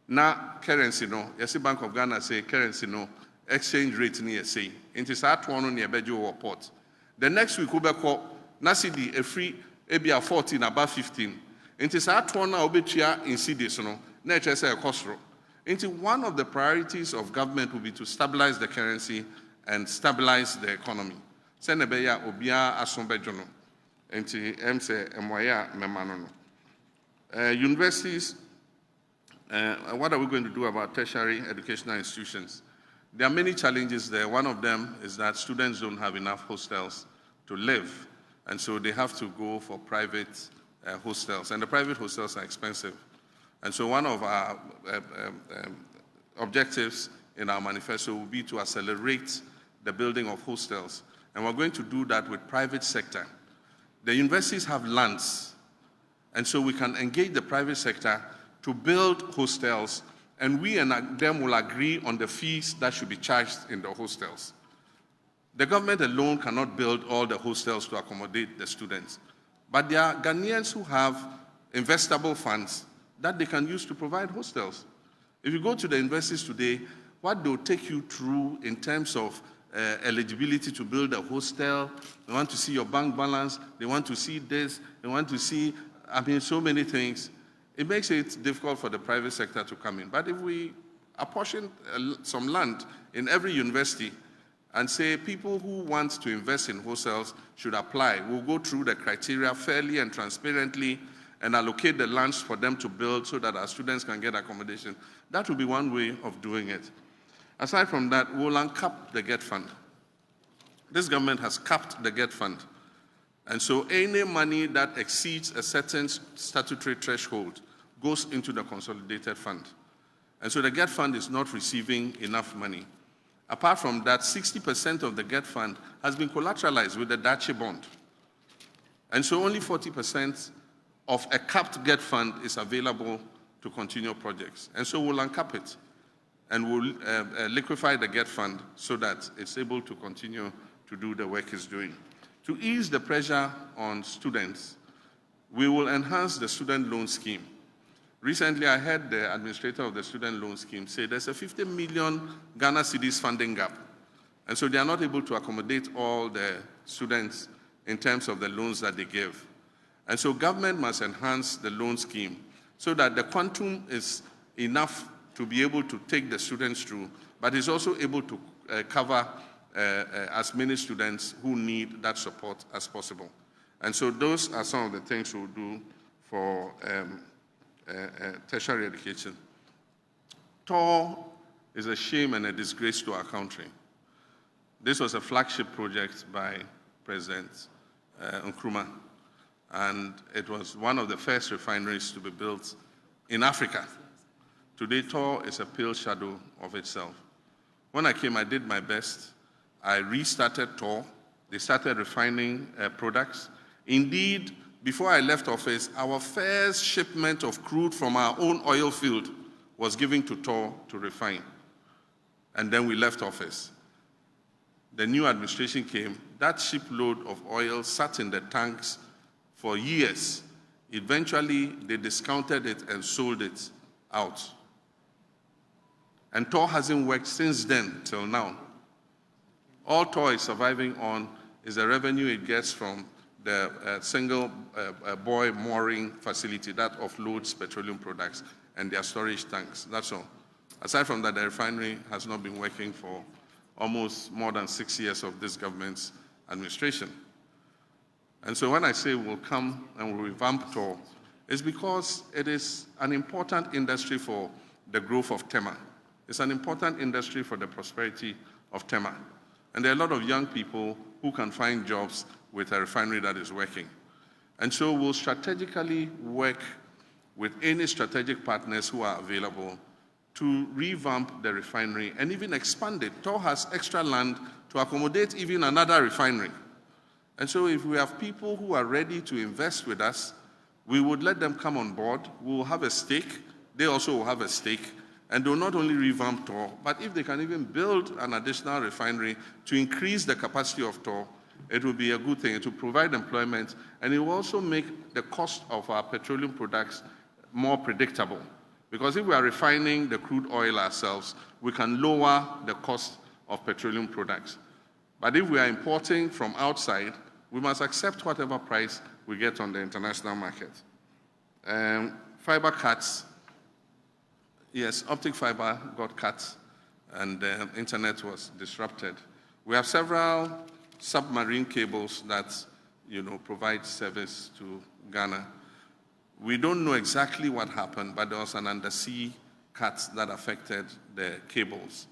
na currency no yes Bank of Ghana say currency no exchange rate ni say into start one near bejo port. The next week ubeko na CD a free ebia 14 about 15 into start one na obetua in CDs no na say costro. Into one of the priorities of government will be to stabilize the currency and stabilize the economy. Send beya obia asombejo no. Universities, what are we going to do about tertiary educational institutions? There are many challenges there. One of them is that students don't have enough hostels to live, and so they have to go for private hostels, and the private hostels are expensive. And so one of our objectives in our manifesto will be to accelerate the building of hostels, and we're going to do that with private sector. The universities have lands, and so we can engage the private sector to build hostels, and we and them will agree on the fees that should be charged in the hostels. The government alone cannot build all the hostels to accommodate the students, but there are Ghanaians who have investable funds that they can use to provide hostels. If you go to the universities today, what they'll take you through in terms of eligibility to build a hostel, they want to see your bank balance, they want to see this, they want to see, so many things. It makes it difficult for the private sector to come in. But if we apportion some land in every university and say people who want to invest in hostels should apply, we'll go through the criteria fairly and transparently and allocate the lands for them to build so that our students can get accommodation. That will be one way of doing it. Aside from that, we'll uncap the GET fund. This government has capped the GET fund. And so any money that exceeds a certain statutory threshold goes into the consolidated fund. And so the GET fund is not receiving enough money. Apart from that, 60% of the GET fund has been collateralized with the Dache bond. And so only 40% of a capped GET fund is available to continue projects. And so we'll uncap it. And we'll liquefy the GET fund so that it's able to continue to do the work it's doing. To ease the pressure on students, we will enhance the student loan scheme. Recently, I heard the administrator of the student loan scheme say there's a 50 million Ghana cedis funding gap. And so they are not able to accommodate all the students in terms of the loans that they give. And so government must enhance the loan scheme so that the quantum is enough to be able to take the students through, but is also able to cover as many students who need that support as possible. And so those are some of the things we'll do for tertiary education. TOR is a shame and a disgrace to our country. This was a flagship project by President Nkrumah, and it was one of the first refineries to be built in Africa. Today, TOR is a pale shadow of itself. When I came, I did my best. I restarted TOR. They started refining products. Indeed, before I left office, our first shipment of crude from our own oil field was given to TOR to refine. And then we left office. The new administration came. That shipload of oil sat in the tanks for years. Eventually, they discounted it and sold it out. And TOR hasn't worked since then till now. All TOR is surviving on is the revenue it gets from the single buoy mooring facility that offloads petroleum products and their storage tanks. That's all. Aside from that, the refinery has not been working for almost more than 6 years of this government's administration. And so when I say we'll come and we'll revamp TOR, it's because it is an important industry for the growth of Tema. It's an important industry for the prosperity of Tema. And there are a lot of young people who can find jobs with a refinery that is working. And so we'll strategically work with any strategic partners who are available to revamp the refinery and even expand it. TOR has extra land to accommodate even another refinery. And so if we have people who are ready to invest with us, we would let them come on board. We will have a stake. They also will have a stake. And they'll not only revamp TOR, but if they can even build an additional refinery to increase the capacity of TOR, it will be a good thing. It will provide employment, and it will also make the cost of our petroleum products more predictable. Because if we are refining the crude oil ourselves, we can lower the cost of petroleum products. But if we are importing from outside, we must accept whatever price we get on the international market. Fiber cuts. Yes, optic fiber got cut and the internet was disrupted. We have several submarine cables that provide service to Ghana. We don't know exactly what happened, but there was an undersea cut that affected the cables.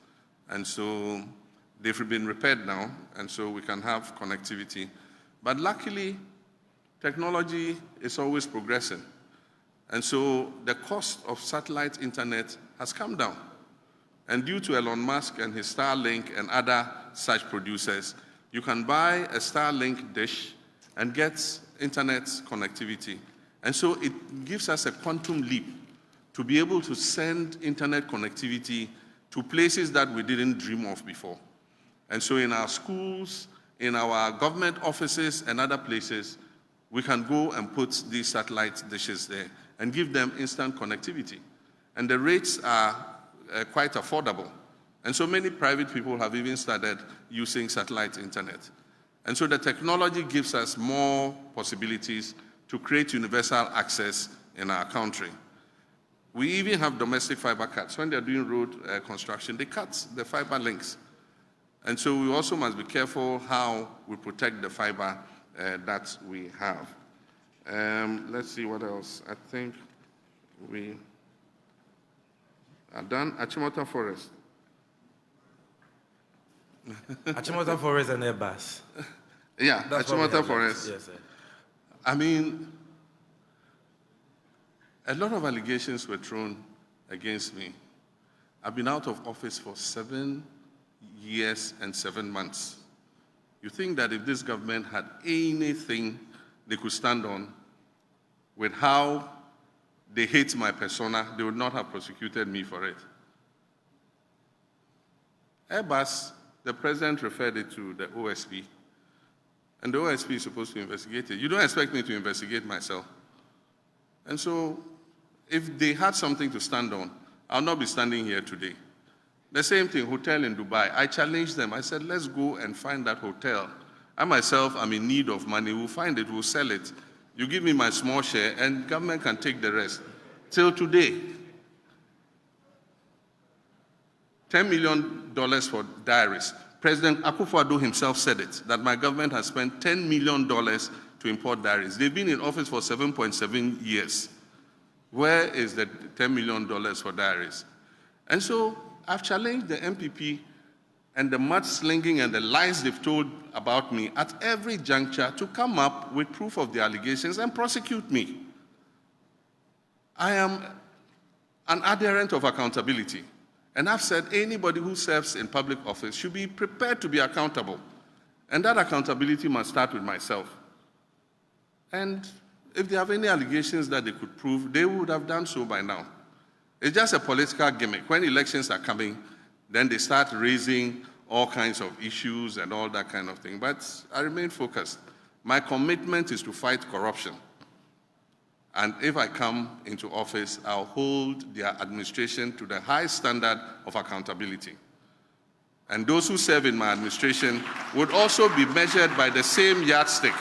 And so they've been repaired now, and so we can have connectivity. But luckily, technology is always progressing. And so the cost of satellite internet has come down. And due to Elon Musk and his Starlink and other such producers, you can buy a Starlink dish and get internet connectivity. And so it gives us a quantum leap to be able to send internet connectivity to places that we didn't dream of before. And so in our schools, in our government offices and other places, we can go and put these satellite dishes there and give them instant connectivity. And the rates are quite affordable. And so many private people have even started using satellite internet. And so the technology gives us more possibilities to create universal access in our country. We even have domestic fiber cuts. When they're doing road construction, they cut the fiber links. And so we also must be careful how we protect the fiber that we have. Let's see what else. I think we are done. Achimota Forest. Achimota Forest and Airbus. Yeah, That's Achimota Forest. Yes, sir. I mean, a lot of allegations were thrown against me. I've been out of office for 7 years and 7 months. You think that if this government had anything they could stand on with how they hate my persona, they would not have prosecuted me for it. Airbus, the president referred it to the OSP, and the OSP is supposed to investigate it. You don't expect me to investigate myself. And so, if they had something to stand on, I'll not be standing here today. The same thing, hotel in Dubai. I challenged them. I said, let's go and find that hotel. I myself am in need of money. We'll find it, we'll sell it. You give me my small share, and government can take the rest. Till today, $10 million for diaries. President Akufo-Addo himself said it, that my government has spent $10 million to import diaries. They've been in office for 7.7 years. Where is the $10 million for diaries? And so I've challenged the MPP and the mudslinging and the lies they've told about me at every juncture to come up with proof of the allegations and prosecute me. I am an adherent of accountability. And I've said anybody who serves in public office should be prepared to be accountable. And that accountability must start with myself. And if they have any allegations that they could prove, they would have done so by now. It's just a political gimmick. When elections are coming, then they start raising all kinds of issues and all that kind of thing. But I remain focused. My commitment is to fight corruption. And if I come into office, I'll hold their administration to the high standard of accountability. And those who serve in my administration would also be measured by the same yardstick.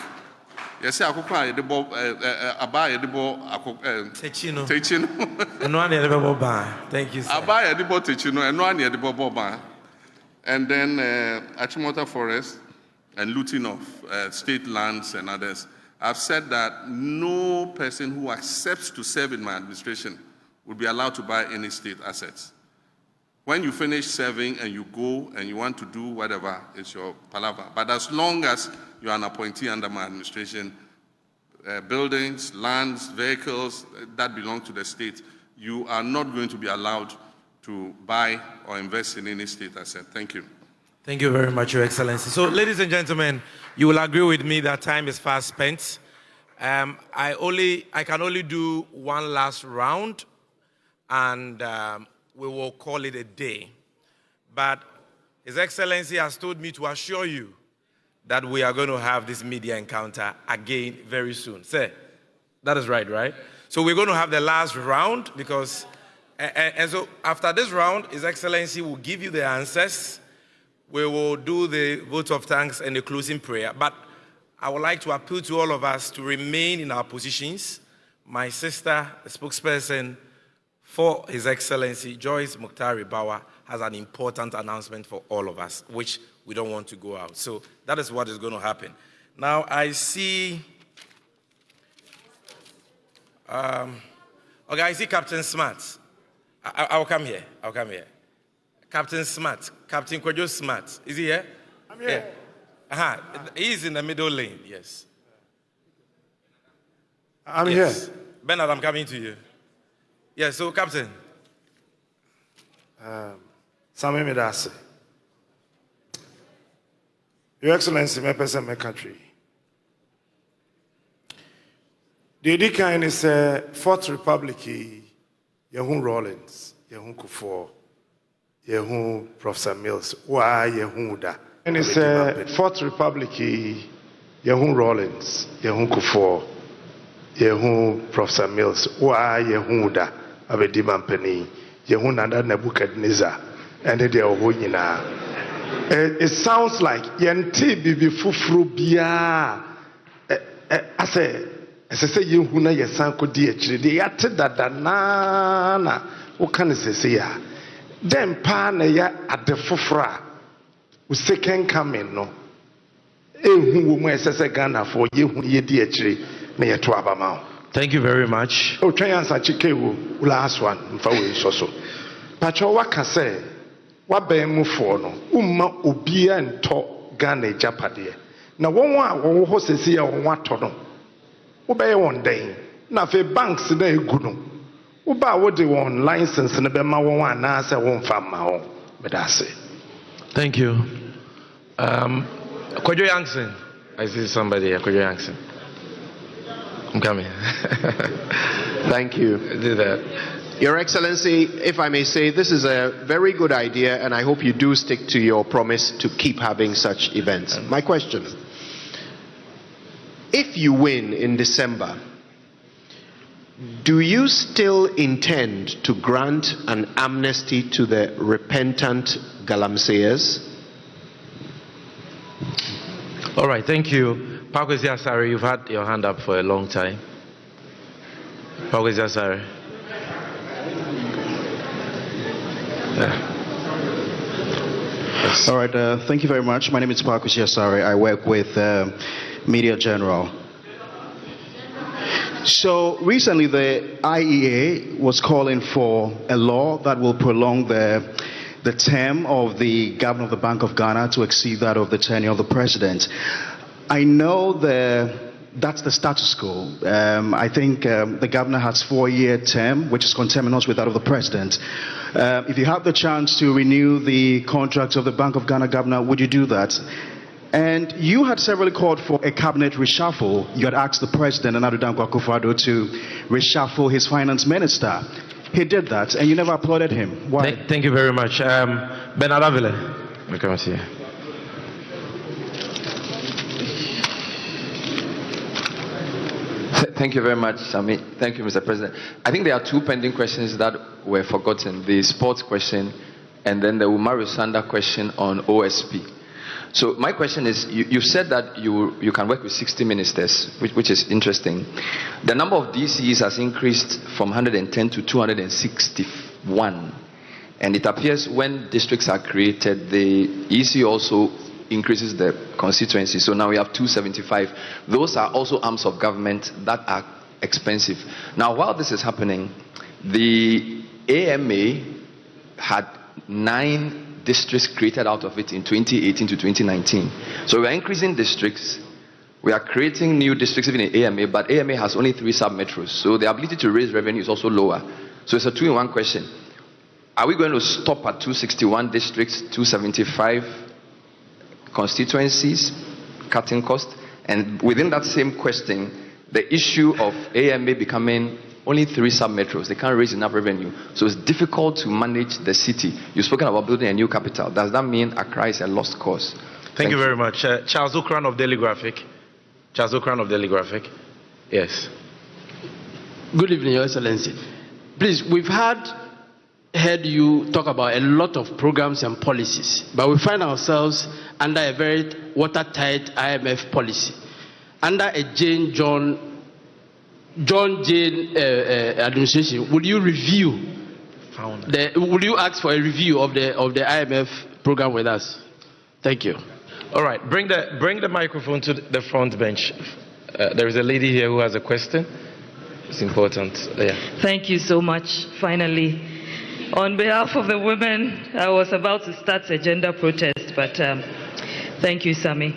Yes, thank you, sir. And then Achimota Forest and looting of state lands and others. I've said that no person who accepts to serve in my administration will be allowed to buy any state assets. When you finish serving and you go and you want to do whatever, it's your palaver. But as long as you're an appointee under my administration, buildings, lands, vehicles that belong to the state, you are not going to be allowed to buy or invest in any state asset. Thank you. Thank you very much, Your Excellency. So, ladies and gentlemen, you will agree with me that time is fast spent. I can only do one last round, and we will call it a day. But His Excellency has told me to assure you that we are going to have this media encounter again very soon. Sir, that is right? So we're going to have the last round because, and so after this round, His Excellency will give you the answers. We will do the vote of thanks and the closing prayer. But I would like to appeal to all of us to remain in our positions. My sister, the spokesperson for His Excellency, Joyce Muktari Bawa, has an important announcement for all of us, which we don't want to go out. So that is what is going to happen. Now I see, I see Captain Smart. I'll come here. Captain Smart, Captain Kwadwo Smart. Is he here? I'm here. Yeah. He's in the middle lane, yes. I'm here. Bernard, I'm coming to you. Yeah, so Captain. Sami Medase. Your Excellency, my person, my country. The Edikan is a Fourth Republic, Yehun Rawlings, Yehun Kufuor, Yehun Professor Mills, Wa Yehun Da. And it's a Fourth Republic, Yehun Rawlings, Yehun Kufuor, Yehun Professor Mills, Wa Yehun Da, Abedi Mampeni, Yehun Nanda Nebuchadnezzar, and they are Woyina. It sounds like Yenti Bibi Fufrubia. I say, you who know your son could dear, the Atida Nana. What can I say? Then Pana at the Fufra. We second coming, no. Who will say Ghana for you, ye dear tree, near to Abamau. Thank you very much. Oh, try answer Chikewu, last one, for we so. Pacho, what can say? What be move for no? Ubia and talk Ghana Japade. Now, one horse is here on what to know. Obey one day. Now, if a bank's in a good no. Uba what they want license and a bema one answer won't farm my own. But I say. Thank you. Kwadwo Yankson. I see somebody here, Kwadwo Yankson. I'm coming. Thank you. Do that. Your Excellency, if I may say, this is a very good idea, and I hope you do stick to your promise to keep having such events. My question, if you win in December, do you still intend to grant an amnesty to the repentant galamseyers? All right, thank you. Pakwesi Asare, you've had your hand up for a long time. Pakwesi Asare. All right, thank you very much. My name is Pakwesi Asare. I work with Media General. So recently the IEA was calling for a law that will prolong the term of the governor of the Bank of Ghana to exceed that of the tenure of the president. I know that's the status quo. I think the governor has 4-year term, which is conterminous with that of the president. If you have the chance to renew the contract of the Bank of Ghana governor, would you do that? And you had severally called for a cabinet reshuffle. You had asked the president, Nana Dankwa Akufo-Addo, to reshuffle his finance minister. He did that, and you never applauded him. Why? Thank you very much. Bernard Avile. We come here. Thank you very much, Sami. Thank you, Mr. President. I think there are two pending questions that were forgotten, the sports question and then the Umaru Sanda question on OSP. So my question is, you said that you can work with 60 ministers, which is interesting. The number of DCs has increased from 110 to 261. And it appears when districts are created, the EC also increases the constituency. So now we have 275. Those are also arms of government that are expensive. Now, while this is happening, the AMA had 9 districts created out of it in 2018 to 2019. So we are increasing districts. We are creating new districts even in AMA, but AMA has only 3 sub-metros. So the ability to raise revenue is also lower. So it's a 2-in-1 question. Are we going to stop at 261 districts, 275 constituencies, cutting costs? And within that same question, the issue of AMA becoming only 3 sub-metros, they can't raise enough revenue. So it's difficult to manage the city. You've spoken about building a new capital. Does that mean Accra is a lost cause? Thank you very much. Charles Okran of Daily Graphic. Charles Okran of Daily Graphic. Yes. Good evening, Your Excellency. Please, we've heard you talk about a lot of programs and policies, but we find ourselves under a very watertight IMF policy. Under a John Jane administration, would you review would you ask for a review of the IMF program with us? Thank you. All right, bring the microphone to the front bench. There is a lady here who has a question. It's important. Yeah. Thank you so much. Finally, on behalf of the women, I was about to start a gender protest, but thank you, Sami.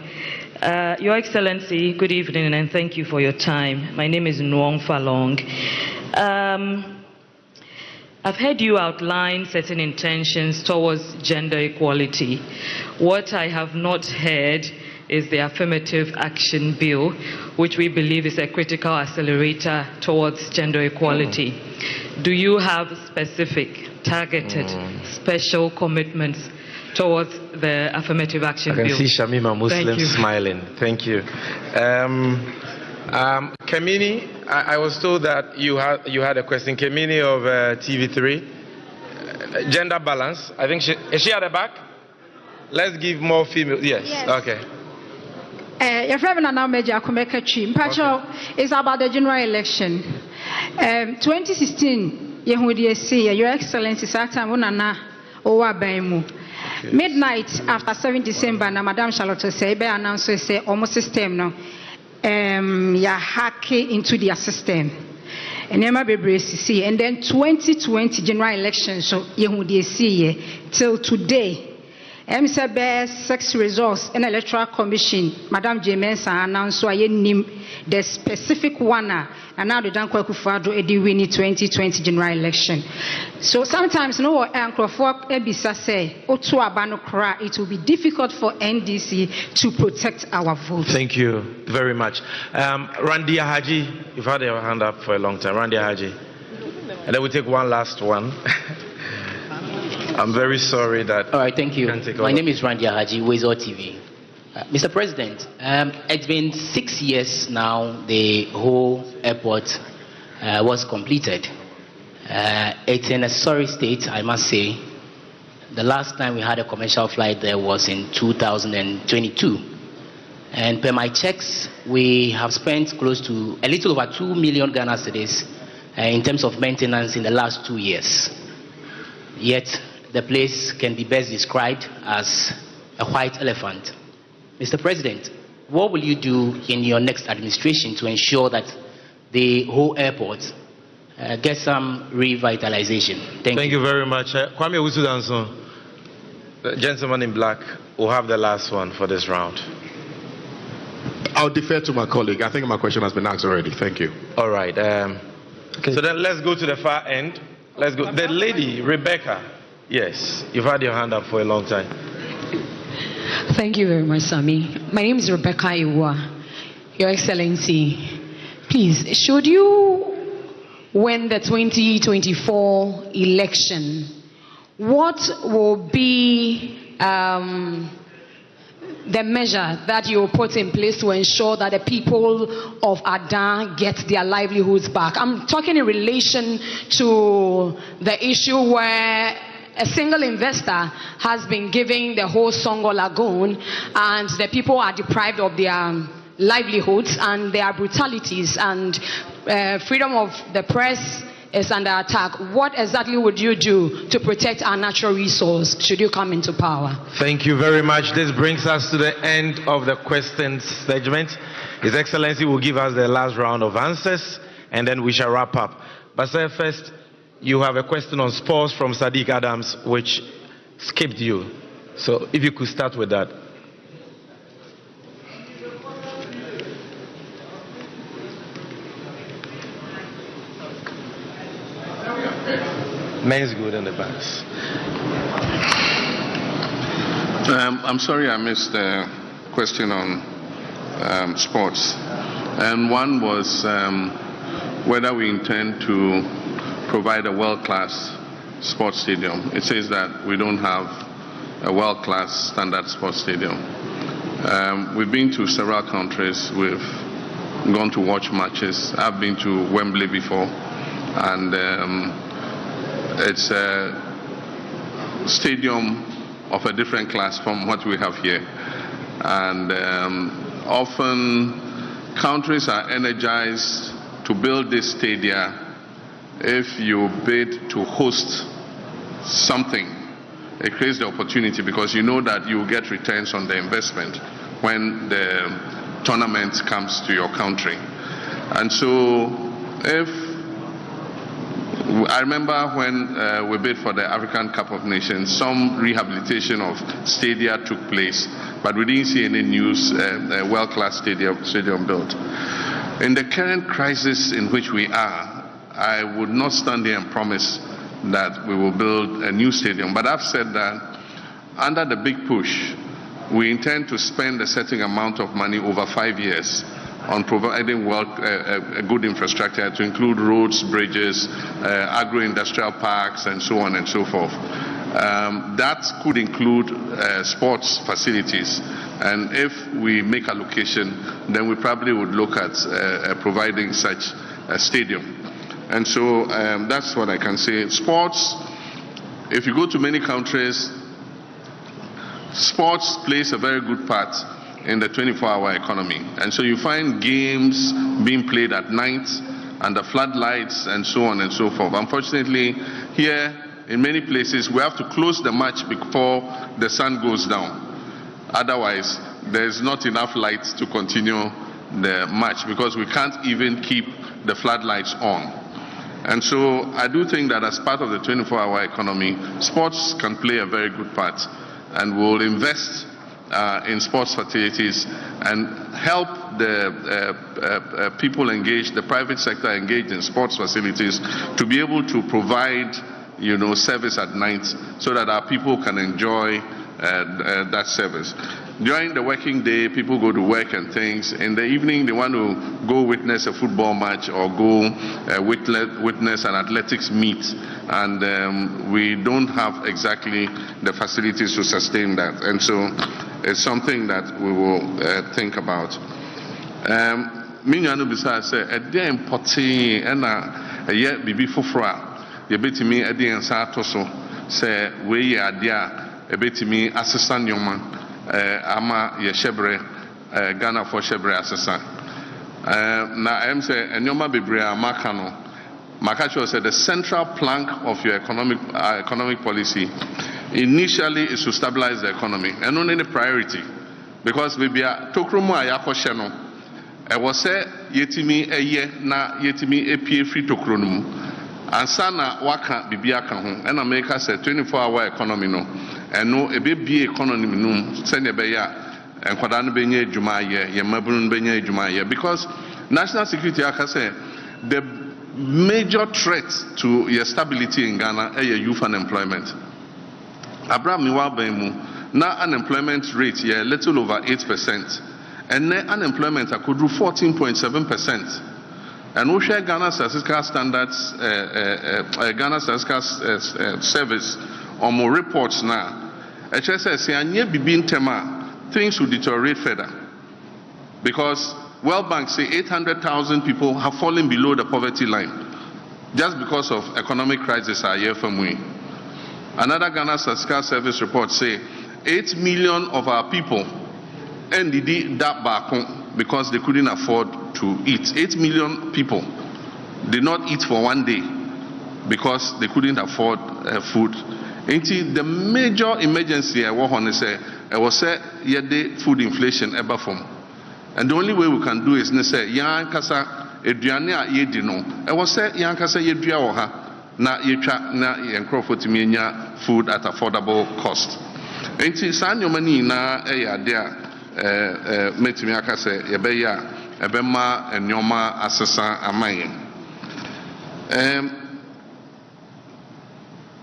Your Excellency, good evening and thank you for your time. My name is Nwong Falong. I've heard you outline certain intentions towards gender equality. What I have not heard is the Affirmative Action Bill, which we believe is a critical accelerator towards gender equality. Do you have specific, targeted, special commitments towards the Affirmative Action Bill? I can see Shamima Muslims smiling. Thank you. Kamini, I was told that you had a question. Kamini of TV3. Gender balance. I think is she at the back? Let's give more female. Yes. Okay. Your friend now Major Akumeka Chi. Mpacho is about the general election. 2016, Your Excellency, Satan Unana Owa Baimu. Midnight after 7 December, na Madam Charlotte say, be announce say almost system no. Ya hack into their system. And then and then 2020 general election, so you see till today. MCB 6 results in Electoral Commission, Madam James announced the specific one, and now the Dankwa Kufado Edi winning 2020 general election. So sometimes no anchor for Ebisa say, Otu Abano Kra, it will be difficult for NDC to protect our vote. Thank you very much. Randia Haji, you've had your hand up for a long time. Randia Haji. And then we take one last one. I'm very sorry that. All right, thank you. My name is Randia Haji, Wezo TV. Mr. President, it's been 6 years now the whole airport was completed. It's in a sorry state, I must say. The last time we had a commercial flight there was in 2022. And per my checks, we have spent close to a little over 2 million Ghana cedis in terms of maintenance in the last 2 years. Yet, the place can be best described as a white elephant. Mr. President, what will you do in your next administration to ensure that the whole airport gets some revitalization? Thank you very much. Kwame Usudanson, the gentleman in black, will have the last one for this round. I'll defer to my colleague. I think my question has been asked already. Thank you. All right. So then let's go to the far end. Let's go. The lady, Rebecca. Yes, you've had your hand up for a long time. Thank you very much, Sami. My name is Rebecca Iwa. Your Excellency, please, should you win the 2024 election, what will be the measure that you put in place to ensure that the people of Adan get their livelihoods back? I'm talking in relation to the issue where a single investor has been giving the whole Songo Lagoon and the people are deprived of their livelihoods, and there are brutalities, and freedom of the press is under attack. What exactly would you do to protect our natural resource should you come into power? Thank you very much. This brings us to the end of the questions segment. His Excellency will give us the last round of answers, and then we shall wrap up. But sir, first, you have a question on sports from Sadiq Adams, which skipped you. So if you could start with that. Men's good in the backs. I'm sorry I missed the question on sports. And one was whether we intend to provide a world-class sports stadium. It says that we don't have a world-class standard sports stadium. We've been to several countries. We've gone to watch matches. I've been to Wembley before, and it's a stadium of a different class from what we have here. And often countries are energized to build this stadia if you bid to host something. It creates the opportunity because you know that you will get returns on the investment when the tournament comes to your country. And so I remember when we bid for the African Cup of Nations, some rehabilitation of stadia took place, but we didn't see any news, world-class stadium built. In the current crisis in which we are, I would not stand here and promise that we will build a new stadium, but I've said that under the big push, we intend to spend a certain amount of money over 5 years on providing a good infrastructure to include roads, bridges, agro-industrial parks, and so on and so forth. That could include sports facilities. And if we make allocation, then we probably would look at providing such a stadium. And so that's what I can say. Sports, if you go to many countries, sports plays a very good part in the 24-hour economy. And so you find games being played at night under floodlights and so on and so forth. Unfortunately, here in many places, we have to close the match before the sun goes down. Otherwise, there's not enough light to continue the match because we can't even keep the floodlights on. And so I do think that as part of the 24-hour economy, sports can play a very good part, and we'll invest in sports facilities and help the people engaged, the private sector engaged in sports facilities, to be able to provide, service at night so that our people can enjoy that service. During the working day, people go to work and things. In the evening, they want to go witness a football match or go witness an athletics meet. And we don't have exactly the facilities to sustain that. And so it's something that we will think about. Minyanu bisa say ede importi ena eye bibi fofora ye betimi ede ensa atoso say we ye ade a ebetimi asesa nyoma ama ye shebre Ghana for shebre asesa na em say nyoma bebre amaka no Makacho said the central plank of your economic policy initially is to stabilize the economy, and only the priority, because maybe tokromo ayakoshe no e was say yetimi eye na yetimi epie free tokrono ansa na waka bibia ka ho and America said 24-hour economy no eno ebebie economy no sene be ya enkwada no benye adwuma ye mabunu no benye adwuma ye, because national security aka say the major threat to your stability in Ghana is your youth unemployment. Abraham Niwabemu, now unemployment rate a little over 8%, and then unemployment could do 14.7%. And we share Ghana statistical standards, Ghana statistical service, or more reports now. HSS say anye bibin tema things will deteriorate further. Because World Bank say 800,000 people have fallen below the poverty line just because of economic crisis a year from we. Another Ghana Statistical Service report say 8 million of our people ended that back because they couldn't afford to eat. 8 million people did not eat for one day because they couldn't afford food. The major emergency I was on say food inflation ever from. And the only way we can do is say yan kasa eduane a yedi no. I was say yan kasa yedua wo ha na yetwa na yenkrofo timi nya food at affordable cost. Enti saa nyoma ni na ade a metimi aka say yebe ya ebe ma nyoma asesa amayen.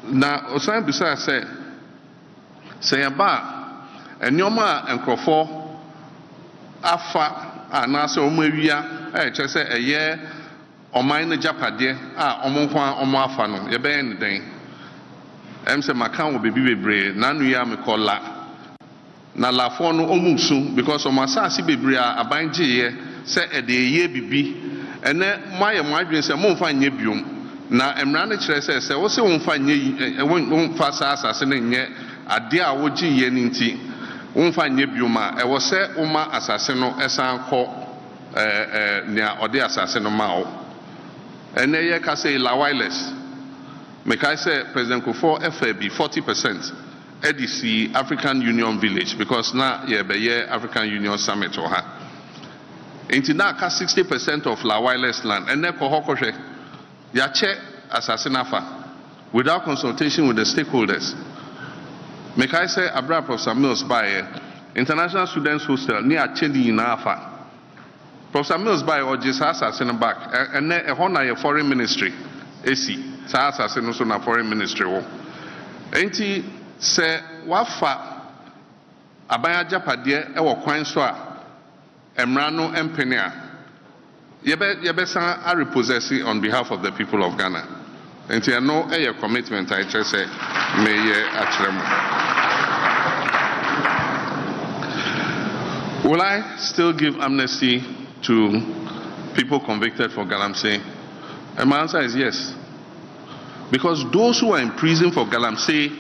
Na osan bisa say yaba nyoma enkrofo afa anase omawia che say eye oman na japade a omonkwan omo afa no ye be ne den say makan wo bebi bebre na nu ya me kola na lafo no omusu because o masase bebre a abanje ye say e de ye bibi ene moye mo adwen say mo mfa nye biom na emra ne kire say wo se wo mfa nye wo mfa asase ne nye ade a wo gi ye nti umfa nye bioma e wo se uma asase no esan kɔ nia ɔde asase no ma wo ene ye ka say la wireless me kai say President Kufuor FAB 40% EDC African Union Village because na ye be ye African Union Summit o ha enti na ka 60% of la wireless land ene kɔ hɔ kɔhwɛ ya che asase nafa without consultation with the stakeholders. Make I say Abra Professor Mills by International Students Hostel near Chedi in Afa. Professor Mills by or just assassin back and a honor foreign ministry. AC assassin also na foreign ministry. Ain't he say wafa abaya japadie e wo kwan so a emrano empenia. Yebe san a repossessing on behalf of the people of Ghana. And I know a commitment I just say may atrem. Will I still give amnesty to people convicted for Galamsey? And my answer is yes. Because those who are in prison for Galamsey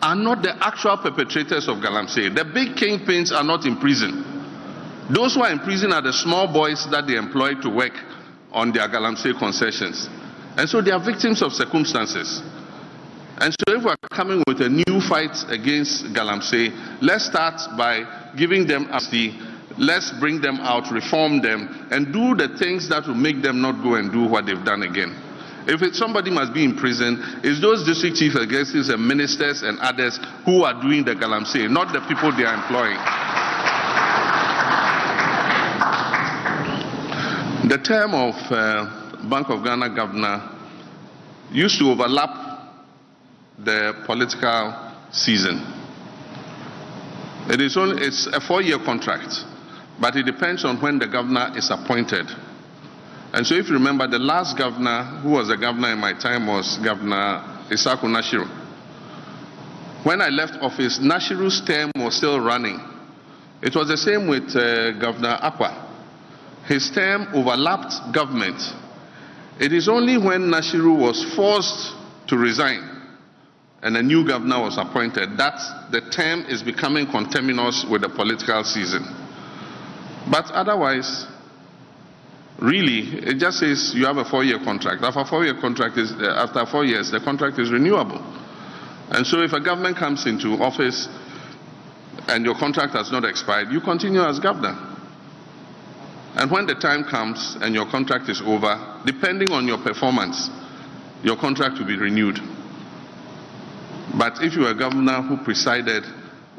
are not the actual perpetrators of Galamsey. The big kingpins are not in prison. Those who are in prison are the small boys that they employ to work on their Galamsey concessions. And so they are victims of circumstances. And so if we are coming with a new fight against Galamsey, let's start by giving them amnesty, let's bring them out, reform them, and do the things that will make them not go and do what they've done again. If somebody must be in prison, it's those district chief executives and ministers and others who are doing the Galamsey, not the people they are employing. The term of Bank of Ghana governor used to overlap the political season. It's a 4-year contract, but it depends on when the governor is appointed. And so if you remember, the last governor who was the governor in my time was Governor Isaku Nashiru. When I left office, Nashiru's term was still running. It was the same with Governor Akwa. His term overlapped government. It is only when Nashiru was forced to resign and a new governor was appointed that the term is becoming conterminous with the political season. But otherwise, really, it just says you have a 4-year contract. After 4 years, the contract is renewable. And so if a government comes into office and your contract has not expired, you continue as governor. And when the time comes and your contract is over, depending on your performance, your contract will be renewed. But if you are a governor who presided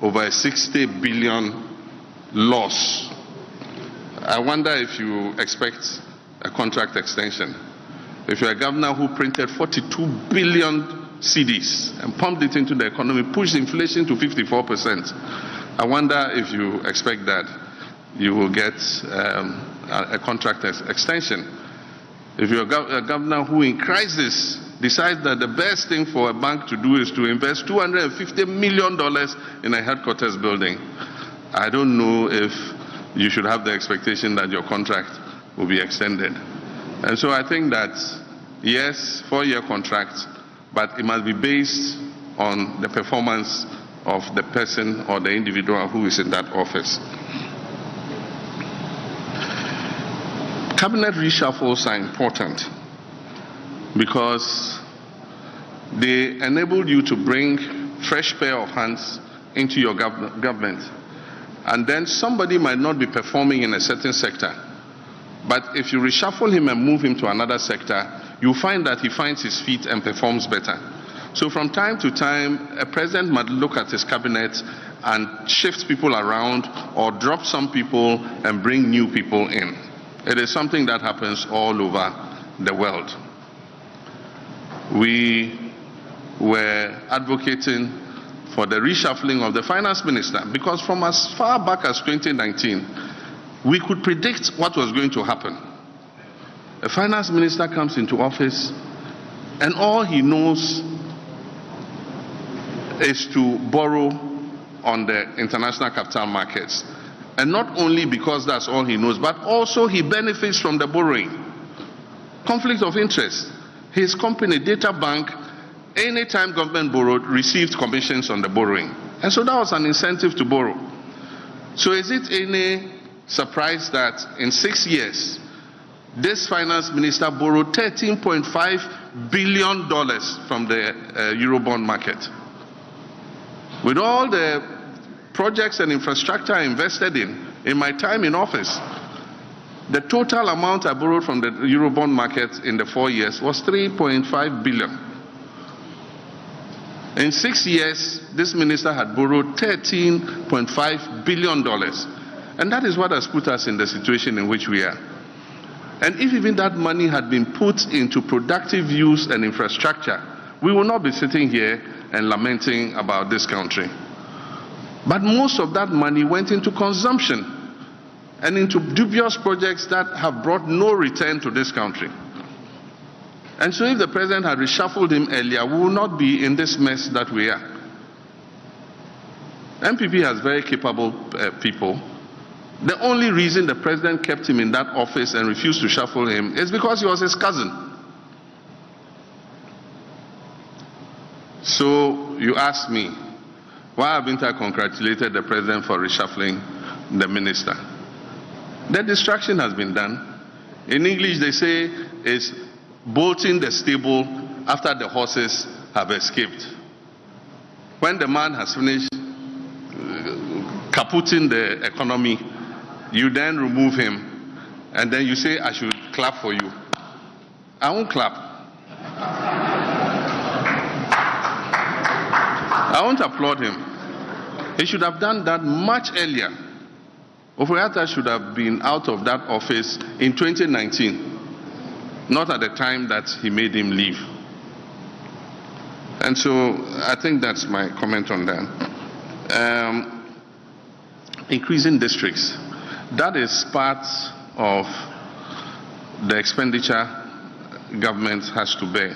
over a 60 billion loss, I wonder if you expect a contract extension. If you're a governor who printed 42 billion CDs and pumped it into the economy, pushed inflation to 54%, I wonder if you expect that you will get a contract extension. If you're a governor who in crisis decides that the best thing for a bank to do is to invest $250 million in a headquarters building, I don't know if you should have the expectation that your contract will be extended. And so I think that, yes, 4-year contract, but it must be based on the performance of the person or the individual who is in that office. Cabinet reshuffles are important because they enable you to bring fresh pair of hands into your government. And then somebody might not be performing in a certain sector, but if you reshuffle him and move him to another sector, you find that he finds his feet and performs better. So from time to time, a president might look at his cabinet and shift people around or drop some people and bring new people in. It is something that happens all over the world. We were advocating for the reshuffling of the finance minister because from as far back as 2019, we could predict what was going to happen. A finance minister comes into office and all he knows is to borrow on the international capital markets. And not only because that's all he knows, but also he benefits from the borrowing. Conflict of interest. His company, Data Bank, anytime government borrowed, received commissions on the borrowing. And so that was an incentive to borrow. So is it any surprise that in 6 years, this finance minister borrowed $13.5 billion from the Eurobond market? With all the projects and infrastructure I invested in my time in office, the total amount I borrowed from the Eurobond market in the 4 years was $3.5 billion. In 6 years, this minister had borrowed $13.5 billion. And that is what has put us in the situation in which we are. And if even that money had been put into productive use and infrastructure, we will not be sitting here and lamenting about this country. But most of that money went into consumption and into dubious projects that have brought no return to this country. And so if the president had reshuffled him earlier, we would not be in this mess that we are. MPP has very capable people. The only reason the president kept him in that office and refused to shuffle him is because he was his cousin. So you ask me, why haven't I congratulated the president for reshuffling the minister? The distraction has been done. In English, they say it's bolting the stable after the horses have escaped. When the man has finished kaputting the economy, you then remove him, and then you say, I should clap for you. I won't clap. I won't applaud him. He should have done that much earlier. Oforiatta should have been out of that office in 2019, not at the time that he made him leave. And so I think that's my comment on that. Increasing districts. That is part of the expenditure government has to bear.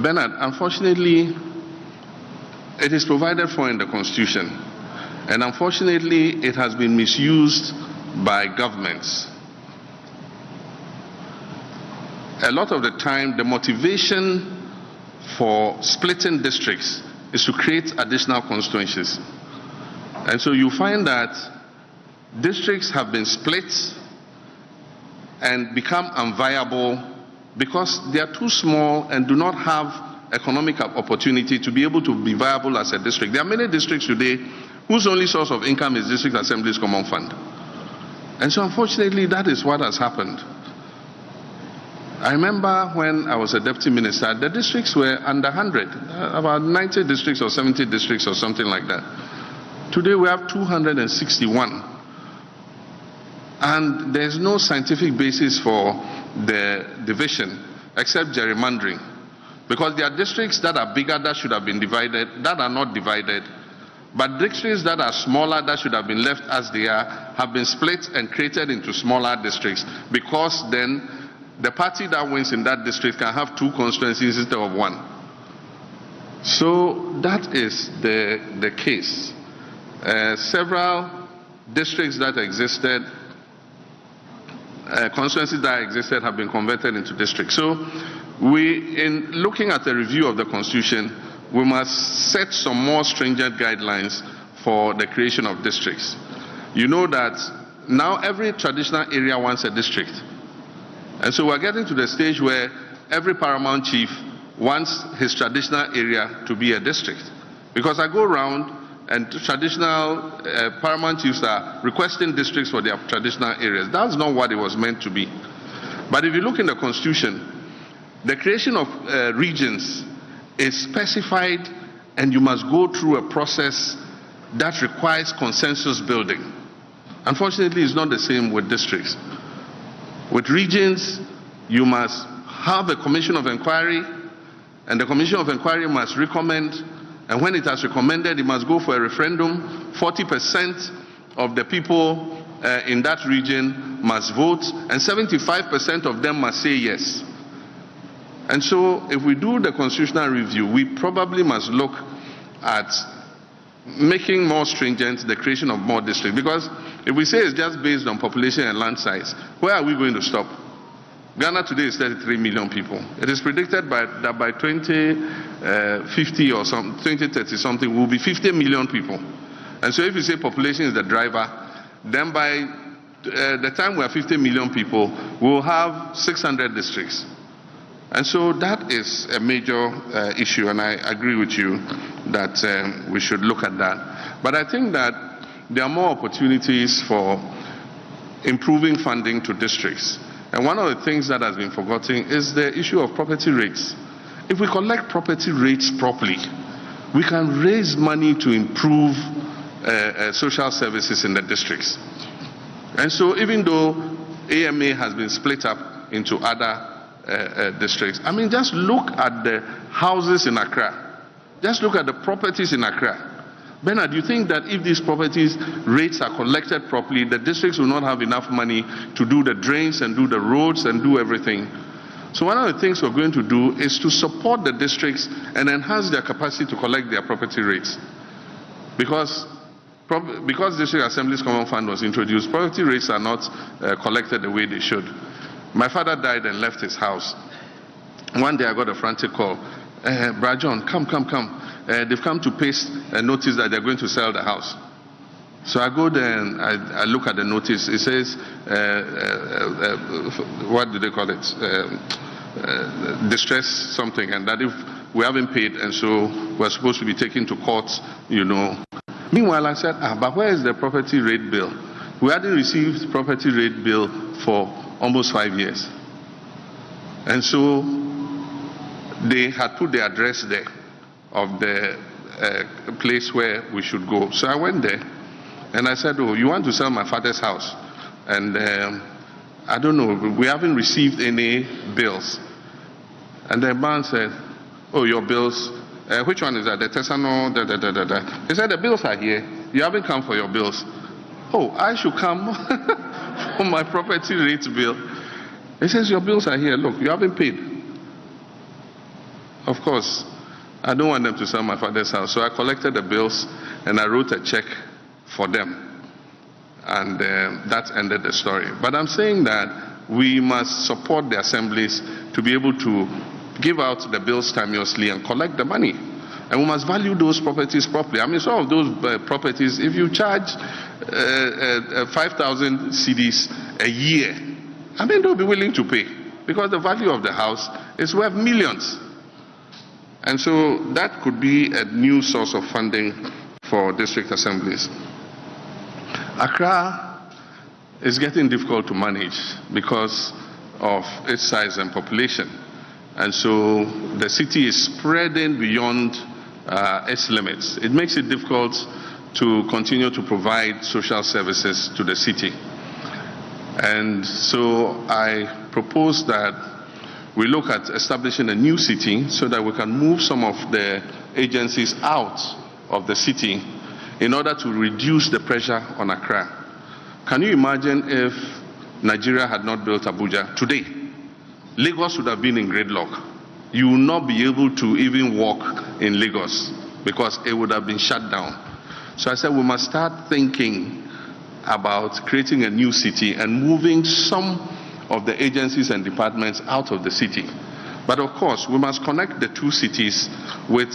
Bernard, unfortunately, it is provided for in the Constitution, and unfortunately, it has been misused by governments. A lot of the time, the motivation for splitting districts is to create additional constituencies. And so you find that districts have been split and become unviable because they are too small and do not have economic opportunity to be able to be viable as a district. There are many districts today whose only source of income is District Assembly's Common Fund. And so unfortunately, that is what has happened. I remember when I was a deputy minister, the districts were under 100, about 90 districts or 70 districts or something like that. Today we have 261. And there's no scientific basis for the division except gerrymandering. Because there are districts that are bigger that should have been divided, that are not divided. But districts that are smaller that should have been left as they are have been split and created into smaller districts, because then the party that wins in that district can have 2 constituencies instead of 1. So that is the case. several districts that existed, constituencies that existed have been converted into districts. So in looking at the review of the Constitution, we must set some more stringent guidelines for the creation of districts. You know that now every traditional area wants a district. And so we're getting to the stage where every paramount chief wants his traditional area to be a district. Because I go around and traditional paramount chiefs are requesting districts for their traditional areas. That's not what it was meant to be. But if you look in the Constitution, the creation of regions is specified, and you must go through a process that requires consensus building. Unfortunately, it's not the same with districts. With regions, you must have a commission of inquiry, and the commission of inquiry must recommend, and when it has recommended, it must go for a referendum. 40% of the people in that region must vote, and 75% of them must say yes. And so, if we do the constitutional review, we probably must look at making more stringent the creation of more districts. Because if we say it's just based on population and land size, where are we going to stop? Ghana today is 33 million people. It is predicted that by 2050 or 2030 something, we'll be 50 million people. And so if you say population is the driver, then by the time we are 50 million people, we'll have 600 districts. And so that is a major issue, and I agree with you that we should look at that. But I think that there are more opportunities for improving funding to districts. And one of the things that has been forgotten is the issue of property rates. If we collect property rates properly, we can raise money to improve social services in the districts. And so even though AMA has been split up into other districts, I mean, just look at the houses in Accra. Just look at the properties in Accra. Bernard, do you think that if these properties rates are collected properly, the districts will not have enough money to do the drains and do the roads and do everything? So one of the things we're going to do is to support the districts and enhance their capacity to collect their property rates. Because District Assembly's Common Fund was introduced, property rates are not collected the way they should. My father died and left his house. One day I got a frantic call. Brad John, come. They've come to paste a notice that they're going to sell the house. So I go there and I look at the notice. It says, what do they call it? Distress something, and that if we haven't paid, and so we're supposed to be taken to court, you know. Meanwhile, I said, but where is the property rate bill? We hadn't received property rate bill for almost 5 years. And so they had put the address there of the place where we should go. So I went there and I said, oh, you want to sell my father's house? And I don't know, we haven't received any bills. And the man said, oh, your bills, which one is that? The Tesano, He said, the bills are here. You haven't come for your bills. Oh, I should come for my property rate bill. He says, your bills are here. Look, you haven't paid. Of course, I don't want them to sell my father's house. So I collected the bills and I wrote a check for them. And that ended the story. But I'm saying that we must support the assemblies to be able to give out the bills timeously and collect the money. And we must value those properties properly. I mean, some of those properties, if you charge 5,000 cedis a year, I mean, they'll be willing to pay because the value of the house is worth millions. And so that could be a new source of funding for district assemblies. Accra is getting difficult to manage because of its size and population. And so the city is spreading beyond its limits. It makes it difficult to continue to provide social services to the city. And so I propose that we look at establishing a new city so that we can move some of the agencies out of the city in order to reduce the pressure on Accra. Can you imagine if Nigeria had not built Abuja today? Lagos would have been in gridlock. You will not be able to even walk in Lagos because it would have been shut down. So I said we must start thinking about creating a new city and moving some of the agencies and departments out of the city. But of course, we must connect the two cities with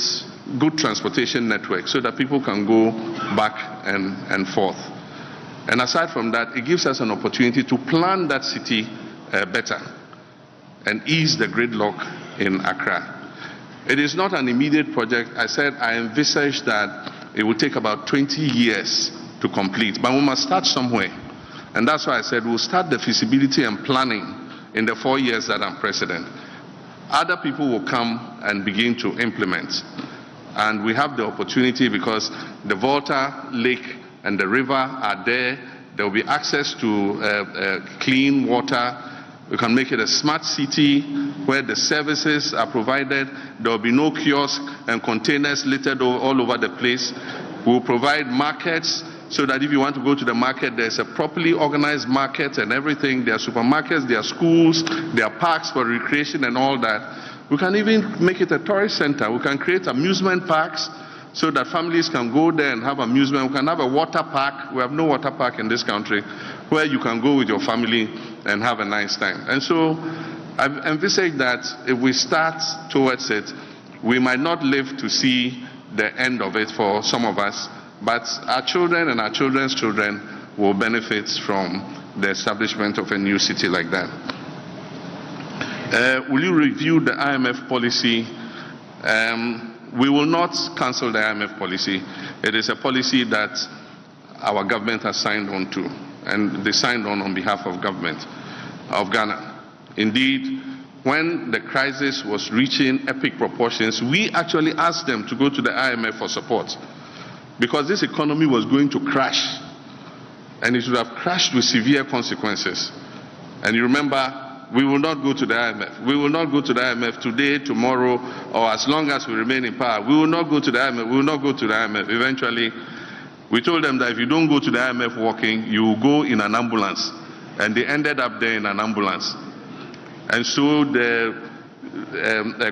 good transportation networks so that people can go back and forth. And aside from that, it gives us an opportunity to plan that city better and ease the gridlock in Accra. It is not an immediate project. I said I envisage that it will take about 20 years to complete, but we must start somewhere. And that's why I said we'll start the feasibility and planning in the 4 years that I'm president. Other people will come and begin to implement. And we have the opportunity because the Volta Lake and the river are there. There will be access to clean water. We can make it a smart city where the services are provided. There will be no kiosk and containers littered all over the place. We will provide markets so that if you want to go to the market, there's a properly organized market and everything. There are supermarkets, there are schools, there are parks for recreation and all that. We can even make it a tourist center. We can create amusement parks so that families can go there and have amusement. We can have a water park. We have no water park in this country where you can go with your family and have a nice time. And so I've envisaged that if we start towards it, we might not live to see the end of it for some of us, but our children and our children's children will benefit from the establishment of a new city like that. Will you review the IMF policy? We will not cancel the IMF policy. It is a policy that our government has signed on to, and they signed on behalf of government of Ghana. Indeed, when the crisis was reaching epic proportions, we actually asked them to go to the IMF for support because this economy was going to crash, and it would have crashed with severe consequences. And you remember, we will not go to the IMF. We will not go to the IMF today, tomorrow, or as long as we remain in power. We will not go to the IMF. We will not go to the IMF. Eventually, we told them that if you don't go to the IMF walking, you will go in an ambulance. And they ended up there in an ambulance. And so the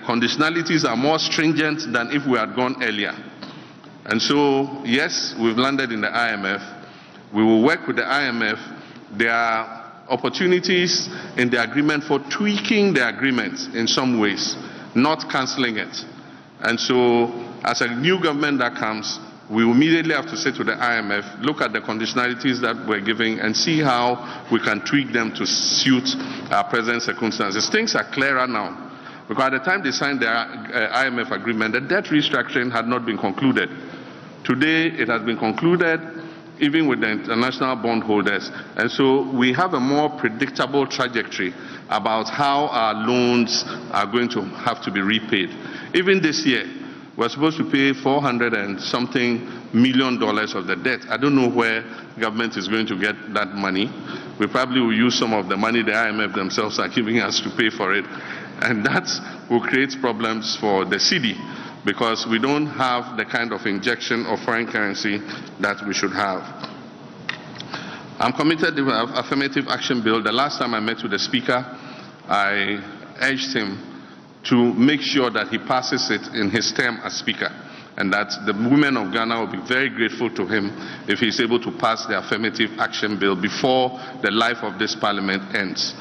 conditionalities are more stringent than if we had gone earlier. And so, yes, we've landed in the IMF. We will work with the IMF. There are opportunities in the agreement for tweaking the agreement in some ways, not cancelling it. And so, as a new government that comes, we immediately have to sit with the IMF, look at the conditionalities that we're giving, and see how we can tweak them to suit our present circumstances. Things are clearer now, because at the time they signed the IMF agreement, the debt restructuring had not been concluded. Today, it has been concluded, even with the international bondholders. And so we have a more predictable trajectory about how our loans are going to have to be repaid. Even this year, we're supposed to pay $400 and something million of the debt. I don't know where government is going to get that money. We probably will use some of the money the IMF themselves are giving us to pay for it. And that will create problems for the city, because we don't have the kind of injection of foreign currency that we should have. I'm committed to an affirmative action bill. The last time I met with the Speaker, I urged him to make sure that he passes it in his term as Speaker, and that the women of Ghana will be very grateful to him if he's able to pass the affirmative action bill before the life of this Parliament ends.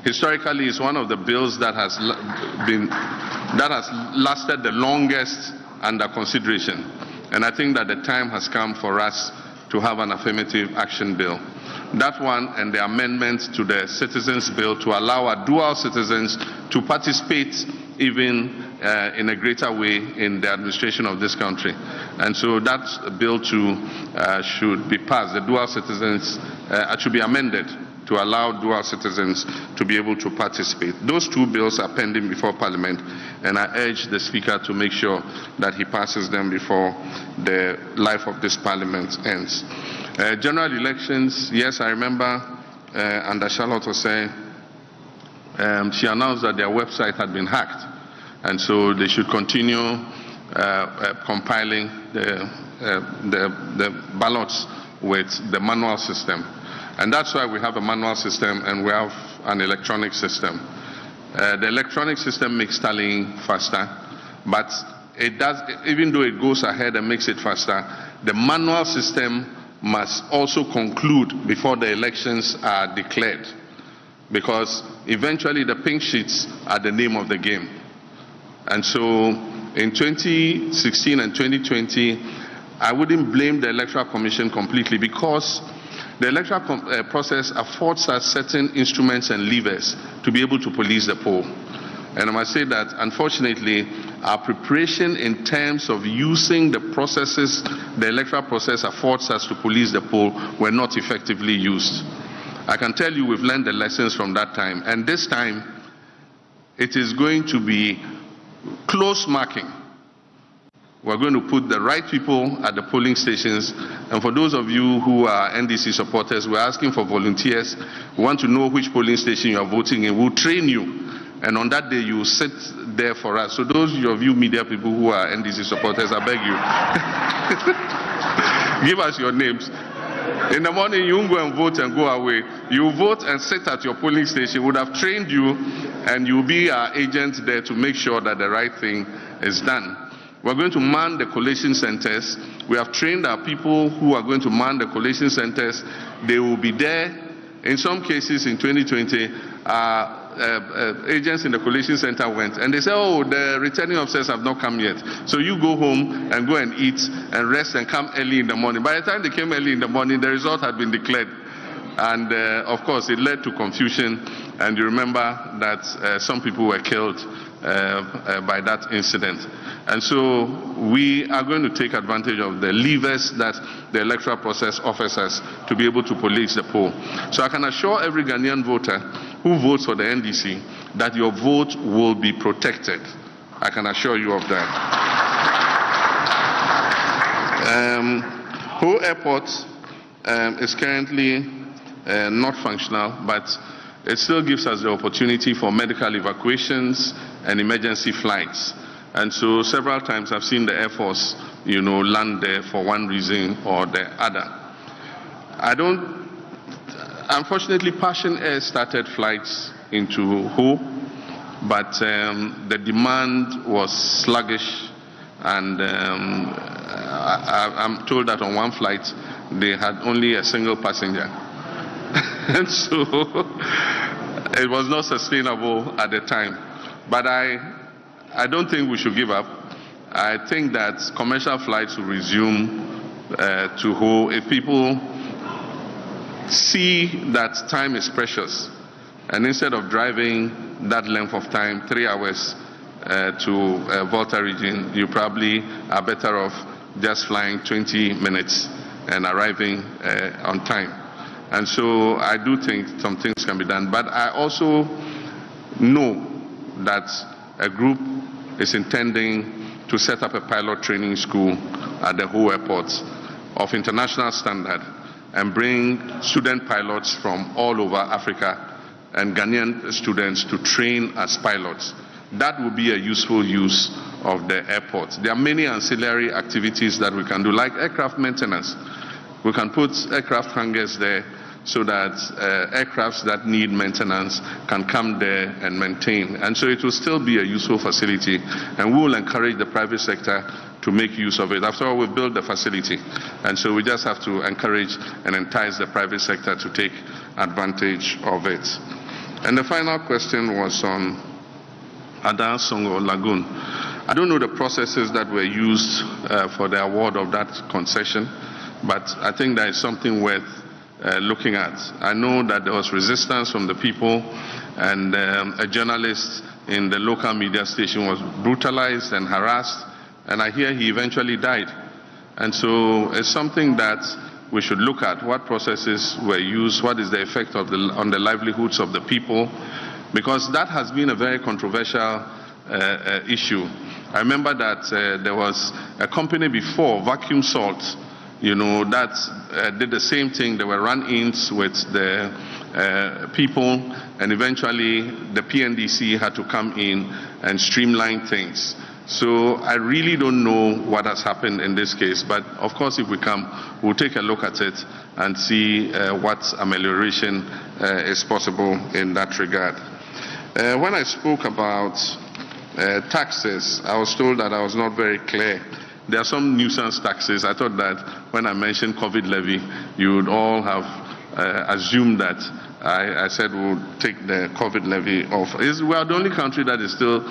Historically, it's one of the bills that has lasted the longest under consideration. And I think that the time has come for us to have an affirmative action bill. That one and the amendment to the Citizens Bill to allow our dual citizens to participate even in a greater way in the administration of this country. And so that bill too should be passed. The dual citizens should be amended to allow dual citizens to be able to participate. Those two bills are pending before Parliament, and I urge the Speaker to make sure that he passes them before the life of this Parliament ends. General elections, yes, I remember under Charlotte was saying, she announced that their website had been hacked, and so they should continue compiling the ballots with the manual system. And that's why we have a manual system and we have an electronic system. The electronic system makes tallying faster, but it does, even though it goes ahead and makes it faster, the manual system must also conclude before the elections are declared, because eventually the pink sheets are the name of the game. And so in 2016 and 2020, I wouldn't blame the Electoral Commission completely, because the electoral process affords us certain instruments and levers to be able to police the poll. And I must say that, unfortunately, our preparation in terms of using the processes the electoral process affords us to police the poll were not effectively used. I can tell you we've learned the lessons from that time. And this time, it is going to be close marking. We're going to put the right people at the polling stations. And for those of you who are NDC supporters, we're asking for volunteers. We want to know which polling station you are voting in. We'll train you. And on that day, you sit there for us. So those of you media people who are NDC supporters, I beg you, give us your names. In the morning, you won't go and vote and go away. You vote and sit at your polling station. We would have trained you, and you'll be our agent there to make sure that the right thing is done. We're going to man the collation centers. We have trained our people who are going to man the collation centers. They will be there. In some cases, in 2020, agents in the collation center went and they said, oh, the returning officers have not come yet. So you go home and go and eat and rest and come early in the morning. By the time they came early in the morning, the result had been declared. And of course, it led to confusion. And you remember that some people were killed by that incident. And so we are going to take advantage of the levers that the electoral process offers us to be able to police the poll. So I can assure every Ghanaian voter who votes for the NDC that your vote will be protected. I can assure you of that. Ho Airport is currently not functional, but it still gives us the opportunity for medical evacuations and emergency flights. And so several times I've seen the Air Force, land there for one reason or the other. Unfortunately, Passion Air started flights into Ho, but the demand was sluggish, and I'm told that on one flight they had only a single passenger. And so it was not sustainable at the time. But I don't think we should give up. I think that commercial flights will resume to Ho if people see that time is precious. And instead of driving that length of time, 3 hours to Volta region, you probably are better off just flying 20 minutes and arriving on time. And so I do think some things can be done. But I also know that a group is intending to set up a pilot training school at the Ho Airport of international standard and bring student pilots from all over Africa and Ghanaian students to train as pilots. That would be a useful use of the airport. There are many ancillary activities that we can do, like aircraft maintenance. We can put aircraft hangars there so that aircrafts that need maintenance can come there and maintain. And so it will still be a useful facility, and we will encourage the private sector to make use of it. After all, we've built the facility, and so we just have to encourage and entice the private sector to take advantage of it. And the final question was on Ada Songo Lagoon. I don't know the processes that were used for the award of that concession, but I think that is something worth looking at. I know that there was resistance from the people, and a journalist in the local media station was brutalized and harassed, and I hear he eventually died. And so it's something that we should look at. What processes were used? What is the effect on the livelihoods of the people? Because that has been a very controversial issue. I remember that there was a company before, Vacuum Salt, that did the same thing. There were run-ins with the people, and eventually the PNDC had to come in and streamline things. So I really don't know what has happened in this case, but of course if we come, we'll take a look at it and see what amelioration is possible in that regard. When I spoke about taxes, I was told that I was not very clear. There are some nuisance taxes. I thought that when I mentioned COVID levy, you would all have assumed that I said we'll take the COVID levy off. We are the only country that is still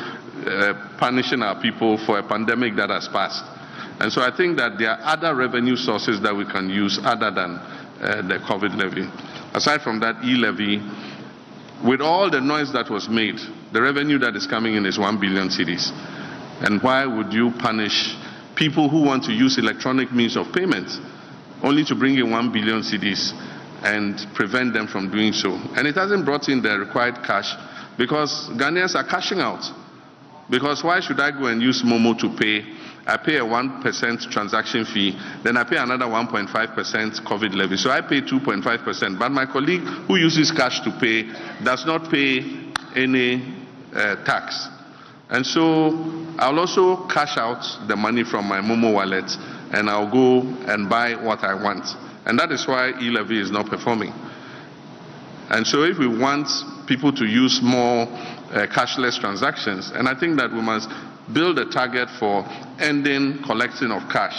punishing our people for a pandemic that has passed. And so I think that there are other revenue sources that we can use other than the COVID levy. Aside from that e-levy, with all the noise that was made, the revenue that is coming in is 1 billion cedis. And why would you punish people who want to use electronic means of payment only to bring in 1 billion cedis and prevent them from doing so? And it hasn't brought in the required cash because Ghanaians are cashing out. Because why should I go and use Momo to pay? I pay a 1% transaction fee, then I pay another 1.5% COVID levy. So I pay 2.5%. But my colleague who uses cash to pay does not pay any tax. And so I'll also cash out the money from my Momo wallet and I'll go and buy what I want. And that is why e-levy is not performing. And so if we want people to use more cashless transactions, and I think that we must build a target for ending collecting of cash.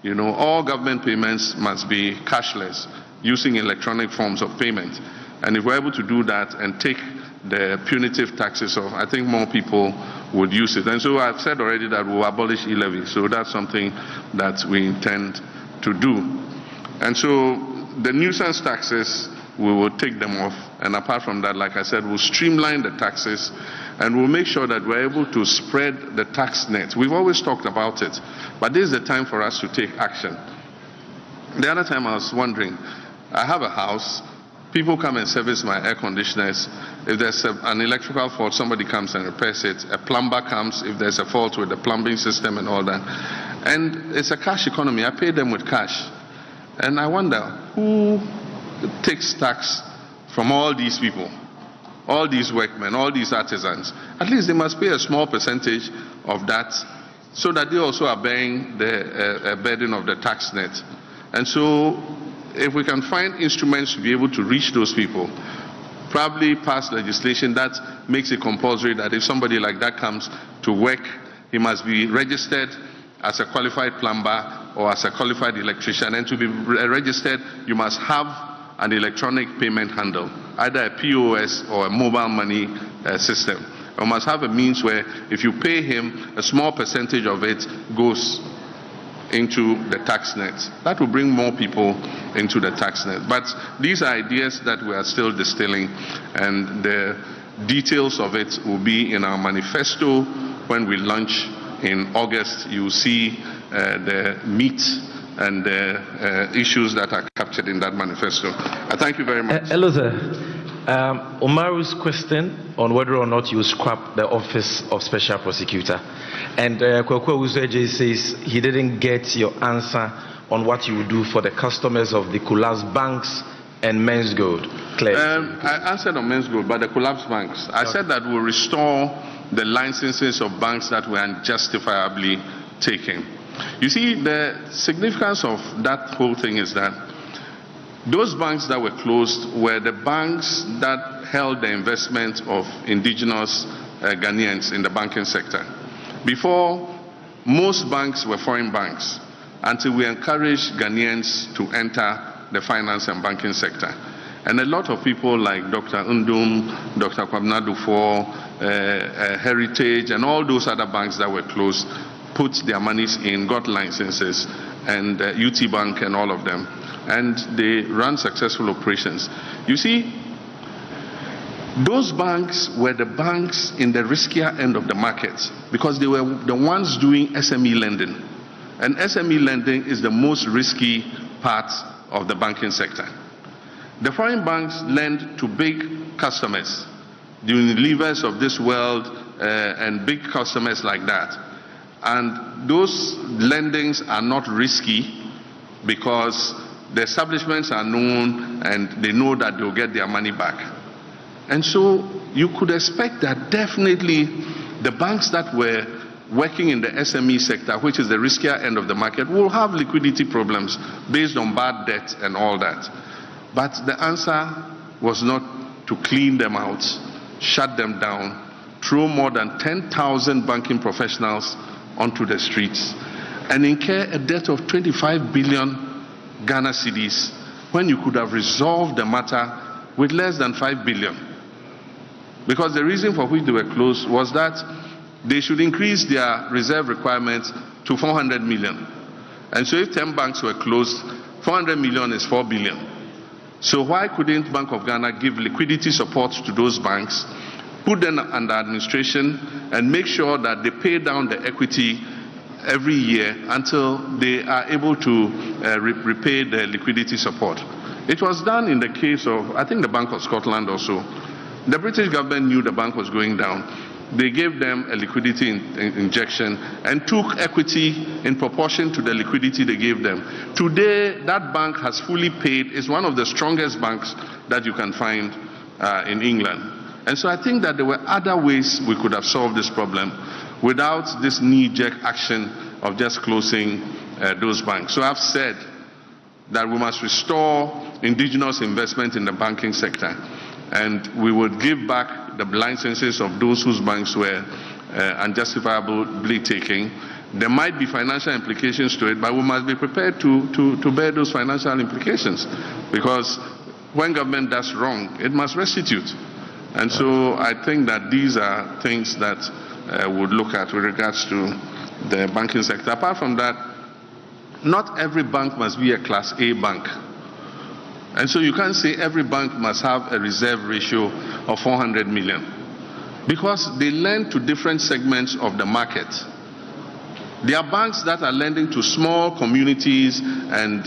You know, all government payments must be cashless, using electronic forms of payment. And if we're able to do that and take the punitive taxes off, I think more people would use it. And so I've said already that we'll abolish e-levy. So that's something that we intend to do. And so the nuisance taxes, we will take them off. And apart from that, like I said, we'll streamline the taxes and we'll make sure that we're able to spread the tax net. We've always talked about it, but this is the time for us to take action. The other time I was wondering, I have a house, people come and service my air conditioners. If there's an electrical fault, somebody comes and repairs it. A plumber comes if there's a fault with the plumbing system and all that. And it's a cash economy. I pay them with cash. And I wonder, who takes tax from all these people? All these workmen, all these artisans? At least they must pay a small percentage of that so that they also are bearing the burden of the tax net. And so if we can find instruments to be able to reach those people, probably pass legislation that makes it compulsory that if somebody like that comes to work, he must be registered as a qualified plumber or as a qualified electrician. And to be registered, you must have an electronic payment handle, either a POS or a mobile money system. You must have a means where if you pay him, a small percentage of it goes into the tax net. That will bring more people into the tax net. But these are ideas that we are still distilling, and the details of it will be in our manifesto when we launch in August. You will see the meat and the issues that are captured in that manifesto. I thank you very much. Hello, sir. Omaru's question on whether or not you scrap the Office of Special Prosecutor. And Kwekwe Uzeje says he didn't get your answer on what you would do for the customers of the collapsed banks and Men's Gold. I answered on Men's Gold, but the collapsed banks. I said that we'll restore the licenses of banks that were unjustifiably taken. You see, the significance of that whole thing is that those banks that were closed were the banks that held the investment of indigenous Ghanaians in the banking sector. Before, most banks were foreign banks until we encouraged Ghanaians to enter the finance and banking sector. And a lot of people like Dr. Undum, Dr. Kwabena Dufo, Heritage, and all those other banks that were closed put their monies in, got licenses, and UT Bank and all of them. And they run successful operations. You see, those banks were the banks in the riskier end of the market because they were the ones doing SME lending. And SME lending is the most risky part of the banking sector. The foreign banks lend to big customers, the Unilevers of this world and big customers like that. And those lendings are not risky because the establishments are known and they know that they'll get their money back. And so you could expect that definitely the banks that were working in the SME sector, which is the riskier end of the market, will have liquidity problems based on bad debt and all that. But the answer was not to clean them out, shut them down, throw more than 10,000 banking professionals onto the streets and incur a debt of 25 billion Ghana cedis when you could have resolved the matter with less than 5 billion. Because the reason for which they were closed was that they should increase their reserve requirements to 400 million. And so if 10 banks were closed, 400 million is 4 billion. So why couldn't Bank of Ghana give liquidity support to those banks, put them under administration, and make sure that they pay down the equity every year until they are able to repay the liquidity support? It was done in the case of, I think, the Bank of Scotland also. The British government knew the bank was going down. They gave them a liquidity injection and took equity in proportion to the liquidity they gave them. Today, that bank has fully paid. It's one of the strongest banks that you can find in England. And so I think that there were other ways we could have solved this problem without this knee-jerk action of just closing those banks. So I've said that we must restore indigenous investment in the banking sector, and we would give back the licenses of those whose banks were unjustifiably taken. There might be financial implications to it, but we must be prepared to bear those financial implications, because when government does wrong, it must restitute. And so I think that these are things that would look at with regards to the banking sector. Apart from that, not every bank must be a Class A bank. And so you can't say every bank must have a reserve ratio of 400 million, because they lend to different segments of the market. There are banks that are lending to small communities, and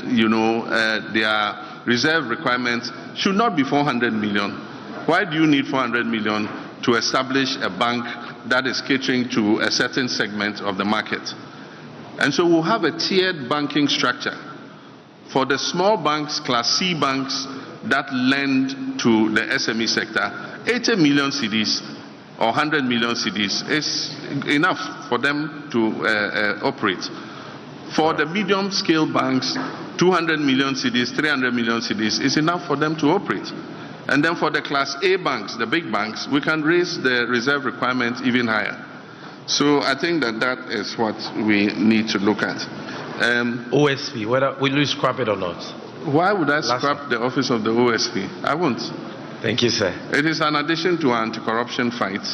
their reserve requirements should not be 400 million. Why do you need 400 million to establish a bank that is catering to a certain segment of the market? And so we'll have a tiered banking structure. For the small banks, Class C banks that lend to the SME sector, 80 million cedis or 100 million cedis is enough for them to operate. For the medium-scale banks, 200 million cedis, 300 million cedis is enough for them to operate. And then for the Class A banks, the big banks, we can raise the reserve requirements even higher. So I think that is what we need to look at. OSP, will you scrap it or not? Why would I scrap the office of the OSP? I won't. Thank you, sir. It is an addition to our anti-corruption fight.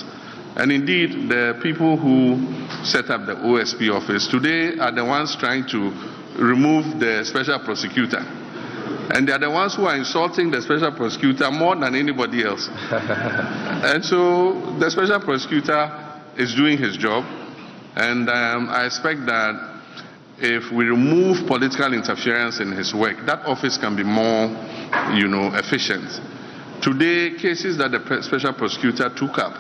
And indeed, the people who set up the OSP office today are the ones trying to remove the special prosecutor. And they are the ones who are insulting the special prosecutor more than anybody else. And so the special prosecutor is doing his job. And I expect that if we remove political interference in his work, that office can be more, efficient. Today, cases that the special prosecutor took up,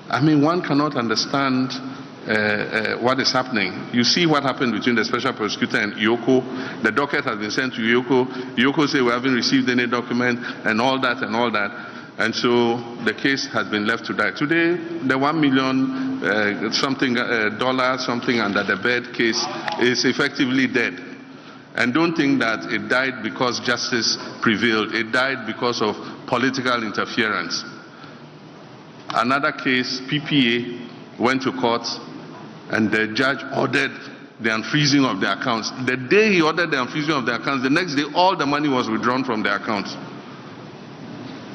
I mean, one cannot understand what is happening. You see what happened between the special prosecutor and Yoko. The docket has been sent to Yoko. Yoko said we haven't received any document, and all that and all that. And so the case has been left to die. Today, the $1 million something under the bed case is effectively dead. And don't think that it died because justice prevailed. It died because of political interference. Another case, PPA, went to court, and the judge ordered the unfreezing of the accounts. The day he ordered the unfreezing of the accounts, the next day all the money was withdrawn from the accounts.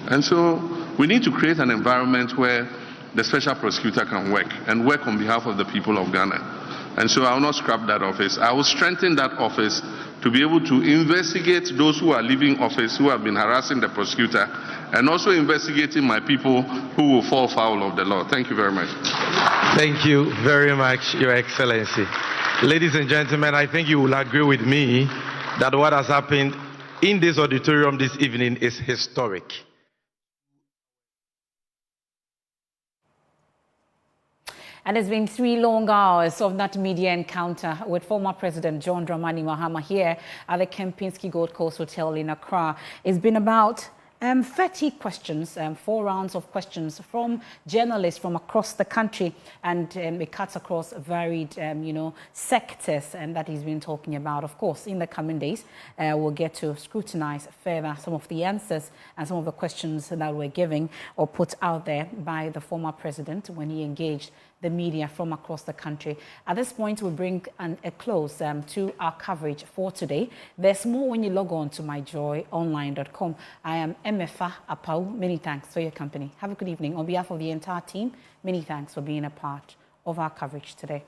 And so we need to create an environment where the special prosecutor can work and work on behalf of the people of Ghana. And so I will not scrap that office. I will strengthen that office to be able to investigate those who are leaving office, who have been harassing the prosecutor, and also investigating my people who will fall foul of the law. Thank you very much. Thank you very much, Your Excellency. Ladies and gentlemen, I think you will agree with me that what has happened in this auditorium this evening is historic. And it's been 3 long hours of that media encounter with former President John Dramani Mahama here at the Kempinski Gold Coast Hotel in Accra. It's been about 30 questions, 4 rounds of questions from journalists from across the country, and it cuts across varied, sectors that he's been talking about. Of course, in the coming days, we'll get to scrutinize further some of the answers and some of the questions that were given or put out there by the former president when he engaged the media from across the country. At this point, we'll bring a close to our coverage for today. There's more when you log on to myjoyonline.com. I am Emefa Apau. Many thanks for your company. Have a good evening. On behalf of the entire team, many thanks for being a part of our coverage today.